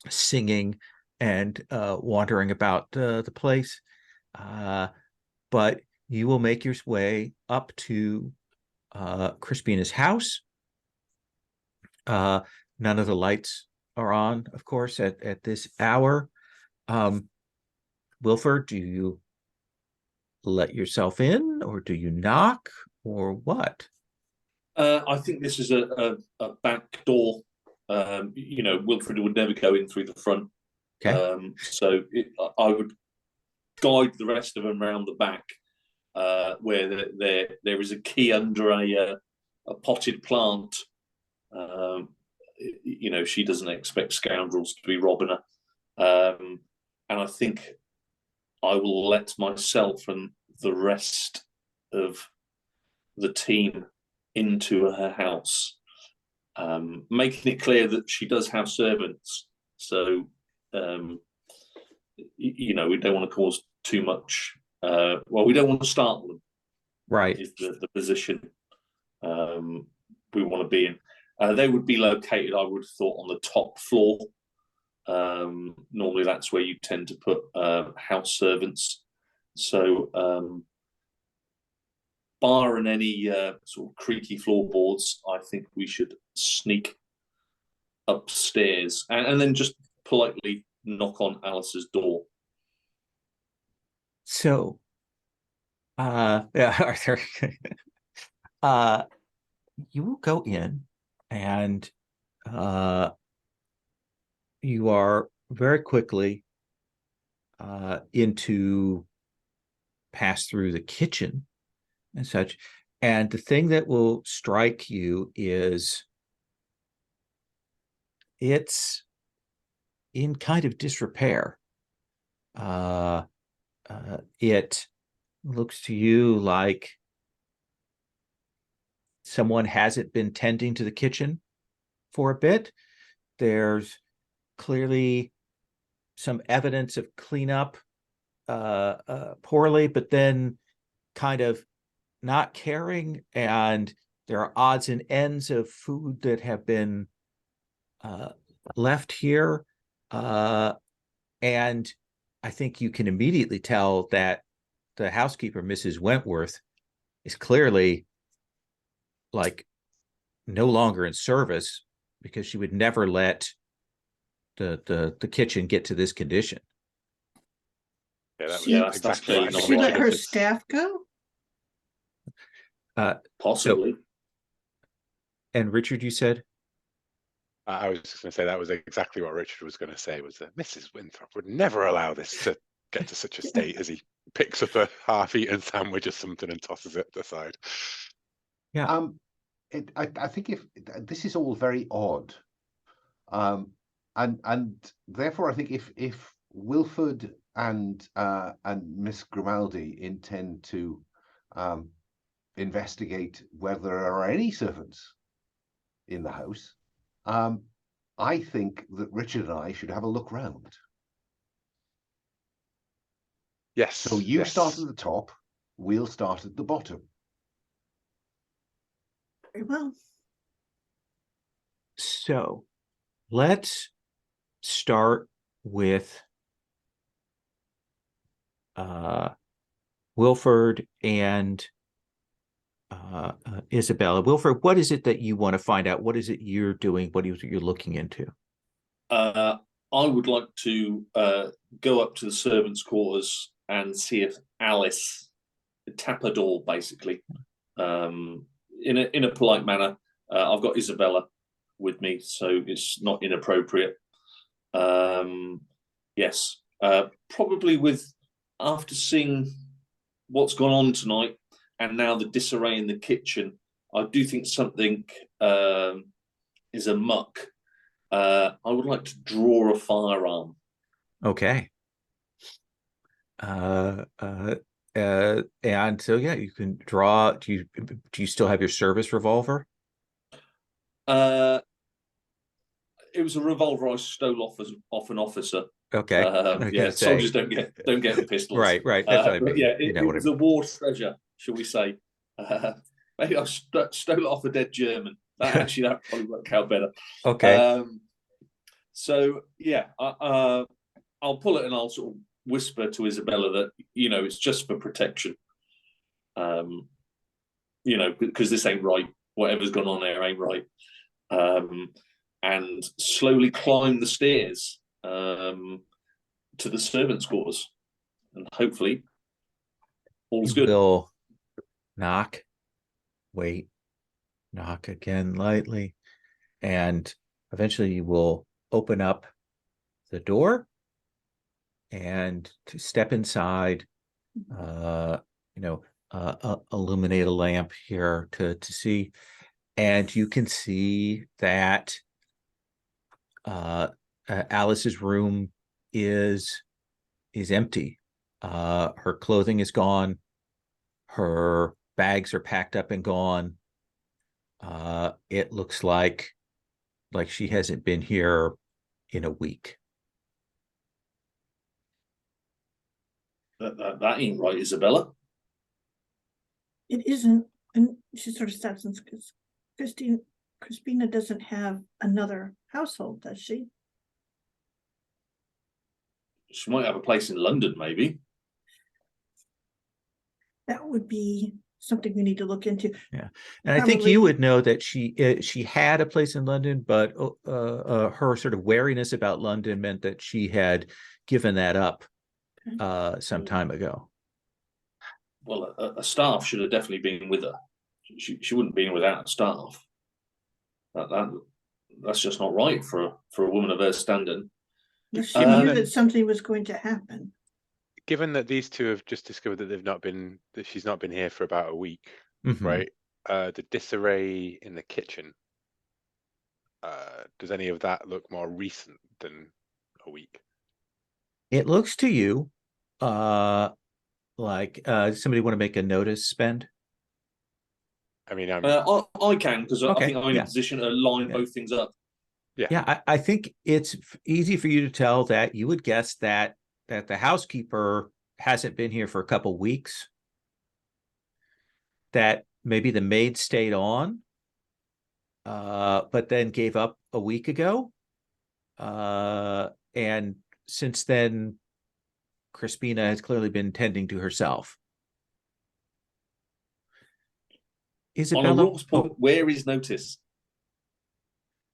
singing and wandering about the place. But you will make your way up to Crispina's house. None of the lights are on, of course, at this hour. Wilford, do you let yourself in, or do you knock, or what? I think this is a back door. Wilfred would never go in through the front. Okay. So I would guide the rest of them around the back, where there is a key under a potted plant. She doesn't expect scoundrels to be robbing her. And I think I will let myself and the rest of the team into her house, making it clear that she does have servants. So, we don't want to cause too much. We don't want to startle them. Right. Is the position we want to be in. They would be located, I would have thought, on the top floor. Normally that's where you tend to put house servants. So barring any sort of creaky floorboards, I think we should sneak upstairs and then just politely knock on Alice's door. So, Arthur, you will go in, and you are very quickly into pass through the kitchen and such. And the thing that will strike you is it's in kind of disrepair. It looks to you like someone hasn't been tending to the kitchen for a bit. There's clearly some evidence of cleanup poorly, but then kind of not caring, and there are odds and ends of food that have been left here, and I think you can immediately tell that the housekeeper, Mrs. Wentworth, is clearly like no longer in service, because she would never let the kitchen get to this condition. That's exactly what She let her staff go? Possibly. And Richard, you said? I was just going to say that was exactly what Richard was going to say, was that Mrs. Winthrop would never allow this to get to such a state, as he picks up a half-eaten sandwich or something and tosses it aside. Yeah. I think if this is all very odd, and therefore I think if Wilford and Miss Grimaldi intend to investigate whether there are any servants in the house, I think that Richard and I should have a look round. Yes. So you start at the top, we'll start at the bottom. Very well. So let's start with Wilford and Isabella. Wilford, what is it that you want to find out? What is it you're doing? What is it you're looking into? I would like to go up to the servants' quarters and see if Alice tap a door, basically, in a polite manner. I've got Isabella with me, so it's not inappropriate. Yes, probably after seeing what's gone on tonight, and now the disarray in the kitchen, I do think something is amuck. I would like to draw a firearm. Okay. And so yeah, you can draw. Do you still have your service revolver? It was a revolver I stole off an officer. Okay. Soldiers don't get pistols. Right. That's what I mean. Yeah, it was a war treasure, shall we say? Maybe I stole it off a dead German. That probably worked out better. Okay. So yeah, I'll pull it and I'll sort of whisper to Isabella that it's just for protection. Because this ain't right. Whatever's gone on there ain't right. And slowly climb the stairs to the servants' quarters, and hopefully all's You good. will knock, wait, knock again lightly, and eventually you will open up the door and to step inside, illuminate a lamp here to see, and you can see that Alice's room is empty. Her clothing is gone. Her bags are packed up and gone. It looks like she hasn't been here in a week. That ain't right, Isabella. It isn't, and she sort of stops because Crispina doesn't have another household, does she? She might have a place in London, maybe. That would be something we need to look into. Yeah, and I think you would know that she had a place in London, but her sort of wariness about London meant that she had given that up some time ago. Well, a staff should have definitely been with her. She wouldn't have been without a staff. That's just not right for a woman of her standing. She knew that something was going to happen. Given that these two have just discovered that she's not been here for about a week, right? The disarray in the kitchen. Does any of that look more recent than a week? It looks to you like somebody want to make a notice spend? I mean, I can, because I think I'm in a yeah. position to line both things up. Yeah, I think it's easy for you to tell that you would guess that the housekeeper hasn't been here for a couple weeks, that maybe the maid stayed on, but then gave up a week ago. And since then, Crispina has clearly been tending to herself. Isabella, on a Rock's point, where is notice?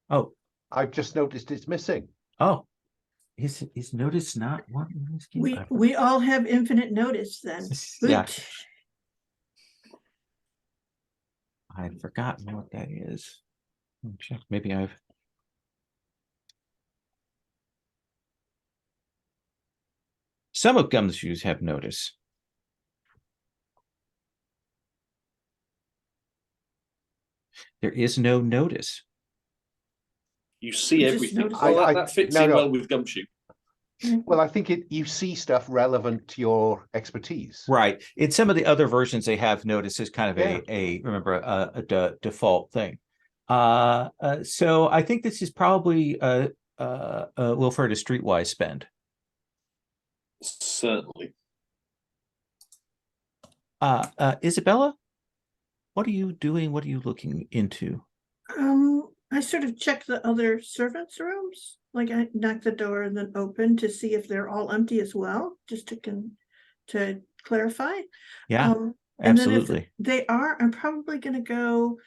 Oh, I've just noticed it's missing. Oh, is notice not one? We all have infinite notice then. Yeah. I'd forgotten what that is. Let me check. Maybe some of Gumshoes have notice. There is no notice. You see everything. That fits in well with Gumshoe. Well, I think you see stuff relevant to your expertise. Right. In some of the other versions, they have notice as kind of a default thing. So I think this is probably Wilfred a streetwise spend. Certainly. Isabella, what are you doing? What are you looking into? I sort of check the other servants' rooms. Like I knock the door and then open to see if they're all empty as well, just to clarify. Yeah, absolutely. And then if they are, I'm probably going to go,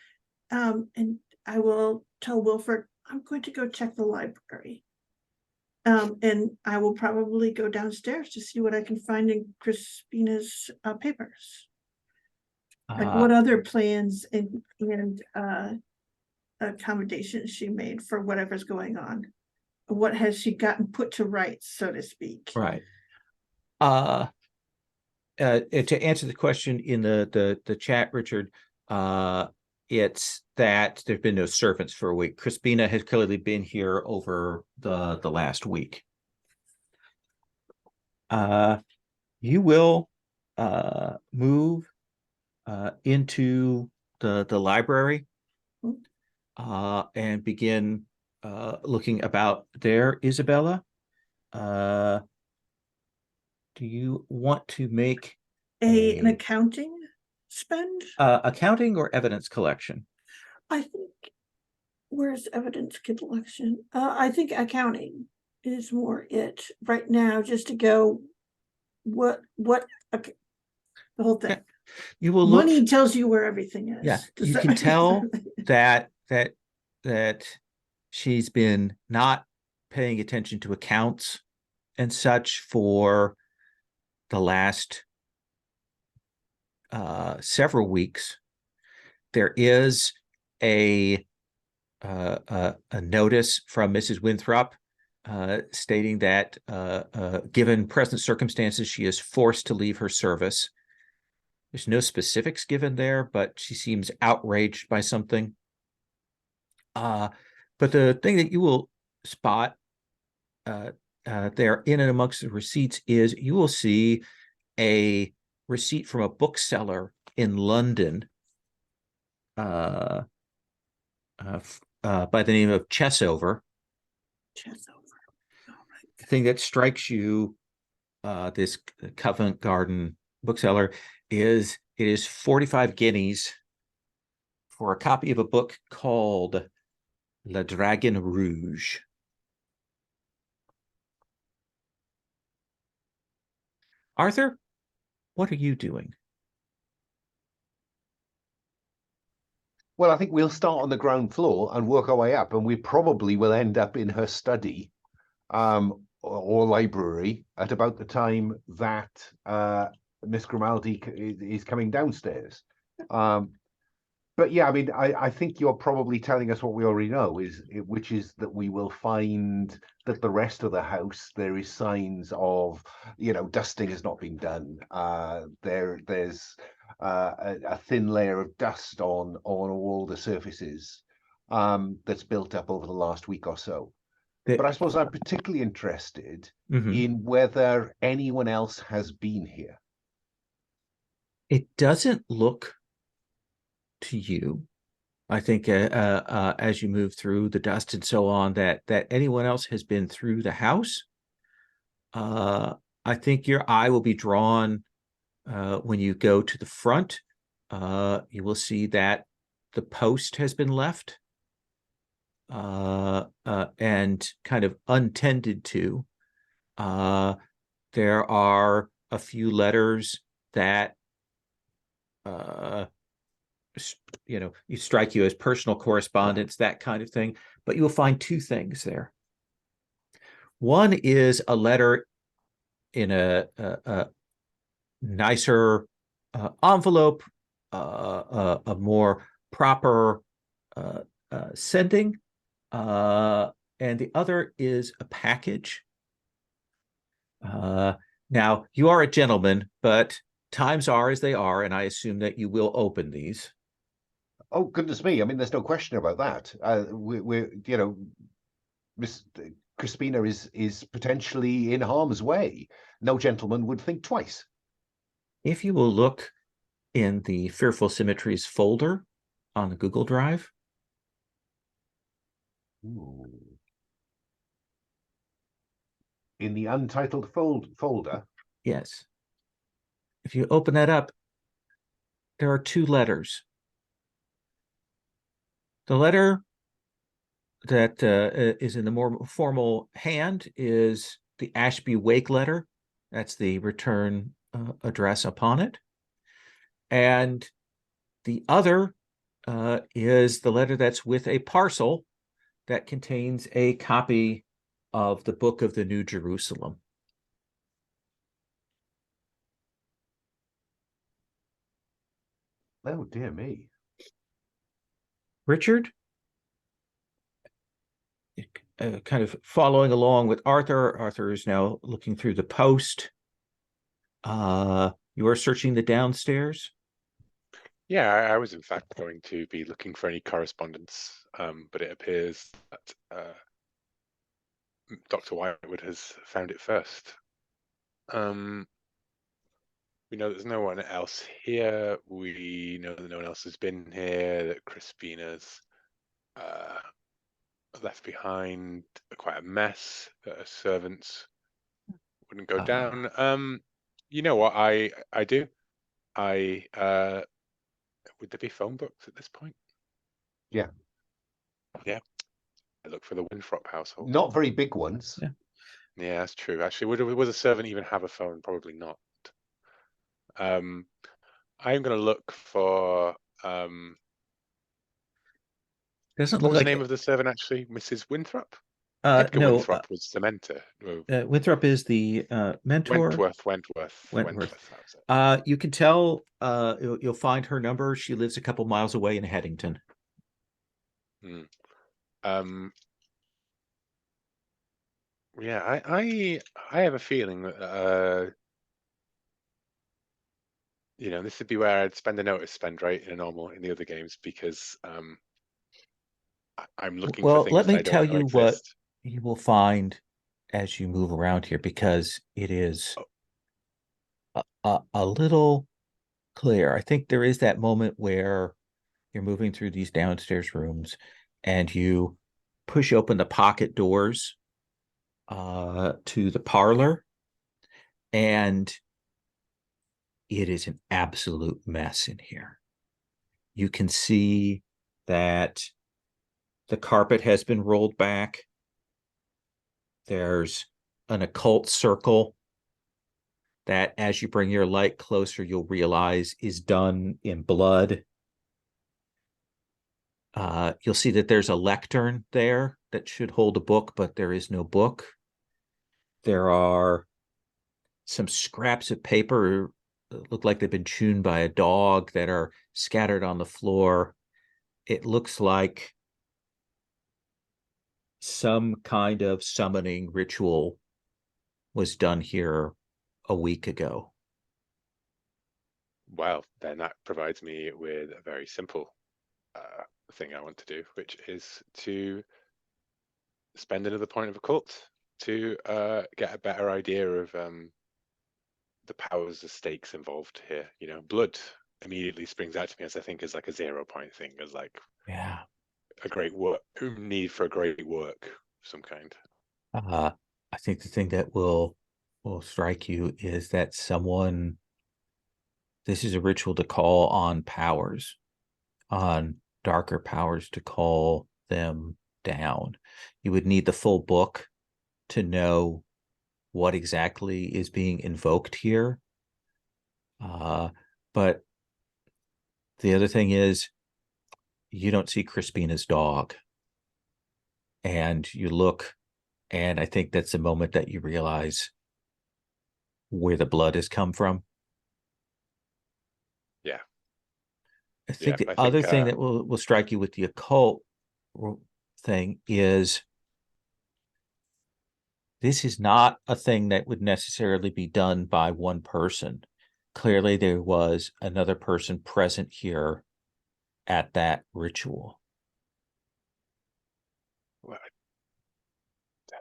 and I will tell Wilfred I'm going to go check the library. And I will probably go downstairs to see what I can find in Crispina's papers. Like what other plans and accommodations she made for whatever's going on. What has she gotten put to rights, so to speak? Right. To answer the question in the chat, Richard, it's that there's been no servants for a week. Crispina has clearly been here over the last week. You will move into the library and begin looking about there. Isabella, do you want to make an accounting spend? Accounting or evidence collection? I think, where's evidence collection? I think accounting is more it right now, just to go what okay, the whole thing. You will money tells you where everything is. Yeah, you can tell that she's been not paying attention to accounts and such for the last several weeks. There is a notice from Mrs. Winthrop stating that given present circumstances, she is forced to leave her service. There's no specifics given there, but she seems outraged by something. But the thing that you will spot there in and amongst the receipts is you will see a receipt from a bookseller in London by the name of Chessover. The thing that strikes you, this Covent Garden bookseller, is it is 45 guineas for a copy of a book called Le Dragon Rouge. Arthur, what are you doing? Well, I think we'll start on the ground floor and work our way up, and we probably will end up in her study or library at about the time that Miss Grimaldi is coming downstairs. But yeah, I mean, I think you're probably telling us what we already know, which is that we will find that the rest of the house, there is signs of, dusting has not been done. There's a thin layer of dust on all the surfaces that's built up over the last week or so. But I suppose I'm particularly interested in whether anyone else has been here. It doesn't look to you, I think, as you move through the dust and so on, that anyone else has been through the house. I think your eye will be drawn when you go to the front. You will see that the post has been left and kind of untended to. There are a few letters that you strike you as personal correspondence, that kind of thing, but you will find two things there. One is a letter in a nicer envelope, a more proper sending, and the other is a package. Now, you are a gentleman, but times are as they are, and I assume that you will open these. Oh, goodness me. I mean, there's no question about that. Miss Crispina is potentially in harm's way. No gentleman would think twice. If you will look in the Fearful Symmetries folder on the Google Drive. Ooh. In the untitled folder? Yes. If you open that up, there are two letters. The letter that is in the more formal hand is the Ashby Wake letter. That's the return address upon it. And the other is the letter that's with a parcel that contains a copy of the Book of the New Jerusalem. Oh, dear me. Richard, kind of following along with Arthur. Arthur is now looking through the post. You are searching the downstairs? Yeah, I was in fact going to be looking for any correspondence, but it appears that Dr. Whitewood has found it first. We know there's no one else here. We know that no one else has been here, that Crispina's left behind quite a mess, that her servants wouldn't go down. You know what I do? Would there be phone books at this point? Yeah. Yeah. I look for the Winthrop household. Not very big ones. Yeah. Yeah, that's true. Actually, would a servant even have a phone? Probably not. I'm going to look for. Doesn't What look was like the name of the servant? Actually, Mrs. Winthrop. Edgar No, Winthrop was the mentor. Oh, Winthrop is the mentor. Wentworth. Wentworth. That was it. You can tell. You'll find her number. She lives a couple miles away in Headington. Hmm. Yeah, I have a feeling that this would be where I'd spend a notice spend, right, in the other games, because I'm looking for Well, let things that me I tell don't know you what exist. you will find as you move around here, because it is a little clear. I think there is that moment where you're moving through these downstairs rooms and you push open the pocket doors to the parlor, and it is an absolute mess in here. You can see that the carpet has been rolled back. There's an occult circle that, as you bring your light closer, you'll realize is done in blood. You'll see that there's a lectern there that should hold a book, but there is no book. There are some scraps of paper that look like they've been chewed by a dog that are scattered on the floor. It looks like some kind of summoning ritual was done here a week ago. Well, then that provides me with a very simple thing I want to do, which is to spend another point of occult to get a better idea of the powers, the stakes involved here. Blood immediately springs out to me as I think is like a 0 point thing, as like a great work, need for a great work of some kind. I think the thing that will strike you is that this is a ritual to call on powers, on darker powers, to call them down. You would need the full book to know what exactly is being invoked here. But the other thing is, you don't see Crispina's dog. And you look, and I think that's the moment that you realize where the blood has come from. Yeah. I think the other thing that will strike you with the occult thing is, this is not a thing that would necessarily be done by one person. Clearly, there was another person present here at that ritual. Well, I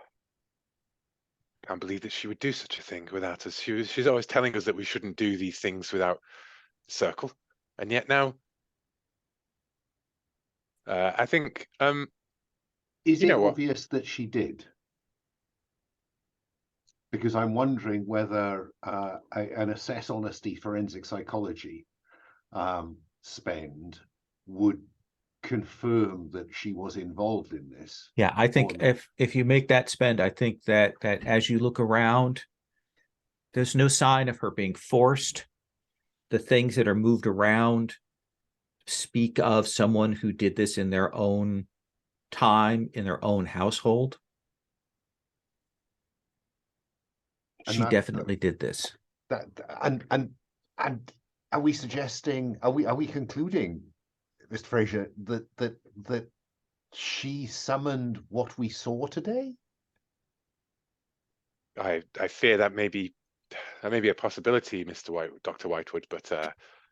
can't believe that she would do such a thing without us. She's always telling us that we shouldn't do these things without Circle, and yet now I think is it what? obvious that she did? Because I'm wondering whether an assess honesty forensic psychology spend would confirm that she was involved in this. Yeah, I think if you make that spend, I think that as you look around, there's no sign of her being forced. The things that are moved around speak of someone who did this in their own time, in their own household. She definitely did this. And are we suggesting? Are we concluding, Mr. Fraser, that she summoned what we saw today? I fear that may be a possibility, Dr. Whitewood, but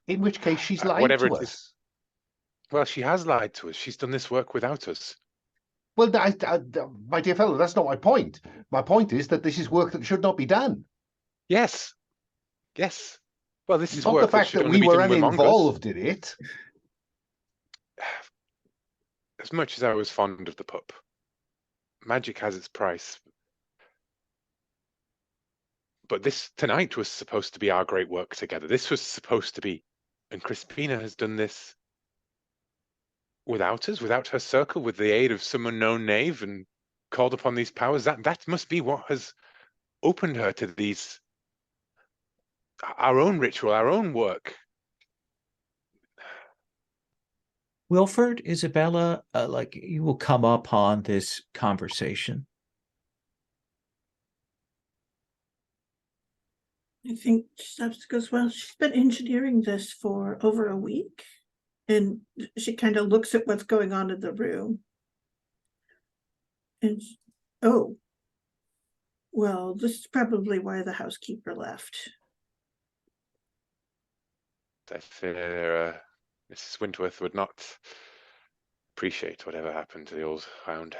in which case she's lied whatever to it us. Is, well, she has lied to us. She's done this work without us. Well, my dear fellow, that's not my point. My point is that this is work that should not be done. Yes. Well, this is not work the fact that we were uninvolved in it. As much as I was fond of the pup, magic has its price. But this tonight was supposed to be our great work together. This was supposed to be, and Crispina has done this without us, without her circle, with the aid of some unknown knave, and called upon these powers. That must be what has opened her to these, our own ritual, our own work. Wilford, Isabella, you will come upon this conversation. I think Steps goes, well, she's been engineering this for over a week. And she kind of looks at what's going on in the room. And, oh, well, this is probably why the housekeeper left. I fear Mrs. Wentworth would not appreciate whatever happened to the old hound.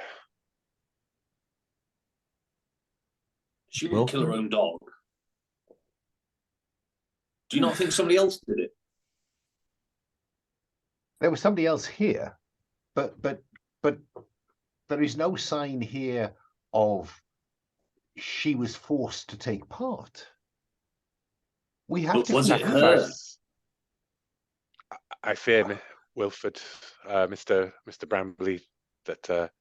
She would kill her own dog. Do you not think somebody else did it? There was somebody else here, but there is no sign here of she was forced to take part. We have But to was keep it her? I fear, Wilford, Mr. Brambley, that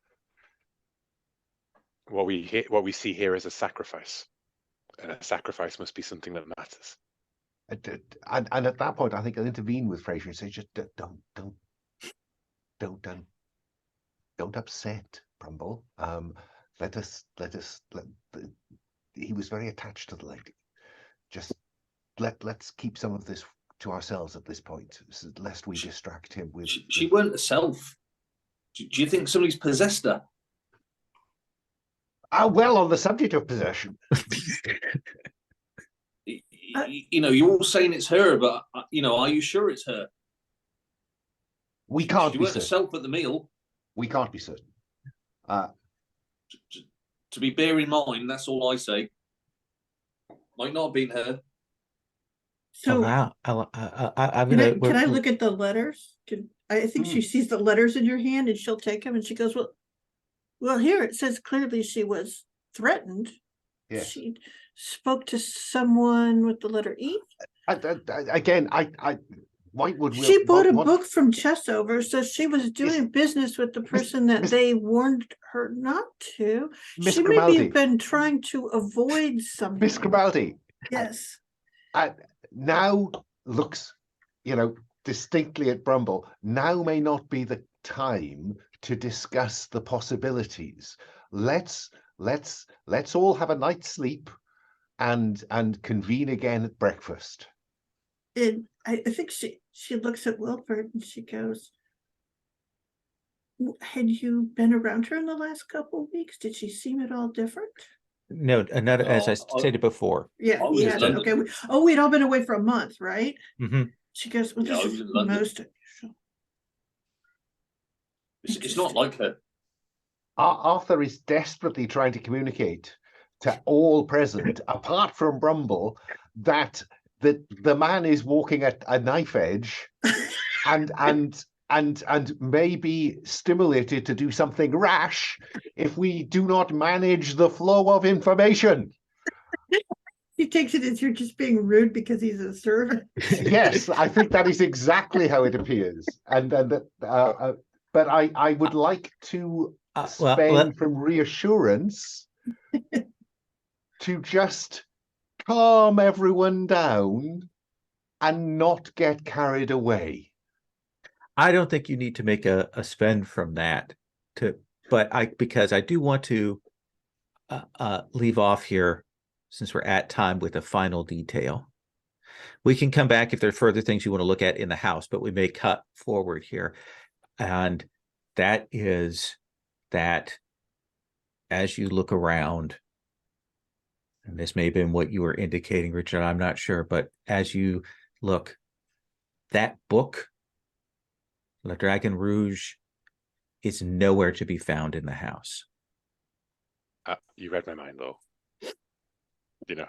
what we see here is a sacrifice, and a sacrifice must be something that matters. And at that point, I think I'll intervene with Fraser and say, just don't upset Brumble. He was very attached to the lady. Just let's keep some of this to ourselves at this point, lest we distract him with. She weren't herself. Do you think somebody's possessed her? Well, on the subject of possession. You know, you're all saying it's her, but you know, are you sure it's her? We can't she be weren't certain. herself at the meal. We can't be certain. To be bear in mind, that's all I say. Might not have been her. So wow. can I look at the letters? I think she sees the letters in your hand and she'll take them and she goes, well, here it says clearly she was threatened. Yes. She spoke to someone with the letter E. Again, Whitewood will. She bought a book from Chestover, so she was doing business with the person that they warned her not to. Miss She Grimaldi. maybe been trying to avoid something. Miss Grimaldi. Yes. Now looks, distinctly at Brumble. Now may not be the time to discuss the possibilities. Let's all have a night's sleep and convene again at breakfast. And I think she looks at Wilford and she goes, had you been around her in the last couple of weeks? Did she seem at all different? No, not as I stated before. Yeah, I was in London. Okay. We'd all been away for a month, right? Mm-hmm. She goes, well, Yeah, I this was is in London. most unusual. It's not like her. Arthur is desperately trying to communicate to all present, apart from Brumble, that the man is walking at a knife edge and may be stimulated to do something rash if we do not manage the flow of information. He takes it as you're just being rude because he's a servant. Yes, I think that is exactly how it appears. But I would like to spend from reassurance to just calm everyone down and not get carried away. I don't think you need to make a spend from that, because I do want to leave off here, since we're at time, with a final detail. We can come back if there are further things you want to look at in the house, but we may cut forward here. And that is that as you look around, and this may have been what you were indicating, Richard, I'm not sure, but as you look, that book, Le Dragon Rouge, is nowhere to be found in the house. You read my mind, though.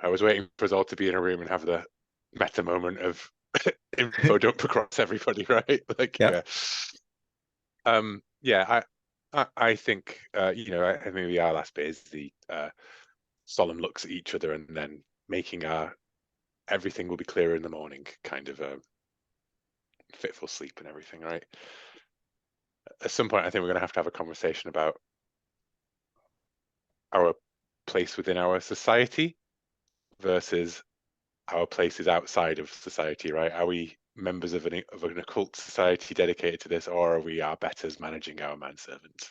I was waiting for us all to be in a room and have the meta moment of info dump across everybody, right? I think I think our last bit is the solemn looks at each other and then making everything will be clearer in the morning kind of fitful sleep and everything, right? At some point, I think we're going to have a conversation about our place within our society versus our places outside of society, right? Are we members of an occult society dedicated to this, or are we our betters managing our manservants?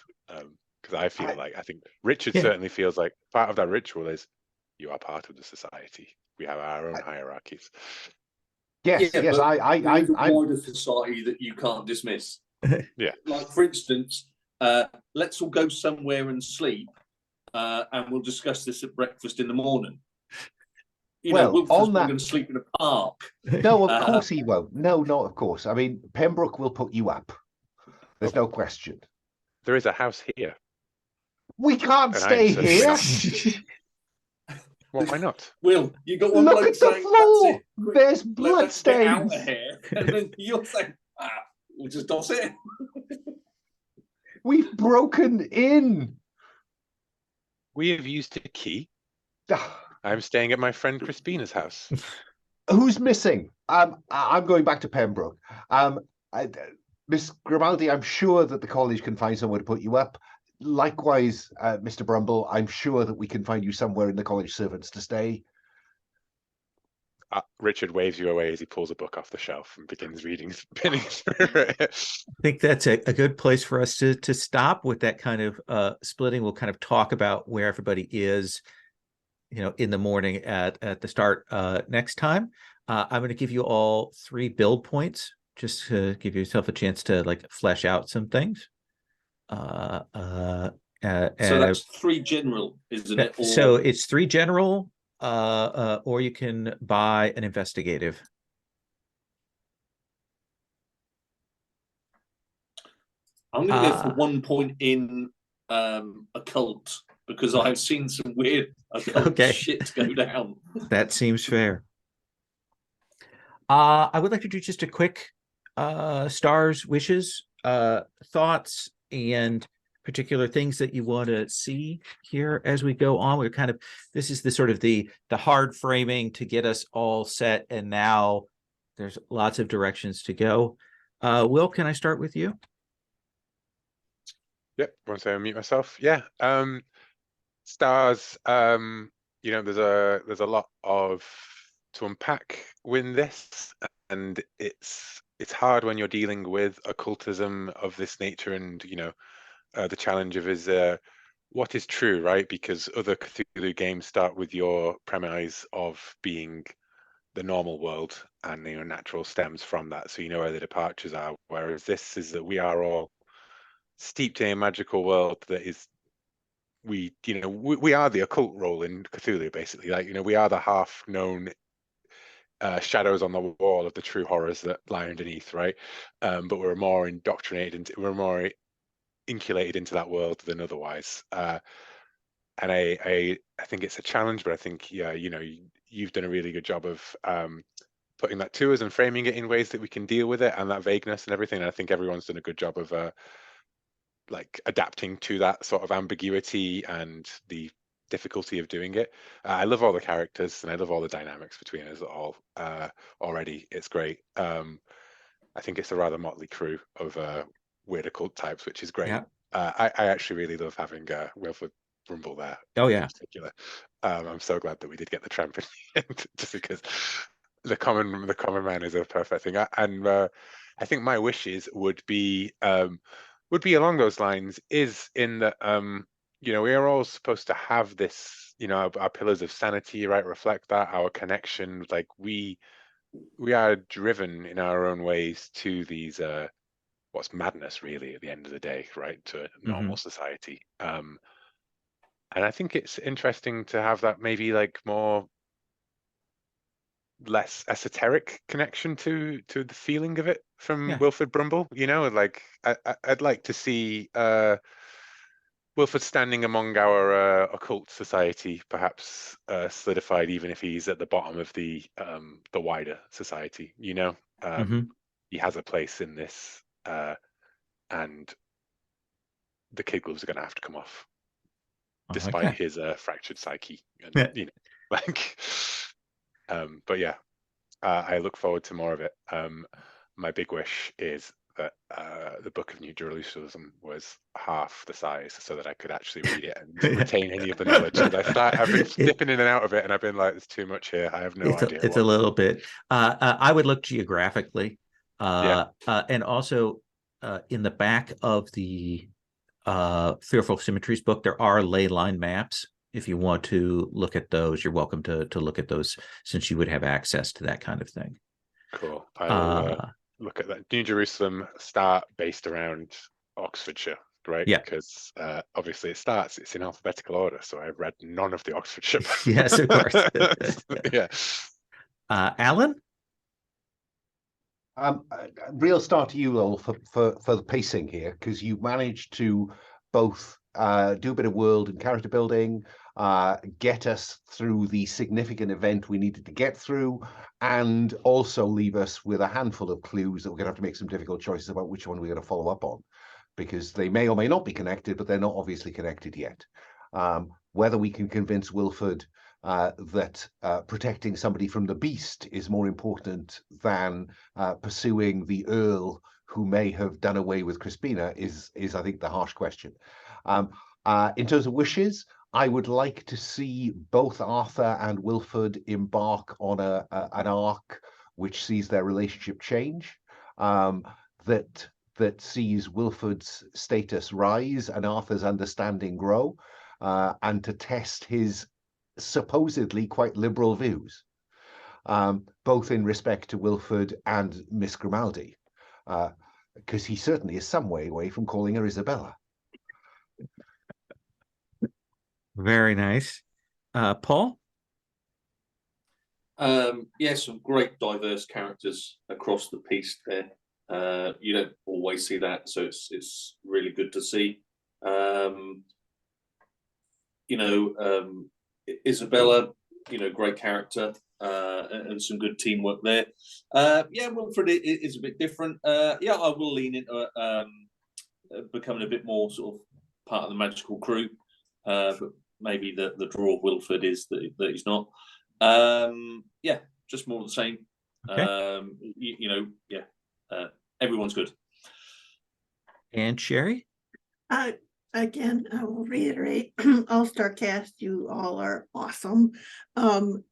Because I think Richard certainly feels like part of that ritual is You are part of the society. We have our own hierarchies. Yes, Yeah, yes, but there is a I'm wider society that you can't dismiss. Yeah. Like, for instance, let's all go somewhere and sleep, and we'll discuss this at breakfast in the morning. You know, well Wilfred's on not that. going to sleep in a park. No, of course he won't. No, not of course. I mean, Pembroke will put you up. There's no question. There is a house here, We can't and I'm stay certainly here. not. Well, why not? Will, you got one Look bloke at the saying, floor. "That's it, quick, There's let's get out of bloodstains. here," and then you're saying, "We'll just toss it." We've broken in. We have used a key. I'm staying at my friend Crispina's house. Who's missing? I'm going back to Pembroke. Miss Grimaldi, I'm sure that the college can find somewhere to put you up. Likewise, Mr. Brumble, I'm sure that we can find you somewhere in the college servants to stay. Richard waves you away as he pulls a book off the shelf and begins reading, pinning through it. I think that's a good place for us to stop with that kind of splitting. We'll kind of talk about where everybody is, in the morning at the start next time. I'm going to give you all 3 build points just to give yourself a chance to like flesh out some things. So that's 3 general, isn't it? So it's 3 general, or you can buy an investigative. I'm going to go for 1 point in occult, because I've seen some weird occult shit go down. That seems fair. I would like to do just a quick stars, wishes, thoughts, and particular things that you want to see here as we go on. We're kind of, this is the sort of the hard framing to get us all set, and now there's lots of directions to go. Will, can I start with you? Yep, once I unmute myself. Yeah. Stars, there's a lot of to unpack with this, and it's hard when you're dealing with occultism of this nature, and the challenge of is what is true, right? Because other Cthulhu games start with your premise of being the normal world, and natural stems from that, so you know where the departures are, whereas this is that we are all steeped in a magical world that is, we are the occult role in Cthulhu, basically. Like, we are the half known shadows on the wall of the true horrors that lie underneath, right? But we're more indoctrinated we're more inculated into that world than otherwise. And I think it's a challenge, but I think you've done a really good job of putting that to us and framing it in ways that we can deal with it, and that vagueness and everything. And I think everyone's done a good job of like adapting to that sort of ambiguity and the difficulty of doing it. I love all the characters, and I love all the dynamics between us all already. It's great. I think it's a rather motley crew of weird occult types, which is great. Yeah. I actually really love having Wilfred Brumble there. Oh yeah. In particular. I'm so glad that we did get the tramp in the end, just because the common man is a perfect thing. And I think my wishes would be along those lines, is in that we are all supposed to have this, our pillars of sanity, right, reflect that, our connection, like we are driven in our own ways to these what's madness really at the end of the day, right, to a normal society. And I think it's interesting to have that maybe like less esoteric connection to the feeling of it from Wilfred Brumble. Like I'd like to see Wilfred standing among our occult society, perhaps solidified, even if he's at the bottom of the wider society. He has a place in this, and the kid gloves are going to have to come off, despite his fractured psyche. And, like. But yeah, I look forward to more of it. My big wish is that the Book of New Jerusalem was half the size, so that I could actually read it and retain any of the knowledge. Because I've been dipping in and out of it, and I've been like, "There's too much here. I have no idea." It's a little bit. I would look geographically, and also in the back of the Fearful Symmetries book, there are ley line maps if you want to look at those, you're welcome to look at those, since you would have access to that kind of thing. Cool. I'll Uh, look at that. New Jerusalem start based around Oxfordshire, right? Yeah. Because obviously it's in alphabetical order, so I've read none of the Oxfordshire books. Yes, of course. Yeah. Alan? Real start to you, Lowell, for the pacing here, because you managed to both do a bit of world and character building, get us through the significant event we needed to get through, and also leave us with a handful of clues that we're going to have to make some difficult choices about which one we're going to follow up on, because they may or may not be connected, but they're not obviously connected yet. Whether we can convince Wilford that protecting somebody from the beast is more important than pursuing the Earl who may have done away with Crispina is I think, the harsh question. In terms of wishes, I would like to see both Arthur and Wilford embark on an arc which sees their relationship change, that sees Wilford's status rise and Arthur's understanding grow, and to test his supposedly quite liberal views, both in respect to Wilford and Miss Grimaldi, because he certainly is some way away from calling her Isabella. Very nice. Paul? Yeah, some great diverse characters across the piece there. You don't always see that, so it's really good to see. Isabella, great character, and some good teamwork there. Yeah, Wilfred is a bit different. Yeah, I will lean into becoming a bit more sort of part of the magical crew, but maybe the draw of Wilfred is that he's not. Yeah, just more of the same. Okay. Everyone's good. And Sherry? Again, I will reiterate, all-star cast, you all are awesome. I'm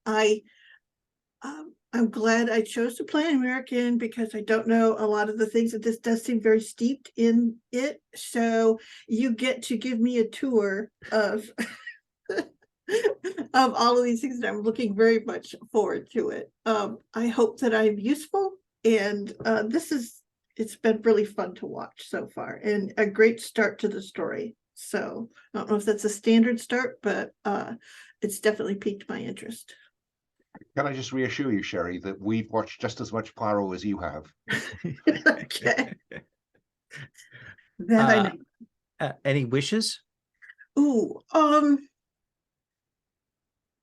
glad I chose to play an American because I don't know a lot of the things, that this does seem very steeped in it. So you get to give me a tour of of all of these things, and I'm looking very much forward to it. I hope that I'm useful, and it's been really fun to watch so far, and a great start to the story. So I don't know if that's a standard start, but it's definitely piqued my interest. Can I just reassure you, Sherry, that we've watched just as much Poirot as you have? Okay. That I know. Any wishes? Ooh,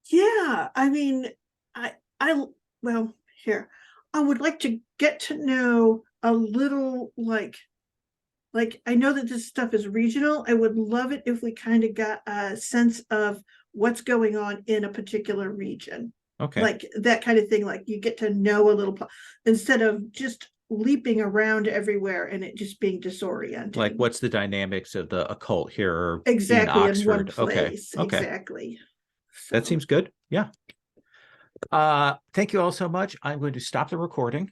yeah, I mean, well, here, I would like to get to know a little, like I know that this stuff is regional. I would love it if we kind of got a sense of what's going on in a particular region. Okay. Like that kind of thing, like you get to know a little, instead of just leaping around everywhere and it just being disorienting. Like, what's the dynamics of the occult here exactly in Oxford? In one place. Okay. Exactly. That seems good. Yeah. Thank you all so much. I'm going to stop the recording.